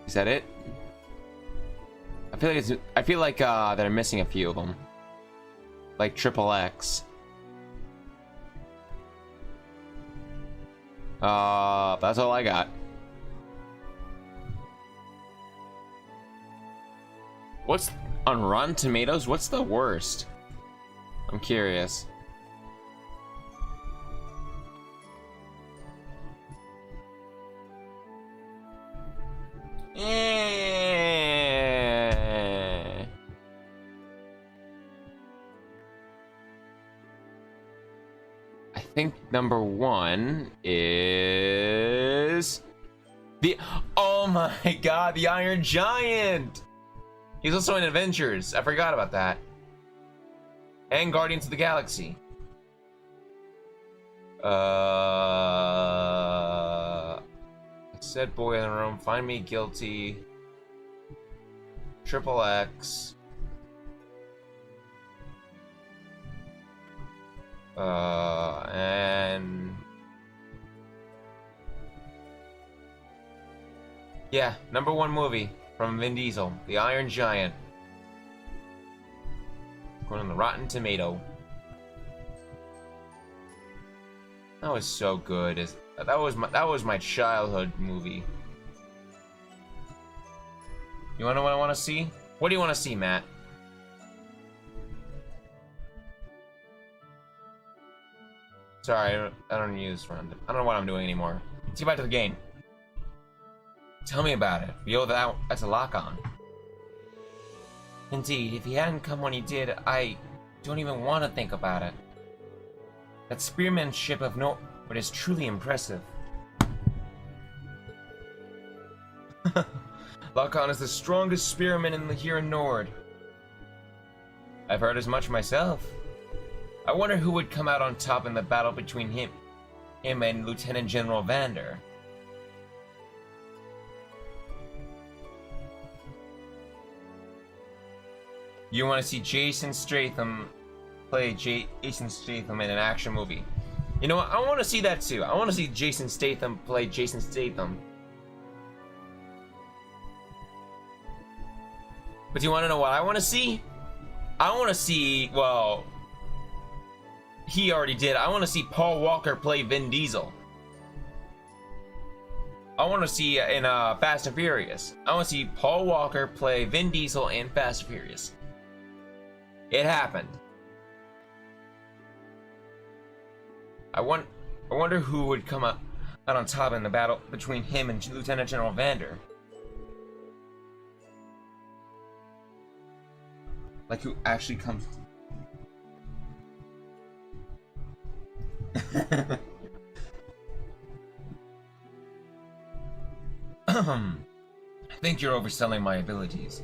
is that it? I feel like that I'm missing a few of them, like Triple X. That's all I got. What's on Rotten Tomatoes? What's the worst? I'm curious. Eh. I think number 1 is the, oh my god, the Iron Giant. He's also in Adventures. I forgot about that. And Guardians of the Galaxy. Said boy in the room, find me guilty. Triple X. And yeah, number 1 movie from Vin Diesel, The Iron Giant. Going on the Rotten Tomato. That was so good. That was my childhood movie. You wanna know what I want to see? What do you want to see, Matt? Sorry, I don't use friend. I don't know what I'm doing anymore. Let's get back to the game. Tell me about it. Yo, that's a lock on. Indeed, if he hadn't come when he did, I don't even want to think about it. That spearmanship of no, but is truly impressive. Lock-on is the strongest spearman here in Nord. I've heard as much myself. I wonder who would come out on top in the battle between him and Lieutenant General Vander. You want to see Jason Statham play Jason Statham in an action movie? You know what? I want to see that too. I want to see Jason Statham play Jason Statham. But do you want to know what I want to see? I want to see, well, he already did. I want to see Paul Walker play Vin Diesel. I want to see in Fast and Furious. I want to see Paul Walker play Vin Diesel in Fast and Furious. It happened. I wonder who would come out on top in the battle between him and Lieutenant General Vander. Like who actually comes. I think you're overselling my abilities.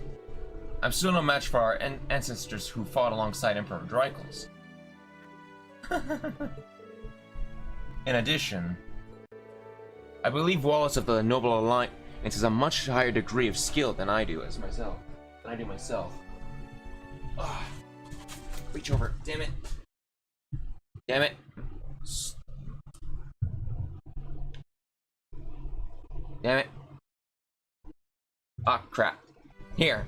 I'm still no match for our ancestors who fought alongside Emperor Drycles. In addition, I believe Wallace of the Noble Alliance has a much higher degree of skill than I do myself. Ugh. Reach over. Damn it. Damn it. Damn it. Ah, crap. Here.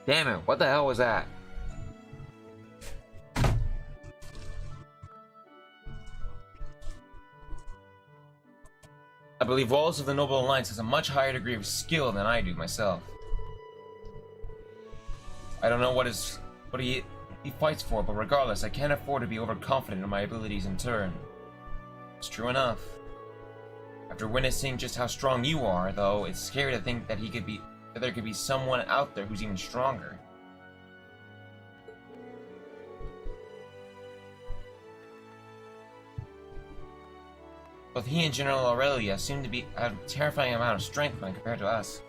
Damn it. What the hell was that? I believe Wallace of the Noble Alliance has a much higher degree of skill than I do myself. I don't know what he fights for, but regardless, I can't afford to be overconfident in my abilities in turn. It's true enough. After witnessing just how strong you are, though, it's scary to think that there could be someone out there who's even stronger. Both he and General Aurelia seem to have a terrifying amount of strength when compared to us.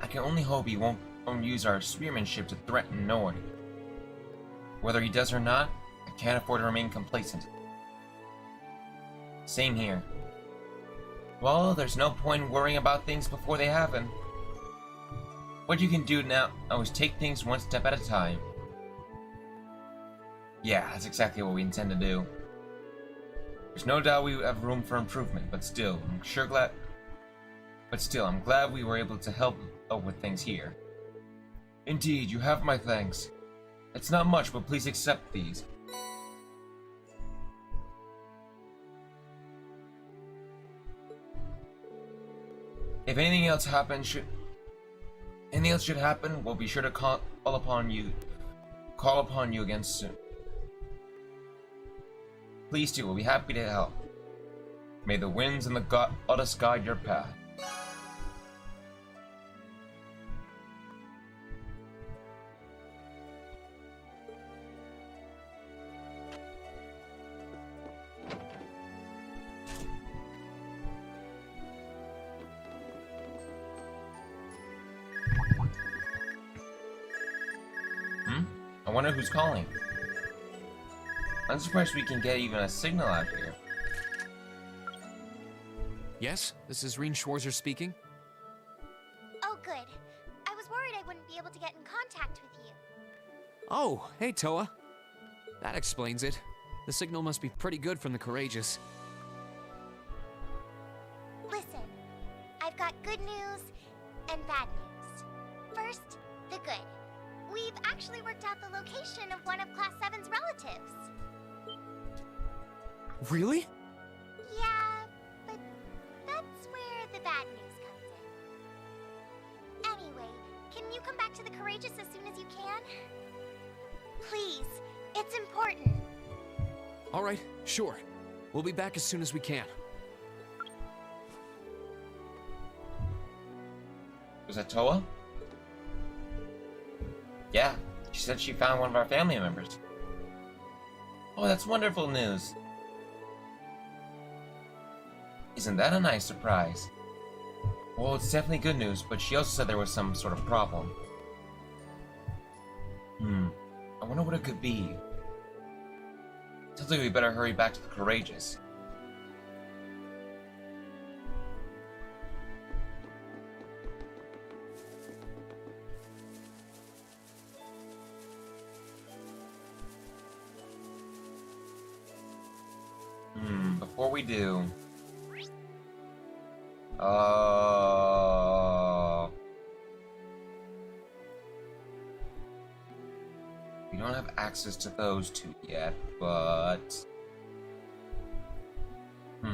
I can only hope he won't use our spearmanship to threaten Nord. Whether he does or not, I can't afford to remain complacent. Same here. Well, there's no point worrying about things before they happen. What you can do now is take things one step at a time. Yeah, that's exactly what we intend to do. There's no doubt we have room for improvement, but still, I'm glad we were able to help with things here. Indeed, you have my thanks. It's not much, but please accept these. If anything else should happen, we'll be sure to call upon you again soon. Please do, we'll be happy to help. May the winds and the goddess guide your path. I wonder who's calling. I'm surprised we can get even a signal out here. Yes, this is Reen Schwarzer speaking. Oh, good. I was worried I wouldn't be able to get in contact with you. Oh, hey Toa. That explains it. The signal must be pretty good from the Courageous. Listen, I've got good news and bad news. First, the good. We've actually worked out the location of one of Class 7's relatives. Really? Yeah, but that's where the bad news comes in. Anyway, can you come back to the Courageous as soon as you can? Please, it's important. All right, sure. We'll be back as soon as we can. Was that Toa? Yeah, she said she found one of our family members. Oh, that's wonderful news. Isn't that a nice surprise? Well, it's definitely good news, but she also said there was some sort of problem. I wonder what it could be. Sounds like we better hurry back to the Courageous. Before we do... we don't have access to those two yet, but... We'll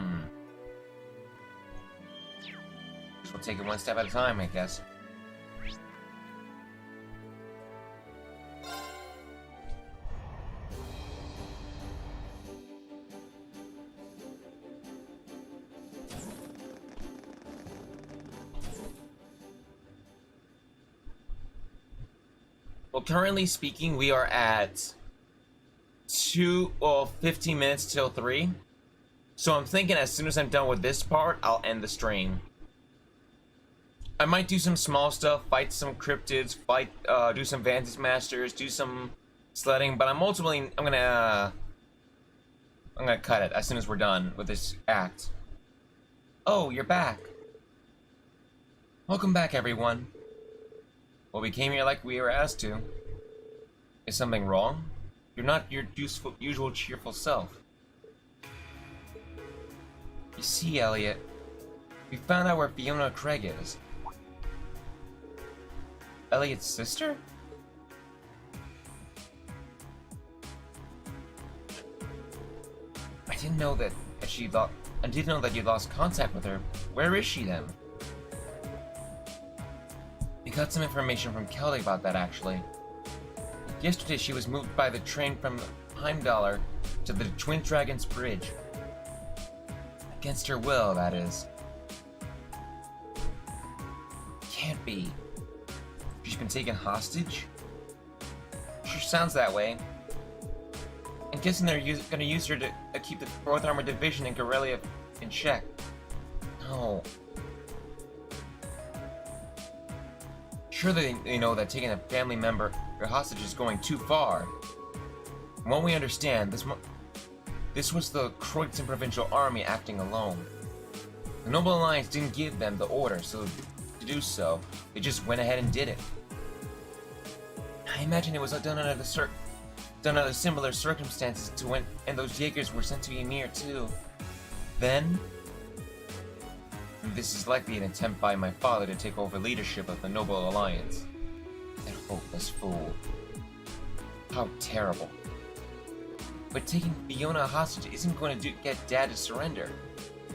take it one step at a time, I guess. Well, currently speaking, we are at 15 minutes till 3. So I'm thinking as soon as I'm done with this part, I'll end the stream. I might do some small stuff, fight some cryptids, do some Vantage Masters, do some sledding, but I'm gonna cut it as soon as we're done with this act. Oh, you're back. Welcome back, everyone. Well, we came here like we were asked to. Is something wrong? You're not your usual cheerful self. You see, Elliot, we found out where Fiona Craig is. Elliot's sister? I didn't know that you lost contact with her. Where is she then? We got some information from Kelly about that, actually. Yesterday, she was moved by the train from Heimdallr to the Twin Dragons Bridge. Against her will, that is. Can't be. She's been taken hostage? Sure sounds that way. I'm guessing they're gonna use her to keep the 4th Armored Division in Corellia in check. No. Sure they know that taking a family member or hostage is going too far. From what we understand, this was the Croydon Provincial Army acting alone. The Noble Alliance didn't give them the order, so to do so, they just went ahead and did it. I imagine it was done under similar circumstances to when those Jaegers were sent to Ymir too. Then, this is likely an attempt by my father to take over leadership of the Noble Alliance. That hopeless fool. How terrible. But taking Fiona hostage isn't going to get Dad to surrender.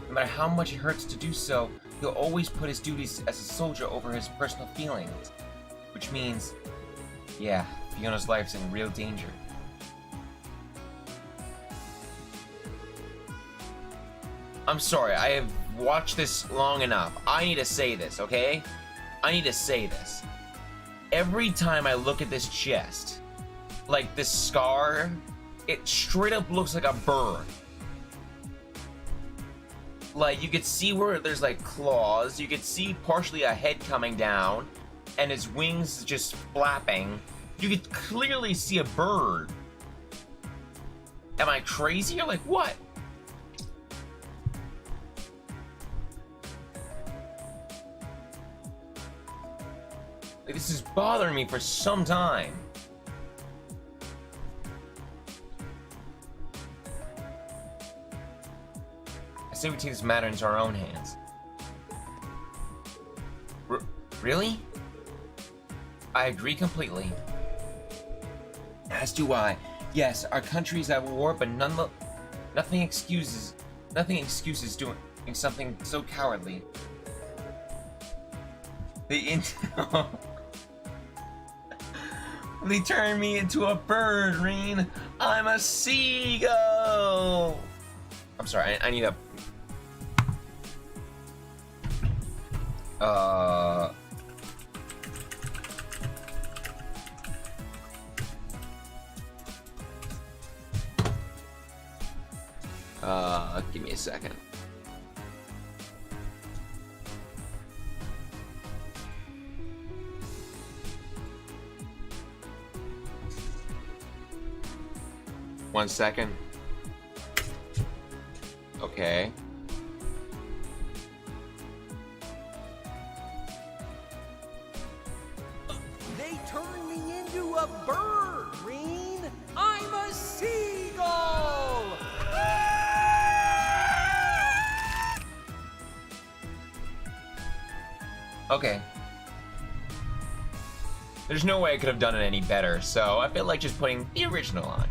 No matter how much it hurts to do so, he'll always put his duties as a soldier over his personal feelings. Which means, yeah, Fiona's life's in real danger. I'm sorry, I have watched this long enough. I need to say this, okay? I need to say this. Every time I look at this chest, like this scar, it straight up looks like a bird. Like, you could see where there's like claws, you could see partially a head coming down, and his wings just flapping. You could clearly see a bird. Am I crazy or like what? Like, this is bothering me for some time. I say we take this matter into our own hands. Really? I agree completely. As do I. Yes, our country's at war, but nothing excuses doing something so cowardly. They turned me into a bird, Reen. I'm a seagull. I'm sorry, I need a... Give me a second. One second. Okay. They turned me into a bird, Reen. I'm a seagull. Okay. There's no way I could have done it any better, so I feel like just putting the original on.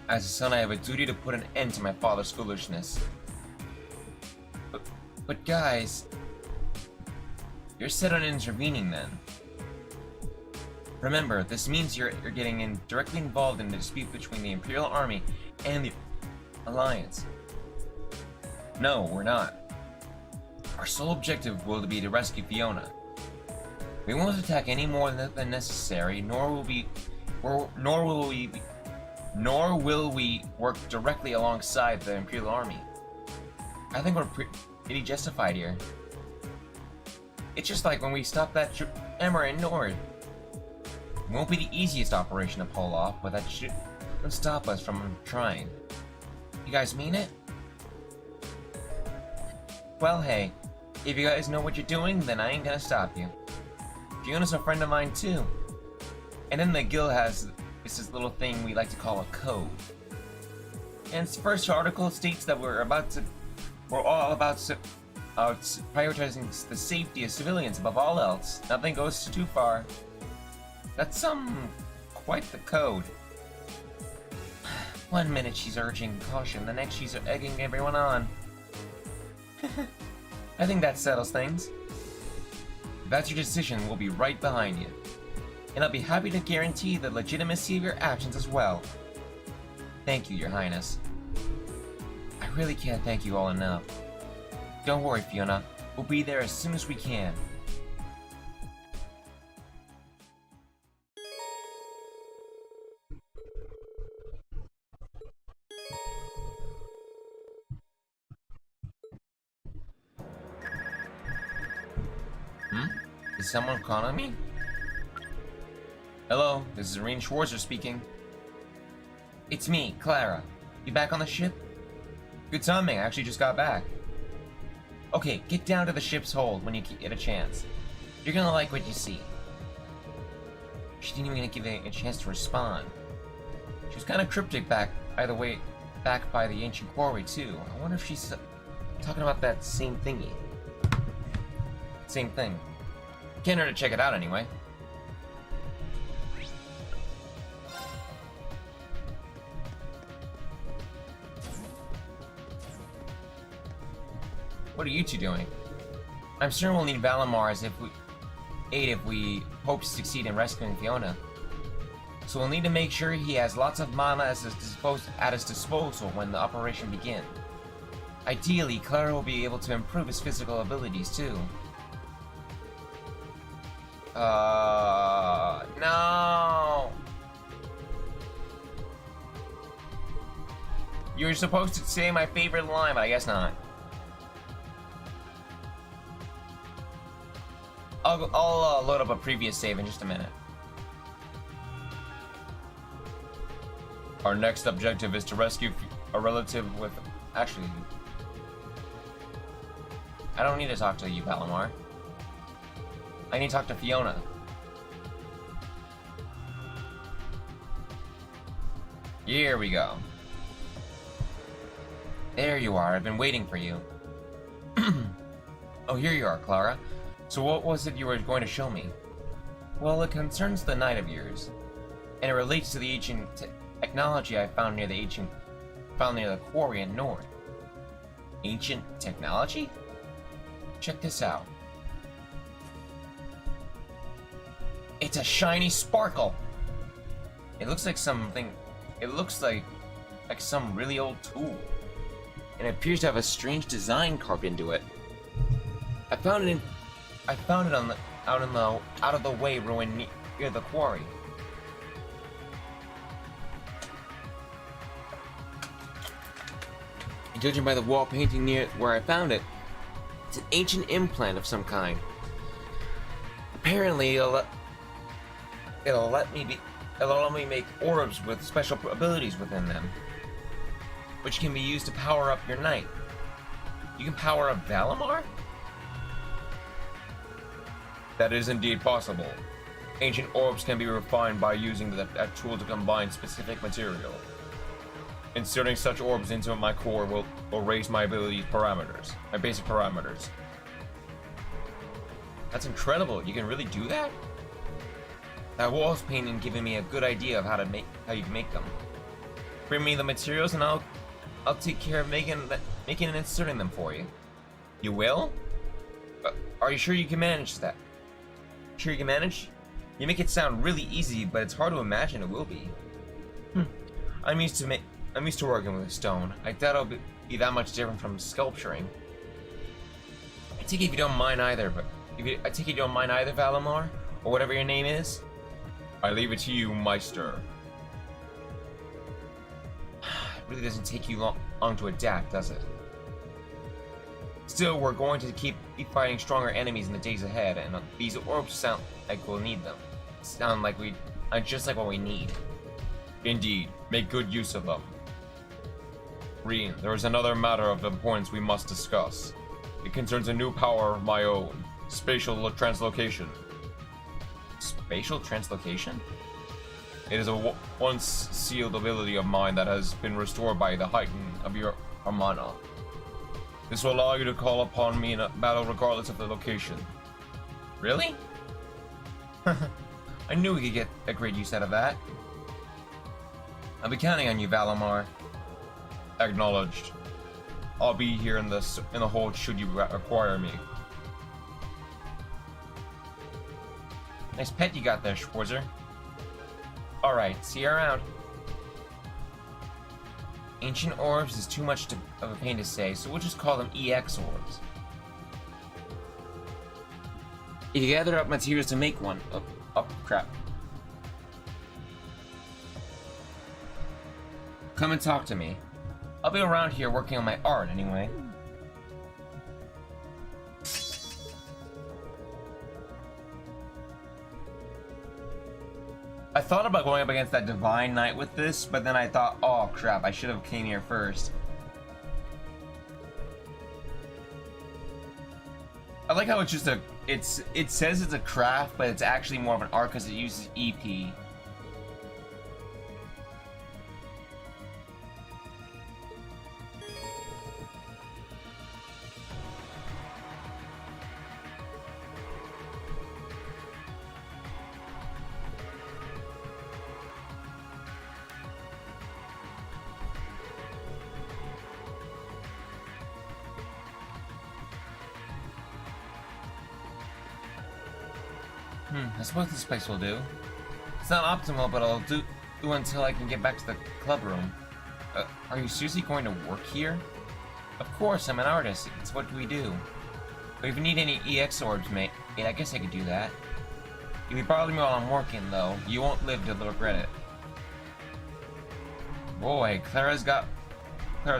As a son, I have a duty to put an end to my father's foolishness. But guys, you're set on intervening then. Remember, this means you're getting directly involved in the dispute between the Imperial Army and the Alliance. No, we're not. Our sole objective will be to rescue Fiona. We won't attack any more than necessary, nor will we work directly alongside the Imperial Army. I think we're pretty justified here. It's just like when we stopped that Emmer in Nord. It won't be the easiest operation to pull off, but that shouldn't stop us from trying. You guys mean it? Well, hey, if you guys know what you're doing, then I ain't gonna stop you. Fiona's a friend of mine too. And then the guild has this little thing we like to call a code. And its first article states that we're all about prioritizing the safety of civilians above all else. Nothing goes too far. That's quite the code. One minute she's urging caution, the next she's egging everyone on. I think that settles things. If that's your decision, we'll be right behind you. And I'll be happy to guarantee the legitimacy of your actions as well. Thank you, Your Highness. I really can't thank you all enough. Don't worry, Fiona. We'll be there as soon as we can. Is someone calling me? Hello, this is Reen Schwarzer speaking. It's me, Clara. You back on the ship? Good timing, I actually just got back. Okay, get down to the ship's hold when you get a chance. You're gonna like what you see. She didn't even give it a chance to respond. She was kind of cryptic back by the ancient quarry too. I wonder if she's talking about that same thingy. Same thing. Can't hurt to check it out anyway. What are you two doing? I'm sure we'll need Valamar's aid if we hope to succeed in rescuing Fiona. So we'll need to make sure he has lots of mana at his disposal when the operation begins. Ideally, Clara will be able to improve his physical abilities too. No! You were supposed to say my favorite line, but I guess not. I'll load up a previous save in just a minute. Our next objective is to rescue a relative with... Actually... I don't need to talk to you, Palomar. I need to talk to Fiona. Here we go. There you are. I've been waiting for you. Oh, here you are, Clara. So what was it you were going to show me? Well, it concerns the knight of yours, and it relates to the ancient technology I found near the quarry in North. Ancient technology? Check this out. It's a shiny sparkle. It looks like something. It looks like some really old tool, and it appears to have a strange design carved into it. I found it on the out of the way ruin near the quarry. And judging by the wall painting near where I found it, it's an ancient implant of some kind. Apparently, it'll let me make orbs with special abilities within them, which can be used to power up your knight. You can power up Valimar? That is indeed possible. Ancient orbs can be refined by using that tool to combine specific material. Inserting such orbs into my core will raise my ability parameters, my basic parameters. That's incredible. You can really do that? That wall's painting giving me a good idea of how you can make them. Bring me the materials and I'll take care of making and inserting them for you. You will? Are you sure you can manage that? Sure you can manage? You make it sound really easy, but it's hard to imagine it will be. I'm used to working with stone. I doubt it'll be that much different from sculpturing. I take it if you don't mind either, Valimar, or whatever your name is. I leave it to you, Meister. It really doesn't take you long to adapt, does it? Still, we're going to keep fighting stronger enemies in the days ahead, and these orbs sound like we'll need them. Sound like just like what we need. Indeed, make good use of them. Reen, there is another matter of importance we must discuss. It concerns a new power of my own, spatial translocation. Spatial translocation? It is a once sealed ability of mine that has been restored by the heighten of your Armana. This will allow you to call upon me in a battle regardless of the location. Really? I knew we could get a great use out of that. I'll be counting on you, Valimar. Acknowledged. I'll be here in the hold should you require me. Nice pet you got there, Schwarzer. Alright, see you around. Ancient orbs is too much of a pain to say, so we'll just call them EX orbs. If you gather up materials to make one... Oh, crap. Come and talk to me. I'll be around here working on my art anyway. I thought about going up against that Divine Knight with this, but then I thought, oh crap, I should have came here first. I like how it's just it says it's a craft, but it's actually more of an art because it uses EP. I suppose this place will do. It's not optimal, but I'll do until I can get back to the club room. Are you seriously going to work here? Of course, I'm an artist. It's what we do. But if you need any EX orbs, mate, yeah, I guess I could do that. You'll be bothering me while I'm working, though. You won't live to regret it. Boy, Clara's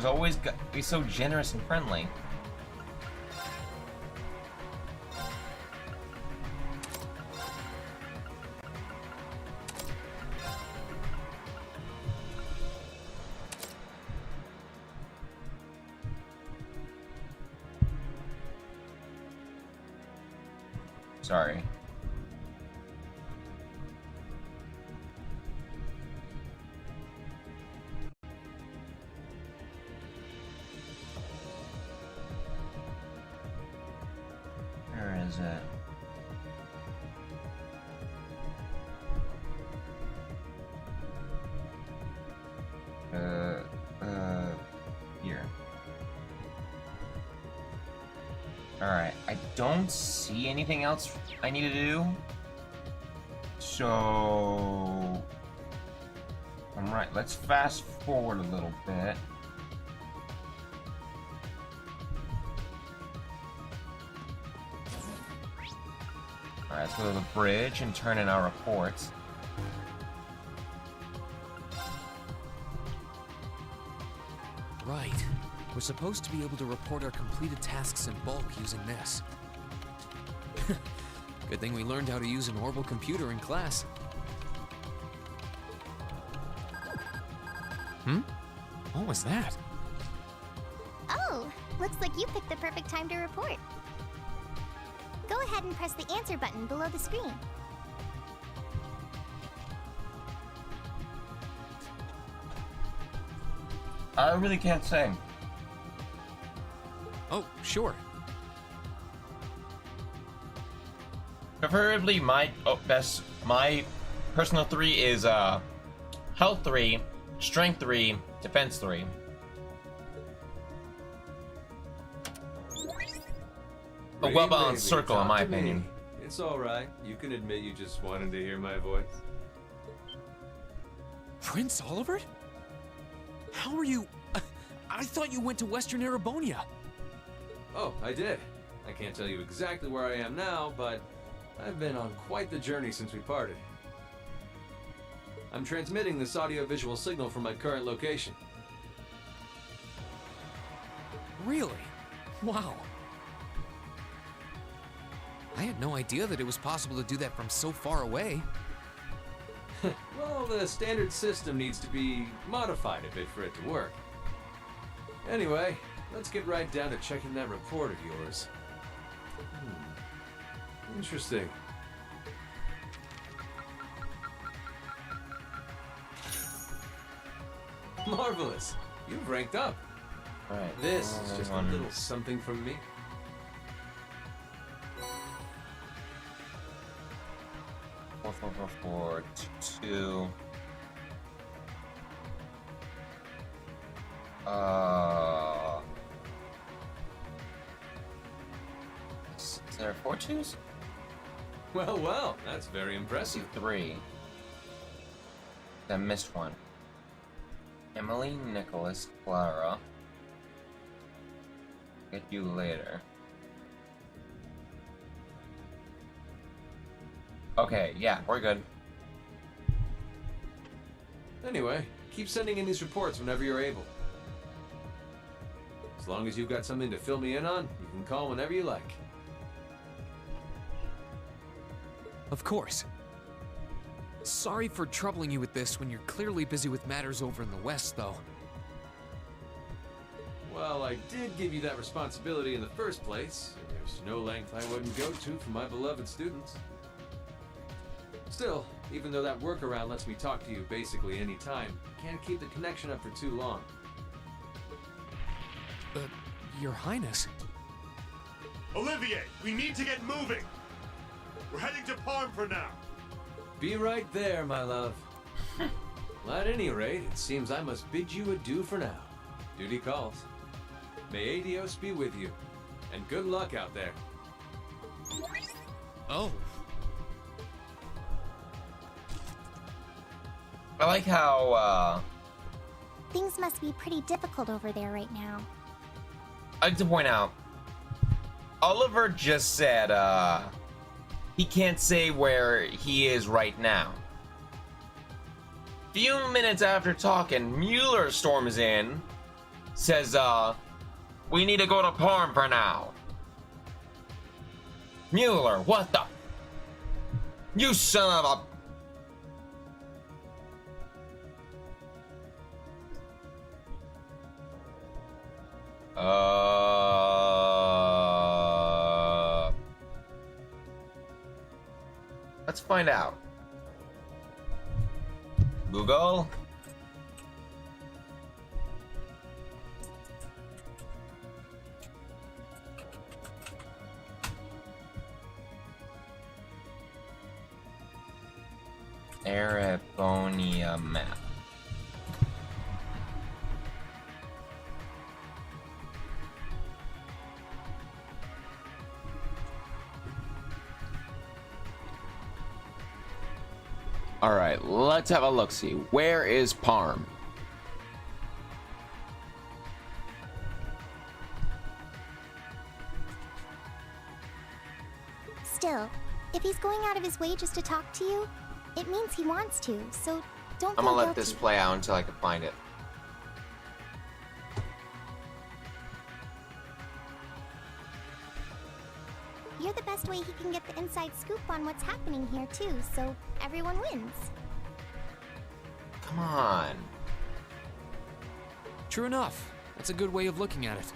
always got be so generous and friendly. Sorry. Where is it? Here. Alright, I don't see anything else I need to do. So... Alright, let's fast forward a little bit. Alright, let's go to the bridge and turn in our reports. Right. We're supposed to be able to report our completed tasks in bulk using this. Good thing we learned how to use an orbital computer in class. What was that? Oh, looks like you picked the perfect time to report. Go ahead and press the answer button below the screen. I really can't say. Oh, sure. Preferably my personal 3 is health 3, strength 3, defense 3. A well-balanced circle, in my opinion. It's alright. You can admit you just wanted to hear my voice. Prince Oliver? How are you? I thought you went to Western Erebonia. Oh, I did. I can't tell you exactly where I am now, but I've been on quite the journey since we parted. I'm transmitting this audio-visual signal from my current location. Really? Wow. I had no idea that it was possible to do that from so far away. Well, the standard system needs to be modified a bit for it to work. Anyway, let's get right down to checking that report of yours. Interesting. Marvelous. You've ranked up. Right. This is just a little something from me. Four, 2. Is there 4 2s? Well, well, that's very impressive. 3. I missed one. Emily, Nicholas, Clara. Get you later. Okay, yeah, we're good. Anyway, keep sending in these reports whenever you're able. As long as you've got something to fill me in on, you can call whenever you like. Of course. Sorry for troubling you with this when you're clearly busy with matters over in the West, though. Well, I did give you that responsibility in the first place, and there's no length I wouldn't go to for my beloved students. Still, even though that workaround lets me talk to you basically any time, can't keep the connection up for too long. Your Highness. Olivier, we need to get moving! We're heading to Parm for now! Be right there, my love. Well, at any rate, it seems I must bid you adieu for now. Duty calls. May Adios be with you, and good luck out there. Oh. I like how, Things must be pretty difficult over there right now. I'd like to point out, Oliver just said, he can't say where he is right now. Few minutes after talking, Mueller storms in, says, we need to go to Parm for now. Mueller, what the? You son of a... Let's find out. Google. Erebonia map. All right, let's have a look-see. Where is Parm? Still, if he's going out of his way just to talk to you, it means he wants to, so don't I'm feel gonna let guilty. this play out until I can find it. You're the best way he can get the inside scoop on what's happening here, too, so everyone wins. Come on. True enough. That's a good way of looking at it.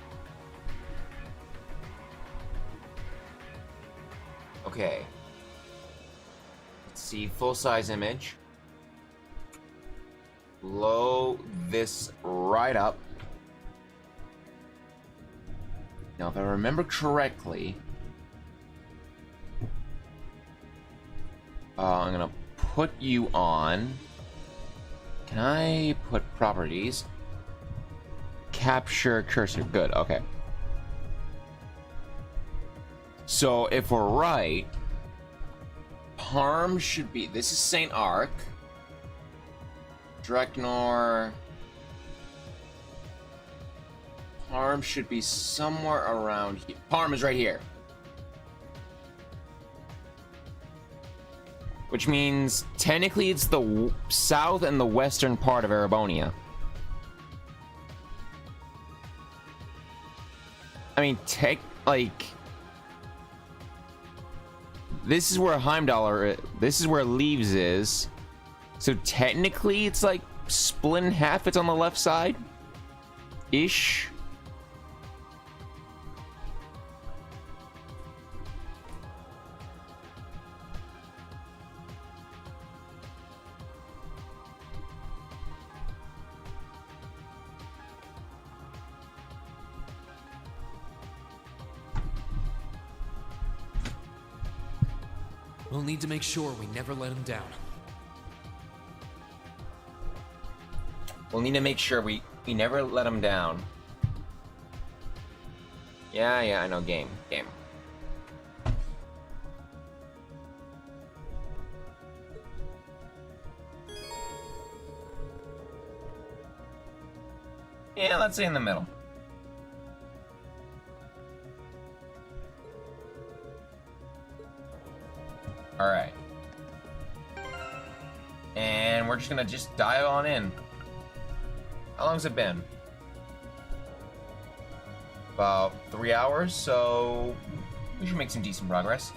Okay. Let's see, full-size image. Blow this right up. Now, if I remember correctly, I'm gonna put you on. Can I put properties? Capture cursor. Good, okay. So if we're right, Parm should be, this is St. Arc. Dreknor. Parm should be somewhere around here. Parm is right here. Which means, technically, it's the south and the western part of Erebonia. I mean, this is where Heimdall, this is where Leaves is. So technically, it's like split in half. It's on the left side. Ish. We'll need to make sure we never let him down. We'll need to make sure we never let him down. Yeah, I know. Game. Yeah, let's say in the middle. Alright. And we're just gonna dive on in. How long's it been? About 3 hours, so we should make some decent progress.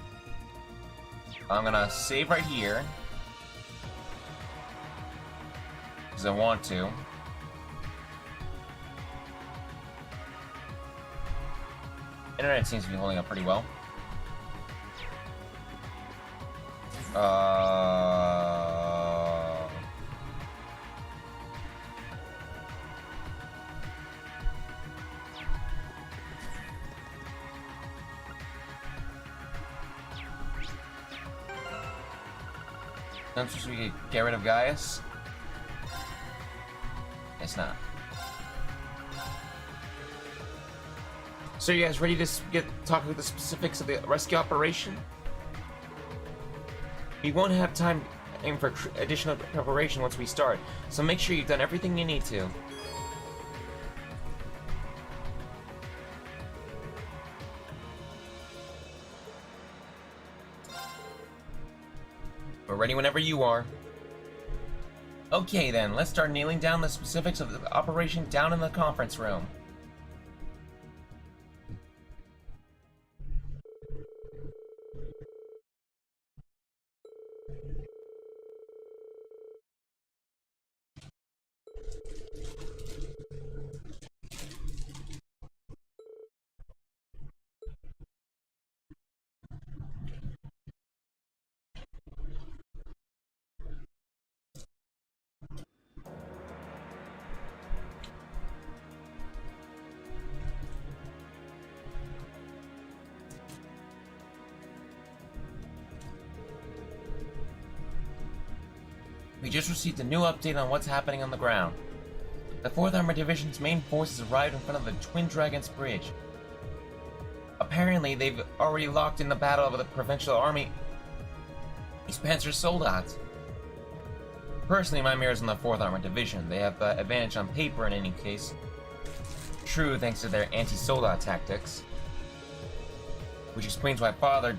I'm gonna save right here. Because I want to. Internet seems to be holding up pretty well. Not supposed to get rid of Gaius? It's not. So you guys ready to talk about the specifics of the rescue operation? We won't have time for additional preparation once we start, so make sure you've done everything you need to. We're ready whenever you are. Okay then, let's start nailing down the specifics of the operation down in the conference room. We just received a new update on what's happening on the ground. The 4th Armored Division's main forces arrived in front of the Twin Dragons Bridge. Apparently, they've already locked in the battle of the Provincial Army. These Panzer Soldats. Personally, my mirror's in the 4th Armored Division. They have the advantage on paper in any case. True, thanks to their anti-soldat tactics. Which explains why Father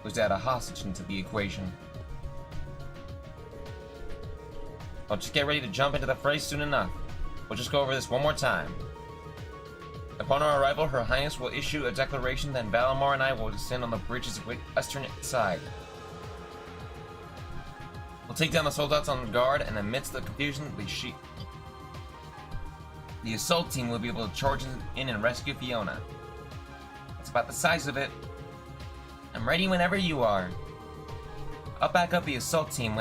was add a hostage into the equation. I'll just get ready to jump into the fray soon enough. We'll just go over this one more time. Upon our arrival, Her Highness will issue a declaration, then Valimar and I will descend on the bridge's western side. We'll take down the soldats on guard, and amidst the confusion, the assault team will be able to charge in and rescue Fiona. That's about the size of it. I'm ready whenever you are. I'll back up the assault team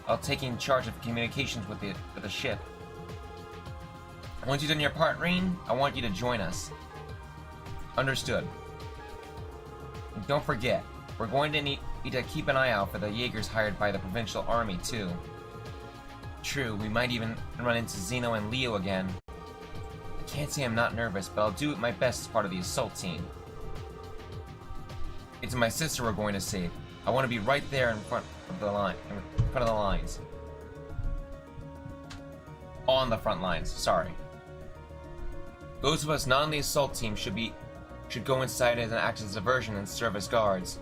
while taking charge of communications with the ship. Once you've done your part, Reen, I want you to join us. Understood. And don't forget, we're going to need to keep an eye out for the Jaegers hired by the Provincial Army, too. True, we might even run into Zeno and Leo again. I can't say I'm not nervous, but I'll do my best as part of the assault team. It's my sister we're going to save. I want to be right there in front of the lines. On the front lines, sorry. Those of us not on the assault team should go inside and act as diversion and serve as guards.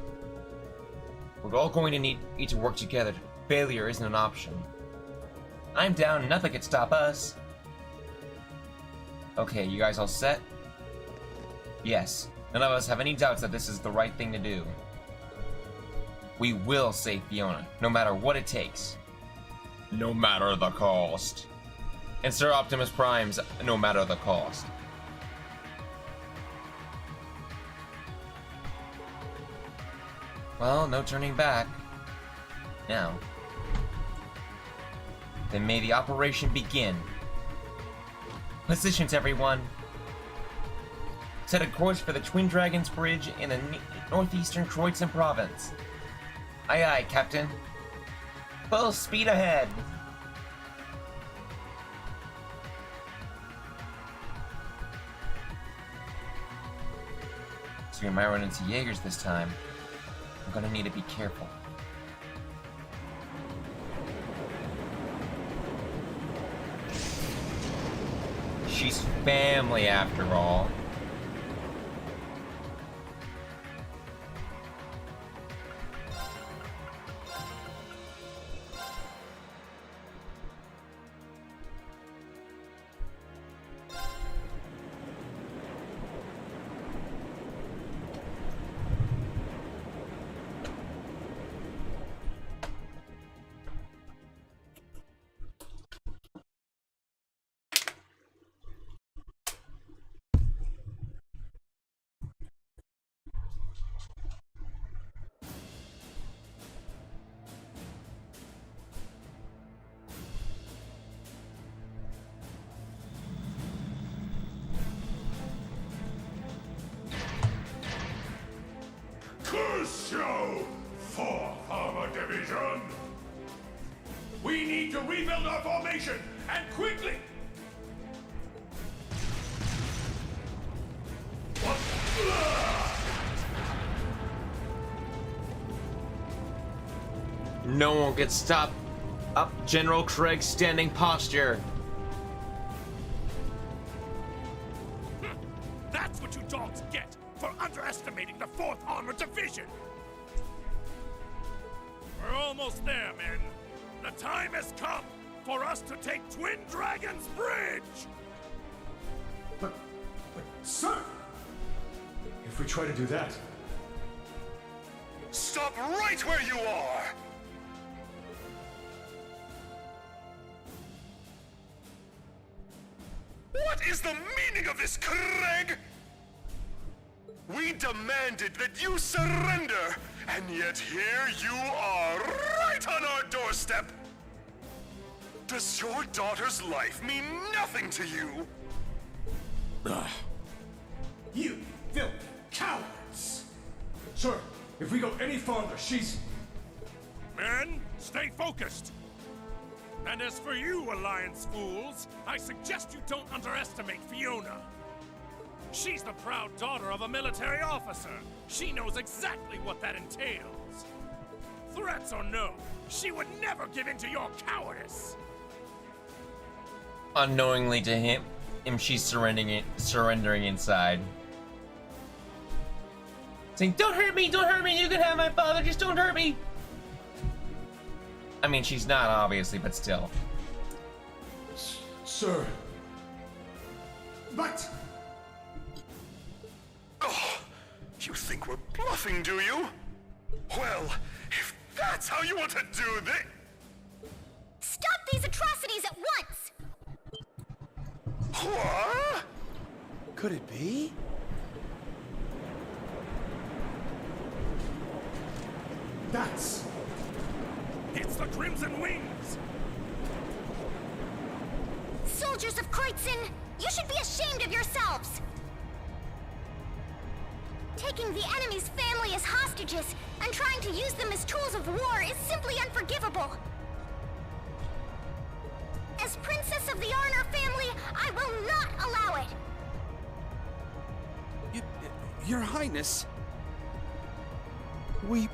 We're all going to need to work together. Failure isn't an option. I'm down and nothing can stop us. Okay, you guys all set? Yes, none of us have any doubts that this is the right thing to do. We will save Fiona, no matter what it takes. No matter the cost. And Sir Optimus Prime's no matter the cost. Well, no turning back. Now. Then may the operation begin. Positions, everyone. Set a course for the Twin Dragons Bridge in the northeastern Croydon province. Aye aye, Captain. Full speed ahead. So we might run into Jaegers this time. I'm gonna need to be careful. She's family after all. Show, 4th Armored Division! We need to rebuild our formation, and quickly! What? No one can stop up General Craig's standing posture. That's what you dogs get for underestimating the 4th Armored Division! We're almost there, men. The time has come for us to take Twin Dragon's Bridge! But, sir! If we try to do that... Stop right where you are! What is the meaning of this, Craig? We demanded that you surrender, and yet here you are, right on our doorstep! Does your daughter's life mean nothing to you? You filthy cowards! Sir, if we go any farther, she's... Men, stay focused! And as for you, Alliance fools, I suggest you don't underestimate Fiona. She's the proud daughter of a military officer. She knows exactly what that entails. Threats or no, she would never give in to your cowardice. Unknowingly to him she's surrendering inside. Saying, don't hurt me, you can have my father, just don't hurt me. I mean, she's not, obviously, but still. Sir. But... Oh, you think we're bluffing, do you? Well, if that's how you want to do this... Stop these atrocities at once! What? Could it be? That's... It's the Crimson Wings! Soldiers of Kreutzen, you should be ashamed of yourselves! Taking the enemy's family as hostages and trying to use them as tools of war is simply unforgivable. As Princess of the Arnor family, I will not allow it! Your Highness... We...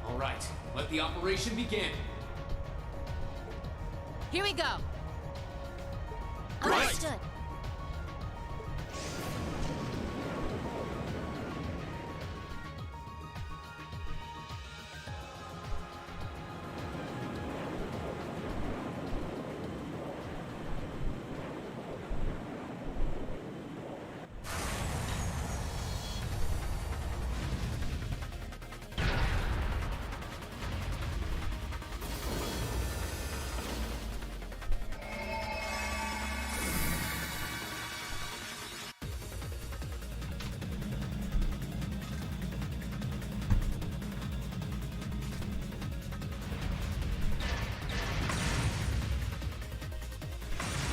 All right, let the operation begin. Here we go. Understood.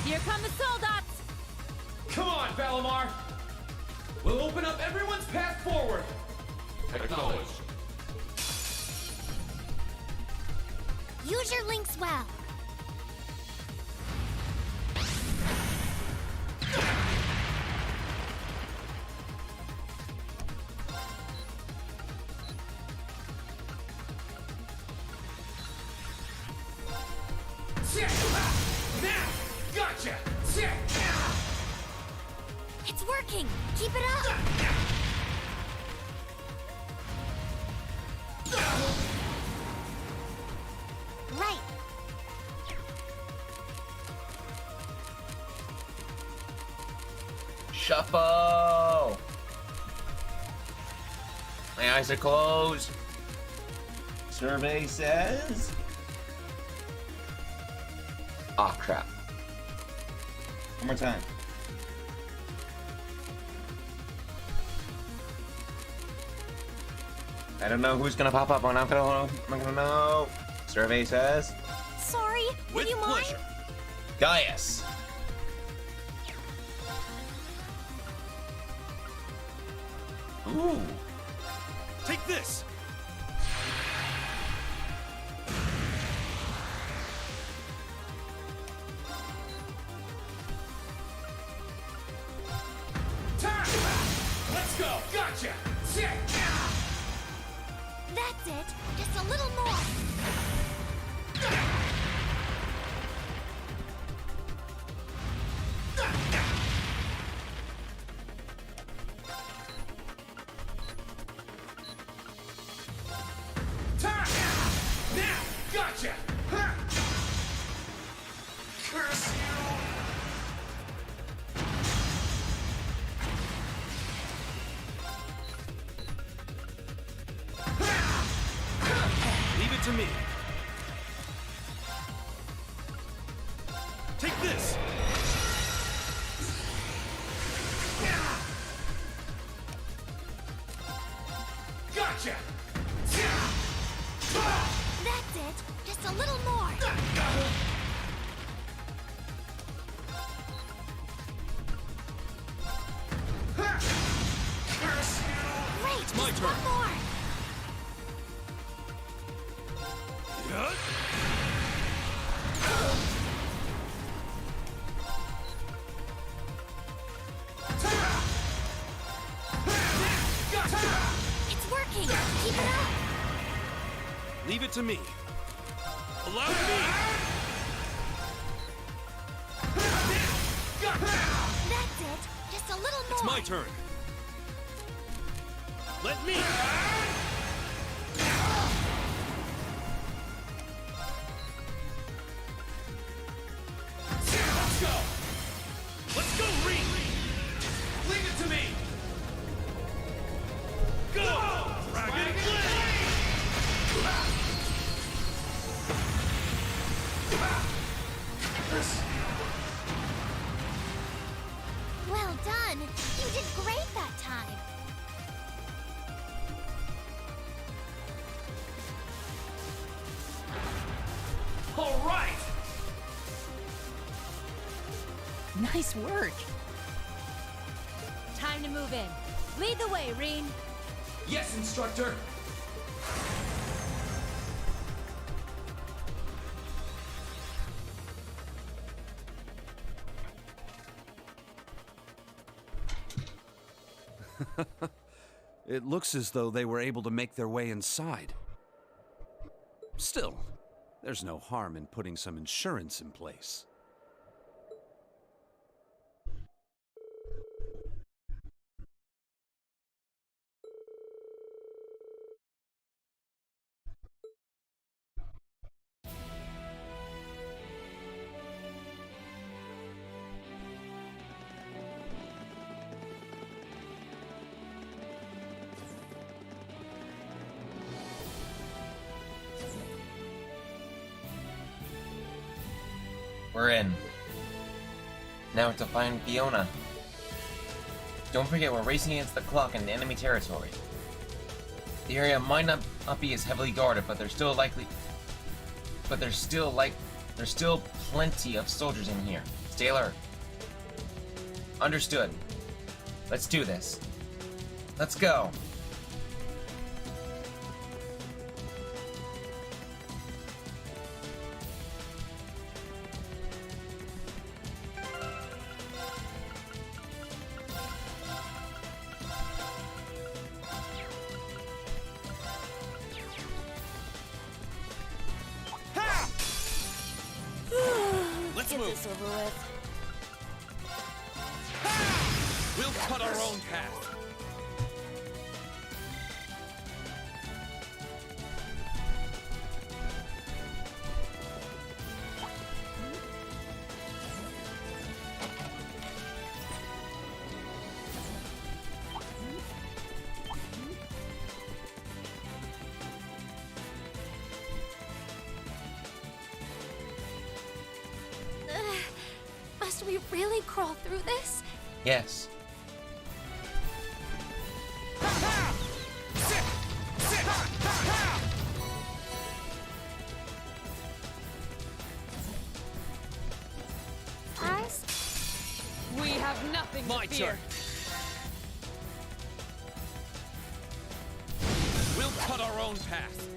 Here come the soldats! Come on, Valimar! We'll open up everyone's path forward! Acknowledged. Use your links well. Now! Gotcha! It's working! Keep it up! Right. Shuffle! My eyes are closed. Survey says... Oh crap. One more time. I don't know who's gonna pop up. I'm not gonna know. Survey says... Sorry, would you mind? Gaius. Ooh. Take this! Let's go! Gotcha! That's it. Just a little more. to me. Take this! Gotcha! That's it. Just a little more. Great. My Just turn. one more. Yeah. It's working. Keep it up. Leave it to me. Allow me! That's it. Just a little more. It's my turn. Let me! Let's go! Let's go, Reed! Leave it to me! Go! Dragon Blade! Well done. You did great that time. All right! Nice work. Time to move in. Lead the way, Reen. Yes, instructor! It looks as though they were able to make their way inside. Still, there's no harm in putting some insurance in place. We're in. Now to find Fiona. Don't forget, we're racing against the clock in enemy territory. The area might not be as heavily guarded, but there's still plenty of soldiers in here. Stay alert. Understood. Let's do this. Let's go. Get this over with. We'll cut our own path. Must we really crawl through this? Yes. Us? We have nothing My to fear. turn. We'll cut our own path.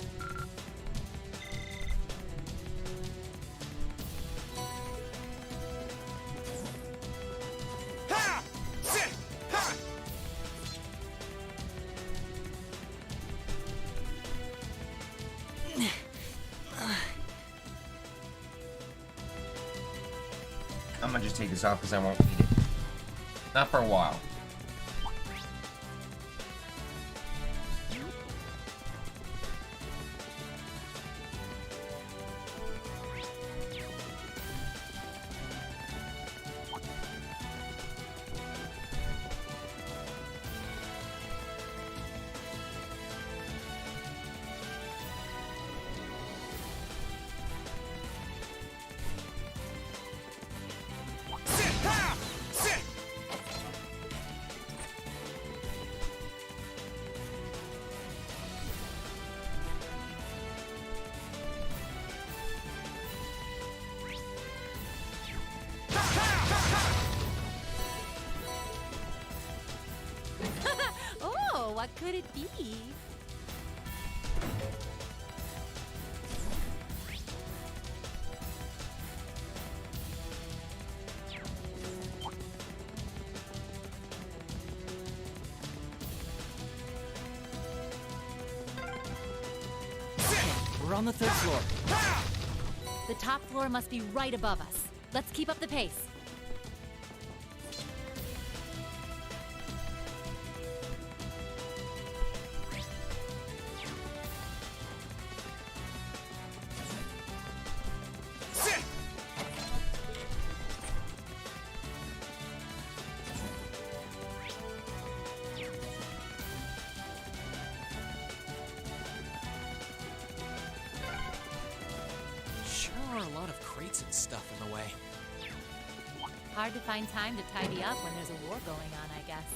I'm gonna just take this off because I won't need it. Not for a while. could it be? We're on the 3rd floor. The top floor must be right above us. Let's keep up the pace. Sure are a lot of crates and stuff in the way. Hard to find time to tidy up when there's a war going on, I guess.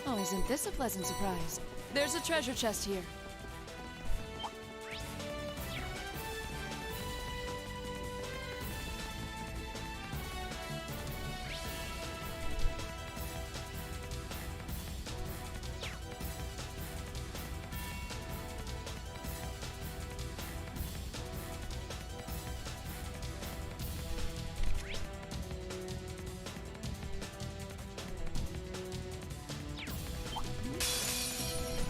Oh, isn't this a pleasant surprise? There's a treasure chest here.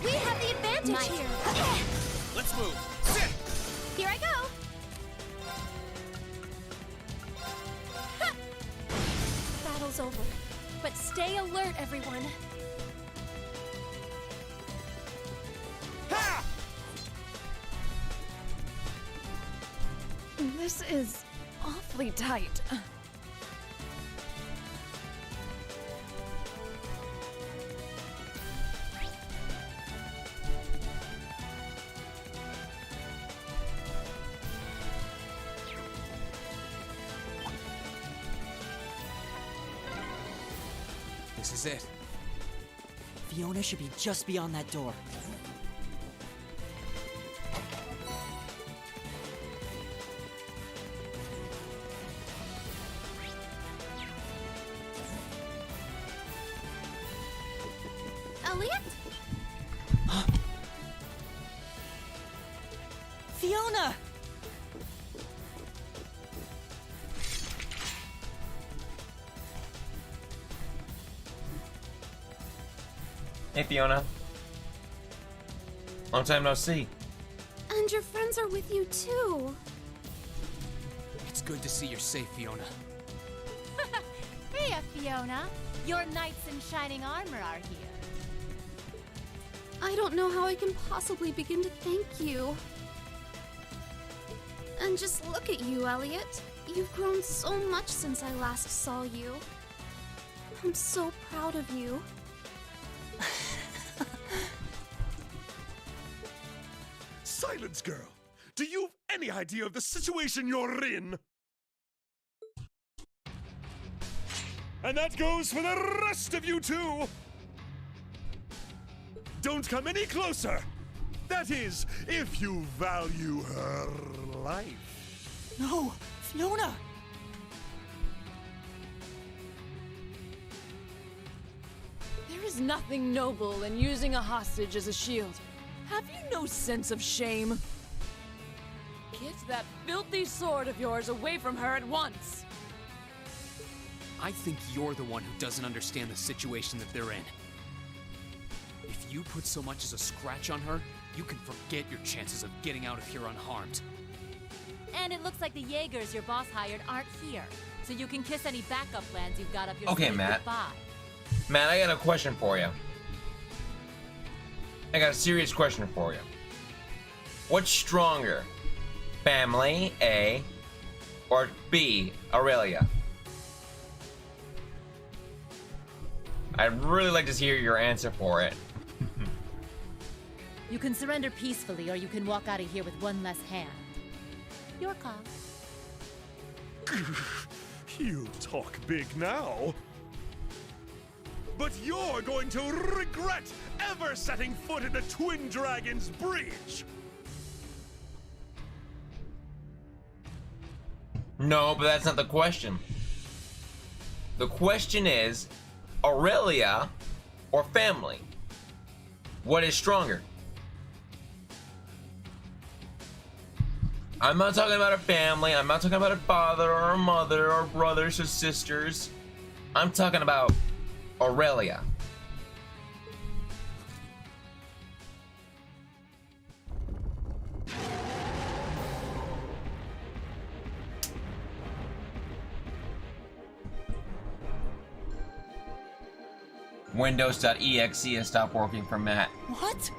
We have the advantage here. Let's move. Here I go. Ha! Battle's over. But stay alert, everyone. This is awfully tight. This is it. Fiona should be just beyond that door. Elliot? Fiona! Hey, Fiona. Long time no see. And your friends are with you too. It's good to see you're safe, Fiona. Hey, Fiona. Your knights in shining armor are here. I don't know how I can possibly begin to thank you. And just look at you, Elliot. You've grown so much since I last saw you. I'm so proud of you. Silence, girl! Do you have any idea of the situation you're in? And that goes for the rest of you too! Don't come any closer! That is, if you value her life. No! Fiona! There is nothing noble in using a hostage as a shield. Have you no sense of shame? Get that filthy sword of yours away from her at once! I think you're the one who doesn't understand the situation that they're in. If you put so much as a scratch on her, you can forget your chances of getting out of here unharmed. And it looks like the Jaegers your boss hired aren't here. So you can kiss any backup plans you've got up your Okay, sleeve Matt. goodbye. Matt, I got a question for you. I got a serious question for you. What's stronger? Family, A, or B, Aurelia? I'd really like to hear your answer for it. You can surrender peacefully, or you can walk out of here with one less hand. Your call. You talk big now. But you're going to regret ever setting foot in the Twin Dragons Bridge! No, but that's not the question. The question is, Aurelia or family? What is stronger? I'm not talking about a family. I'm not talking about a father or a mother or brothers or sisters. I'm talking about Aurelia. Windows.exe has stopped working for Matt. What?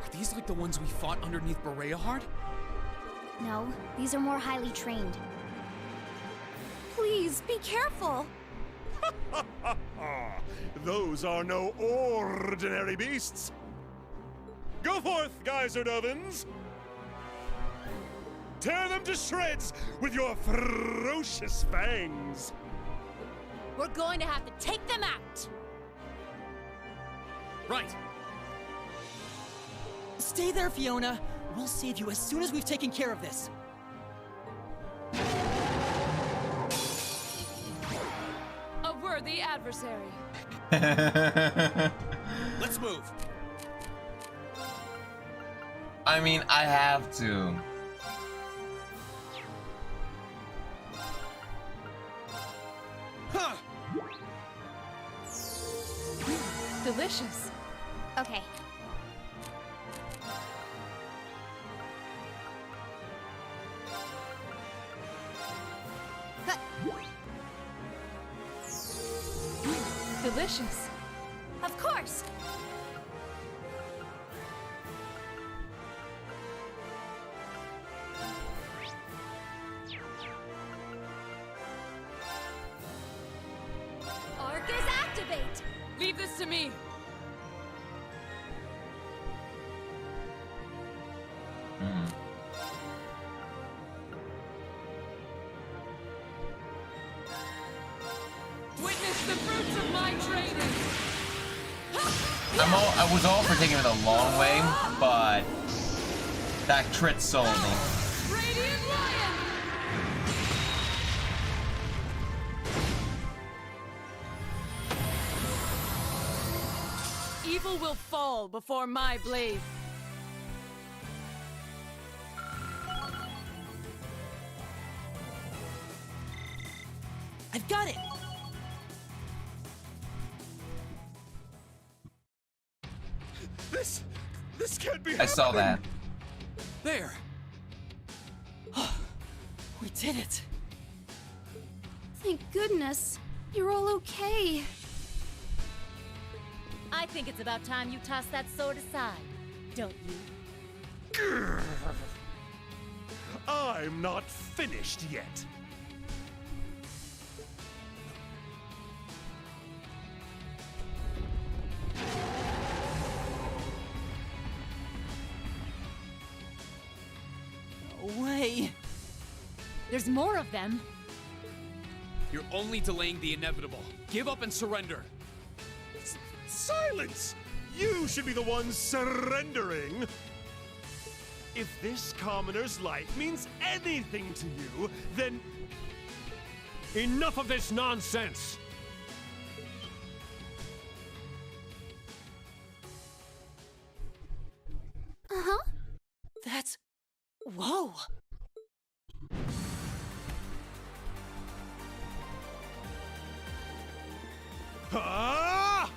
Are these like the ones we fought underneath Berea Heart? No, these are more highly trained. Please, be careful. Those are no ordinary beasts. Go forth, Geyser Dovins. Tear them to shreds with your ferocious fangs. We're going to have to take them out. Right. Stay there, Fiona. We'll save you as soon as we've taken care of this. A worthy adversary. Let's move. I mean, I have to. Huh. Delicious. Okay. Delicious. Of course. Arcus, activate! Leave this to me. Witness the fruits of my training. I was all for taking it the long way, but that crit sold me. Radiant Lion! Evil will fall before my blade. I've got it! This can't be I saw that. There. We did it! Thank goodness. You're all okay. I think it's about time you toss that sword aside, don't you? I'm not finished yet. No way! There's more of them. You're only delaying the inevitable. Give up and surrender. Silence! You should be the one surrendering. If this commoner's life means anything to you, then Enough of this nonsense! Uh-huh. That's... Whoa! Ah!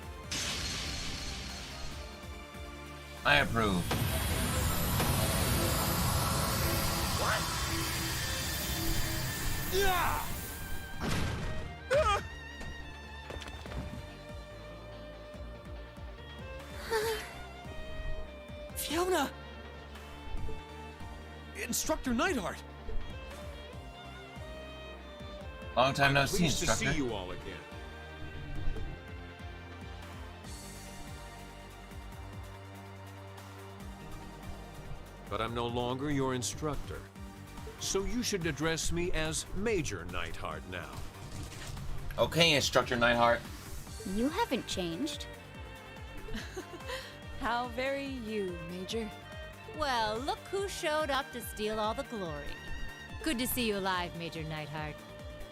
I approve. What? Yeah! Ah! Fiona! Instructor Neidhart! Long time no see, Pleased to instructor. see you all again. But I'm no longer your instructor. So you should address me as Major Neidhart now. Okay, Instructor Neidhart. You haven't changed. How very you, Major. Well, look who showed up to steal all the glory. Good to see you alive, Major Neidhart.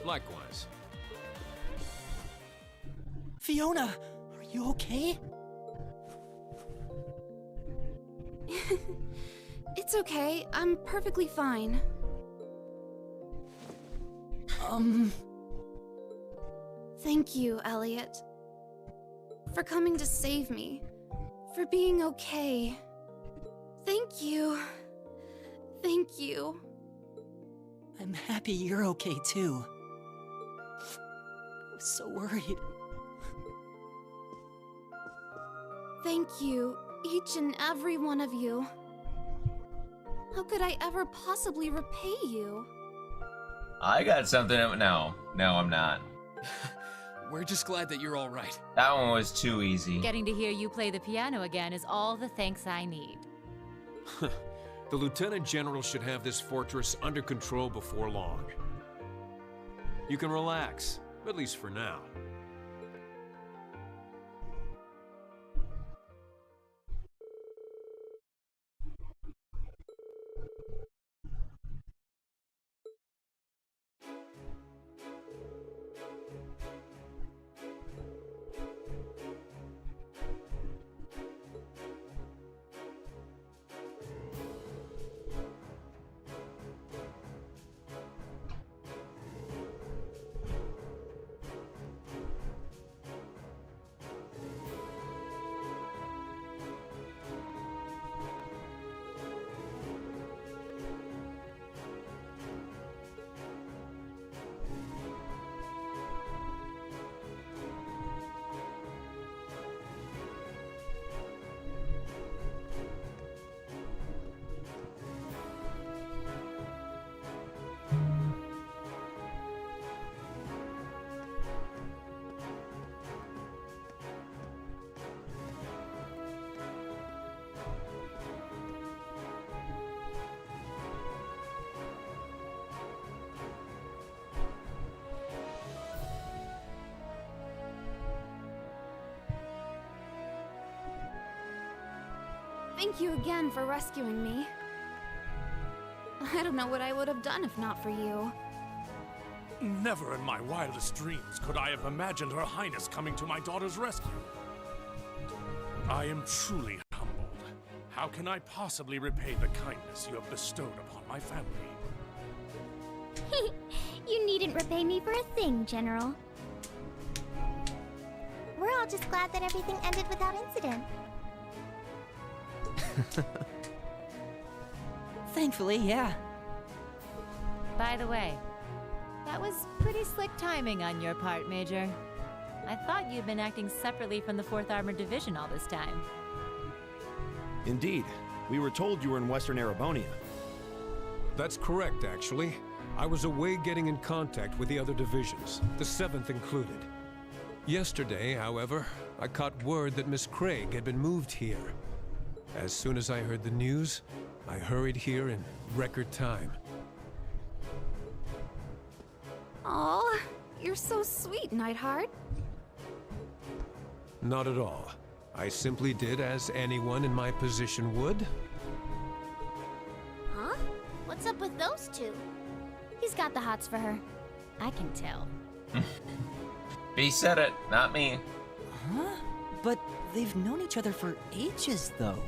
Likewise. Fiona, are you okay? It's okay. I'm perfectly fine. Thank you, Elliot. For coming to save me. For being okay. Thank you. Thank you. I'm happy you're okay too. I was so worried. Thank you, each and every one of you. How could I ever possibly repay you? I got something. No, I'm not. We're just glad that you're all right. That one was too easy. Getting to hear you play the piano again is all the thanks I need. The Lieutenant General should have this fortress under control before long. You can relax, at least for now. Thank you again for rescuing me. I don't know what I would have done if not for you. Never in my wildest dreams could I have imagined Her Highness coming to my daughter's rescue. I am truly humbled. How can I possibly repay the kindness you have bestowed upon my family? You needn't repay me for a thing, General. We're all just glad that everything ended without incident. Thankfully, yeah. By the way, that was pretty slick timing on your part, Major. I thought you'd been acting separately from the 4th Armored Division all this time. Indeed. We were told you were in Western Erebonia. That's correct, actually. I was away getting in contact with the other divisions, the 7th included. Yesterday, however, I caught word that Miss Craig had been moved here. As soon as I heard the news, I hurried here in record time. Aw, you're so sweet, Neidhart. Not at all. I simply did as anyone in my position would. Huh? What's up with those two? He's got the hots for her. I can tell. He said it, not me. Huh? But they've known each other for ages, though.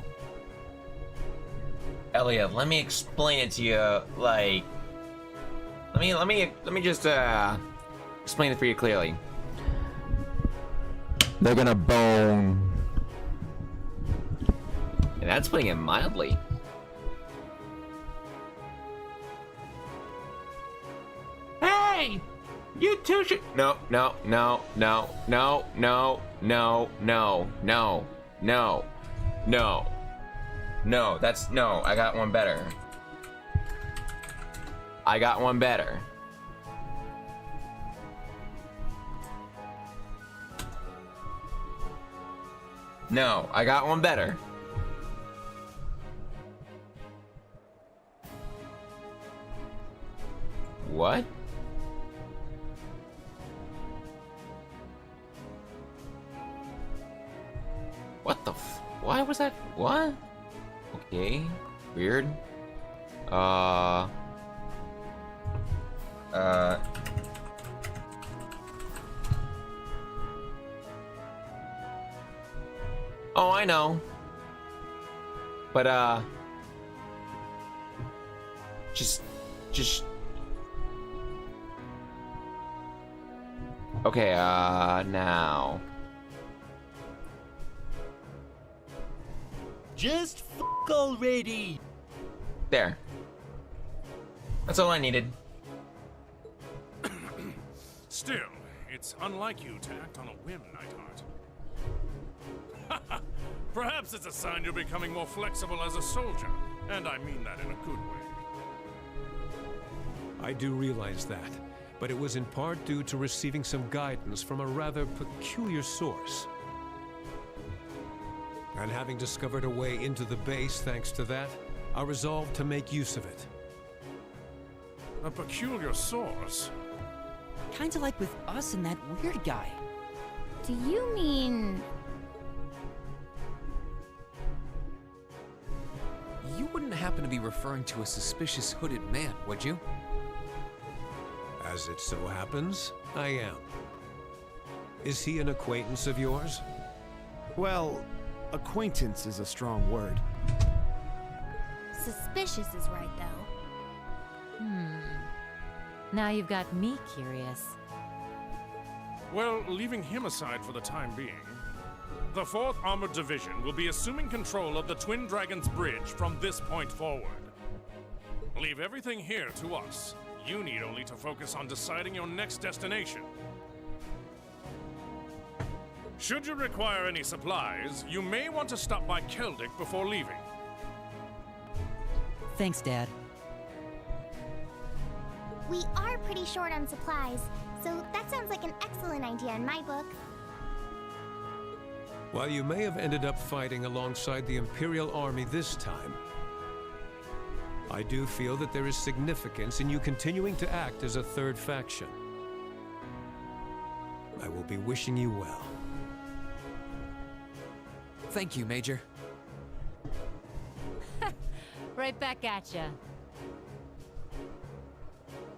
Elliot, let me explain it to you, like... Let me just, explain it for you clearly. They're gonna bone. And that's putting it mildly. Hey! You two should... No. No, that's... No, I got one better. I got one better. No, I got one better. What? What the f... Why was that... What? Okay. Weird. Oh, I know. But, just... Okay, now... Just f*** already! There. That's all I needed. Still, it's unlike you to act on a whim, Nightheart. Perhaps it's a sign you're becoming more flexible as a soldier, and I mean that in a good way. I do realize that, but it was in part due to receiving some guidance from a rather peculiar source. And having discovered a way into the base thanks to that, I resolved to make use of it. A peculiar source? Kinda like with us and that weird guy. Do you mean... You wouldn't happen to be referring to a suspicious hooded man, would you? As it so happens, I am. Is he an acquaintance of yours? Well, acquaintance is a strong word. Suspicious is right, though. Now you've got me curious. Well, leaving him aside for the time being, the 4th Armored Division will be assuming control of the Twin Dragons Bridge from this point forward. Leave everything here to us. You need only to focus on deciding your next destination. Should you require any supplies, you may want to stop by Keldic before leaving. Thanks, Dad. We are pretty short on supplies, so that sounds like an excellent idea in my book. While you may have ended up fighting alongside the Imperial Army this time, I do feel that there is significance in you continuing to act as a third faction. I will be wishing you well. Thank you, Major. Right back at ya.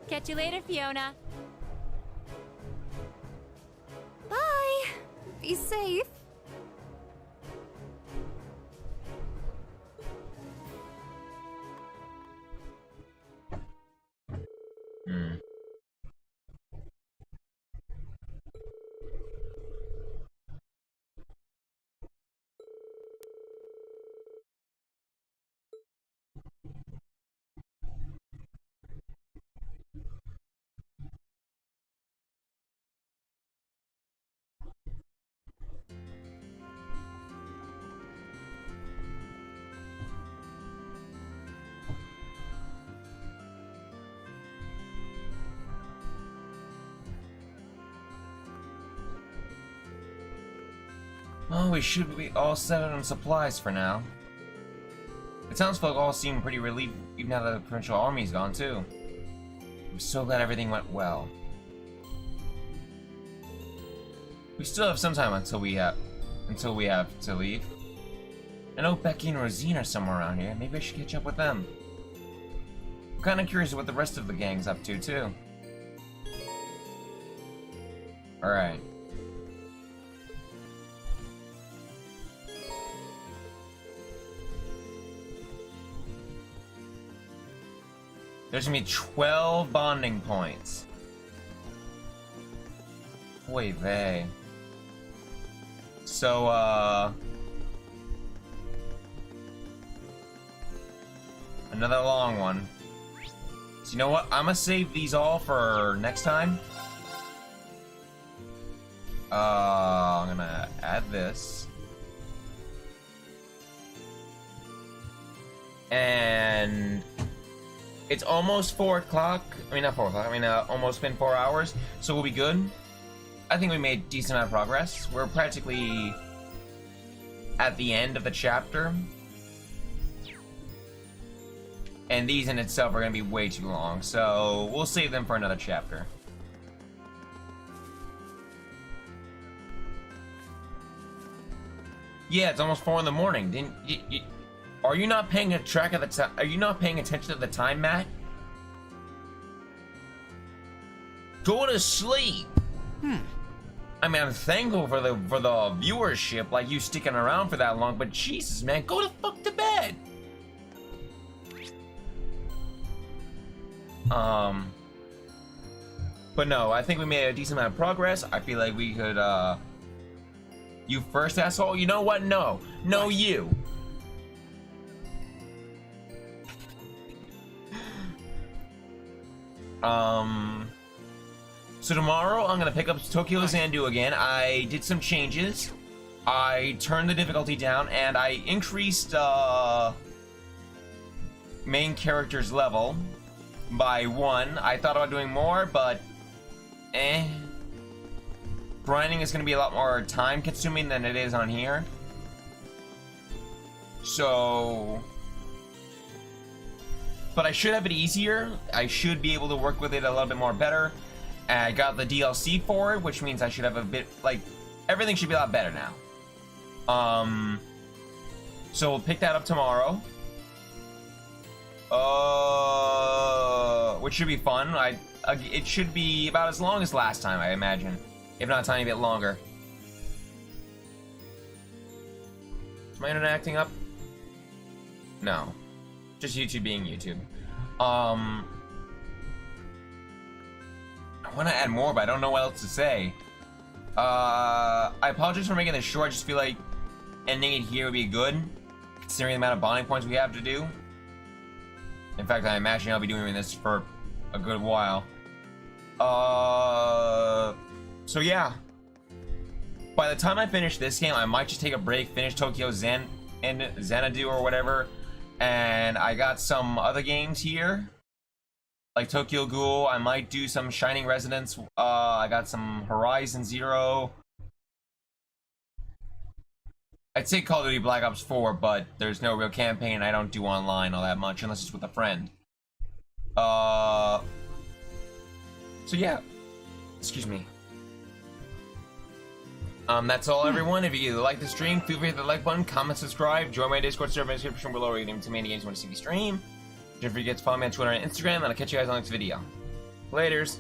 Catch you later, Fiona. Bye! Be safe. Well, we should be all set on supplies for now. It sounds like all seem pretty relieved even now that the provincial army's gone too. I'm so glad everything went well. We still have some time until we have to leave. I know Becky and Rosine are somewhere around here. Maybe I should catch up with them. I'm kind of curious what the rest of the gang's up to too. All right. There's gonna be 12 bonding points. Oy vey. So, another long one. So you know what? I'm gonna save these all for next time. I'm gonna add this. And it's almost 4 o'clock. I mean, not 4 o'clock. I mean, almost been 4 hours. So we'll be good. I think we made a decent amount of progress. We're practically at the end of the chapter. And these in itself are going to be way too long. So we'll save them for another chapter. Yeah, it's almost 4 in the morning. Didn't you, are you not paying track of the time? Are you not paying attention to the time, Matt? Go to sleep. I mean, I'm thankful for the viewership, like you sticking around for that long, but Jesus, man, go the fuck to bed. But no, I think we made a decent amount of progress. I feel like we could, you first, asshole. You know what? No, you. So tomorrow I'm gonna pick up Tokyo Zandu again. I did some changes. I turned the difficulty down and I increased main character's level by 1. I thought about doing more, but grinding is gonna be a lot more time consuming than it is on here. So, but I should have it easier. I should be able to work with it a little bit more better. I got the DLC for it, which means I should have a bit, like, everything should be a lot better now. So we'll pick that up tomorrow. Which should be fun. It should be about as long as last time, I imagine. If not a tiny bit longer. Is my internet acting up? No. Just YouTube being YouTube. I want to add more, but I don't know what else to say. I apologize for making this short. I just feel like ending it here would be good, considering the amount of bonding points we have to do. In fact, I imagine I'll be doing this for a good while. So yeah. By the time I finish this game, I might just take a break, finish Tokyo Xanadu or whatever, and I got some other games here. Like Tokyo Ghoul, I might do some Shining Resonance. I got some Horizon Zero. I'd say Call of Duty Black Ops 4, but there's no real campaign. I don't do online all that much unless it's with a friend. So yeah. Excuse me. That's all, everyone. If you like the stream, feel free to hit the like button, comment, subscribe, join my Discord server in the description below, where you can too many games you want to see me stream. Don't forget to follow me on Twitter and Instagram, and I'll catch you guys on the next video. Laters.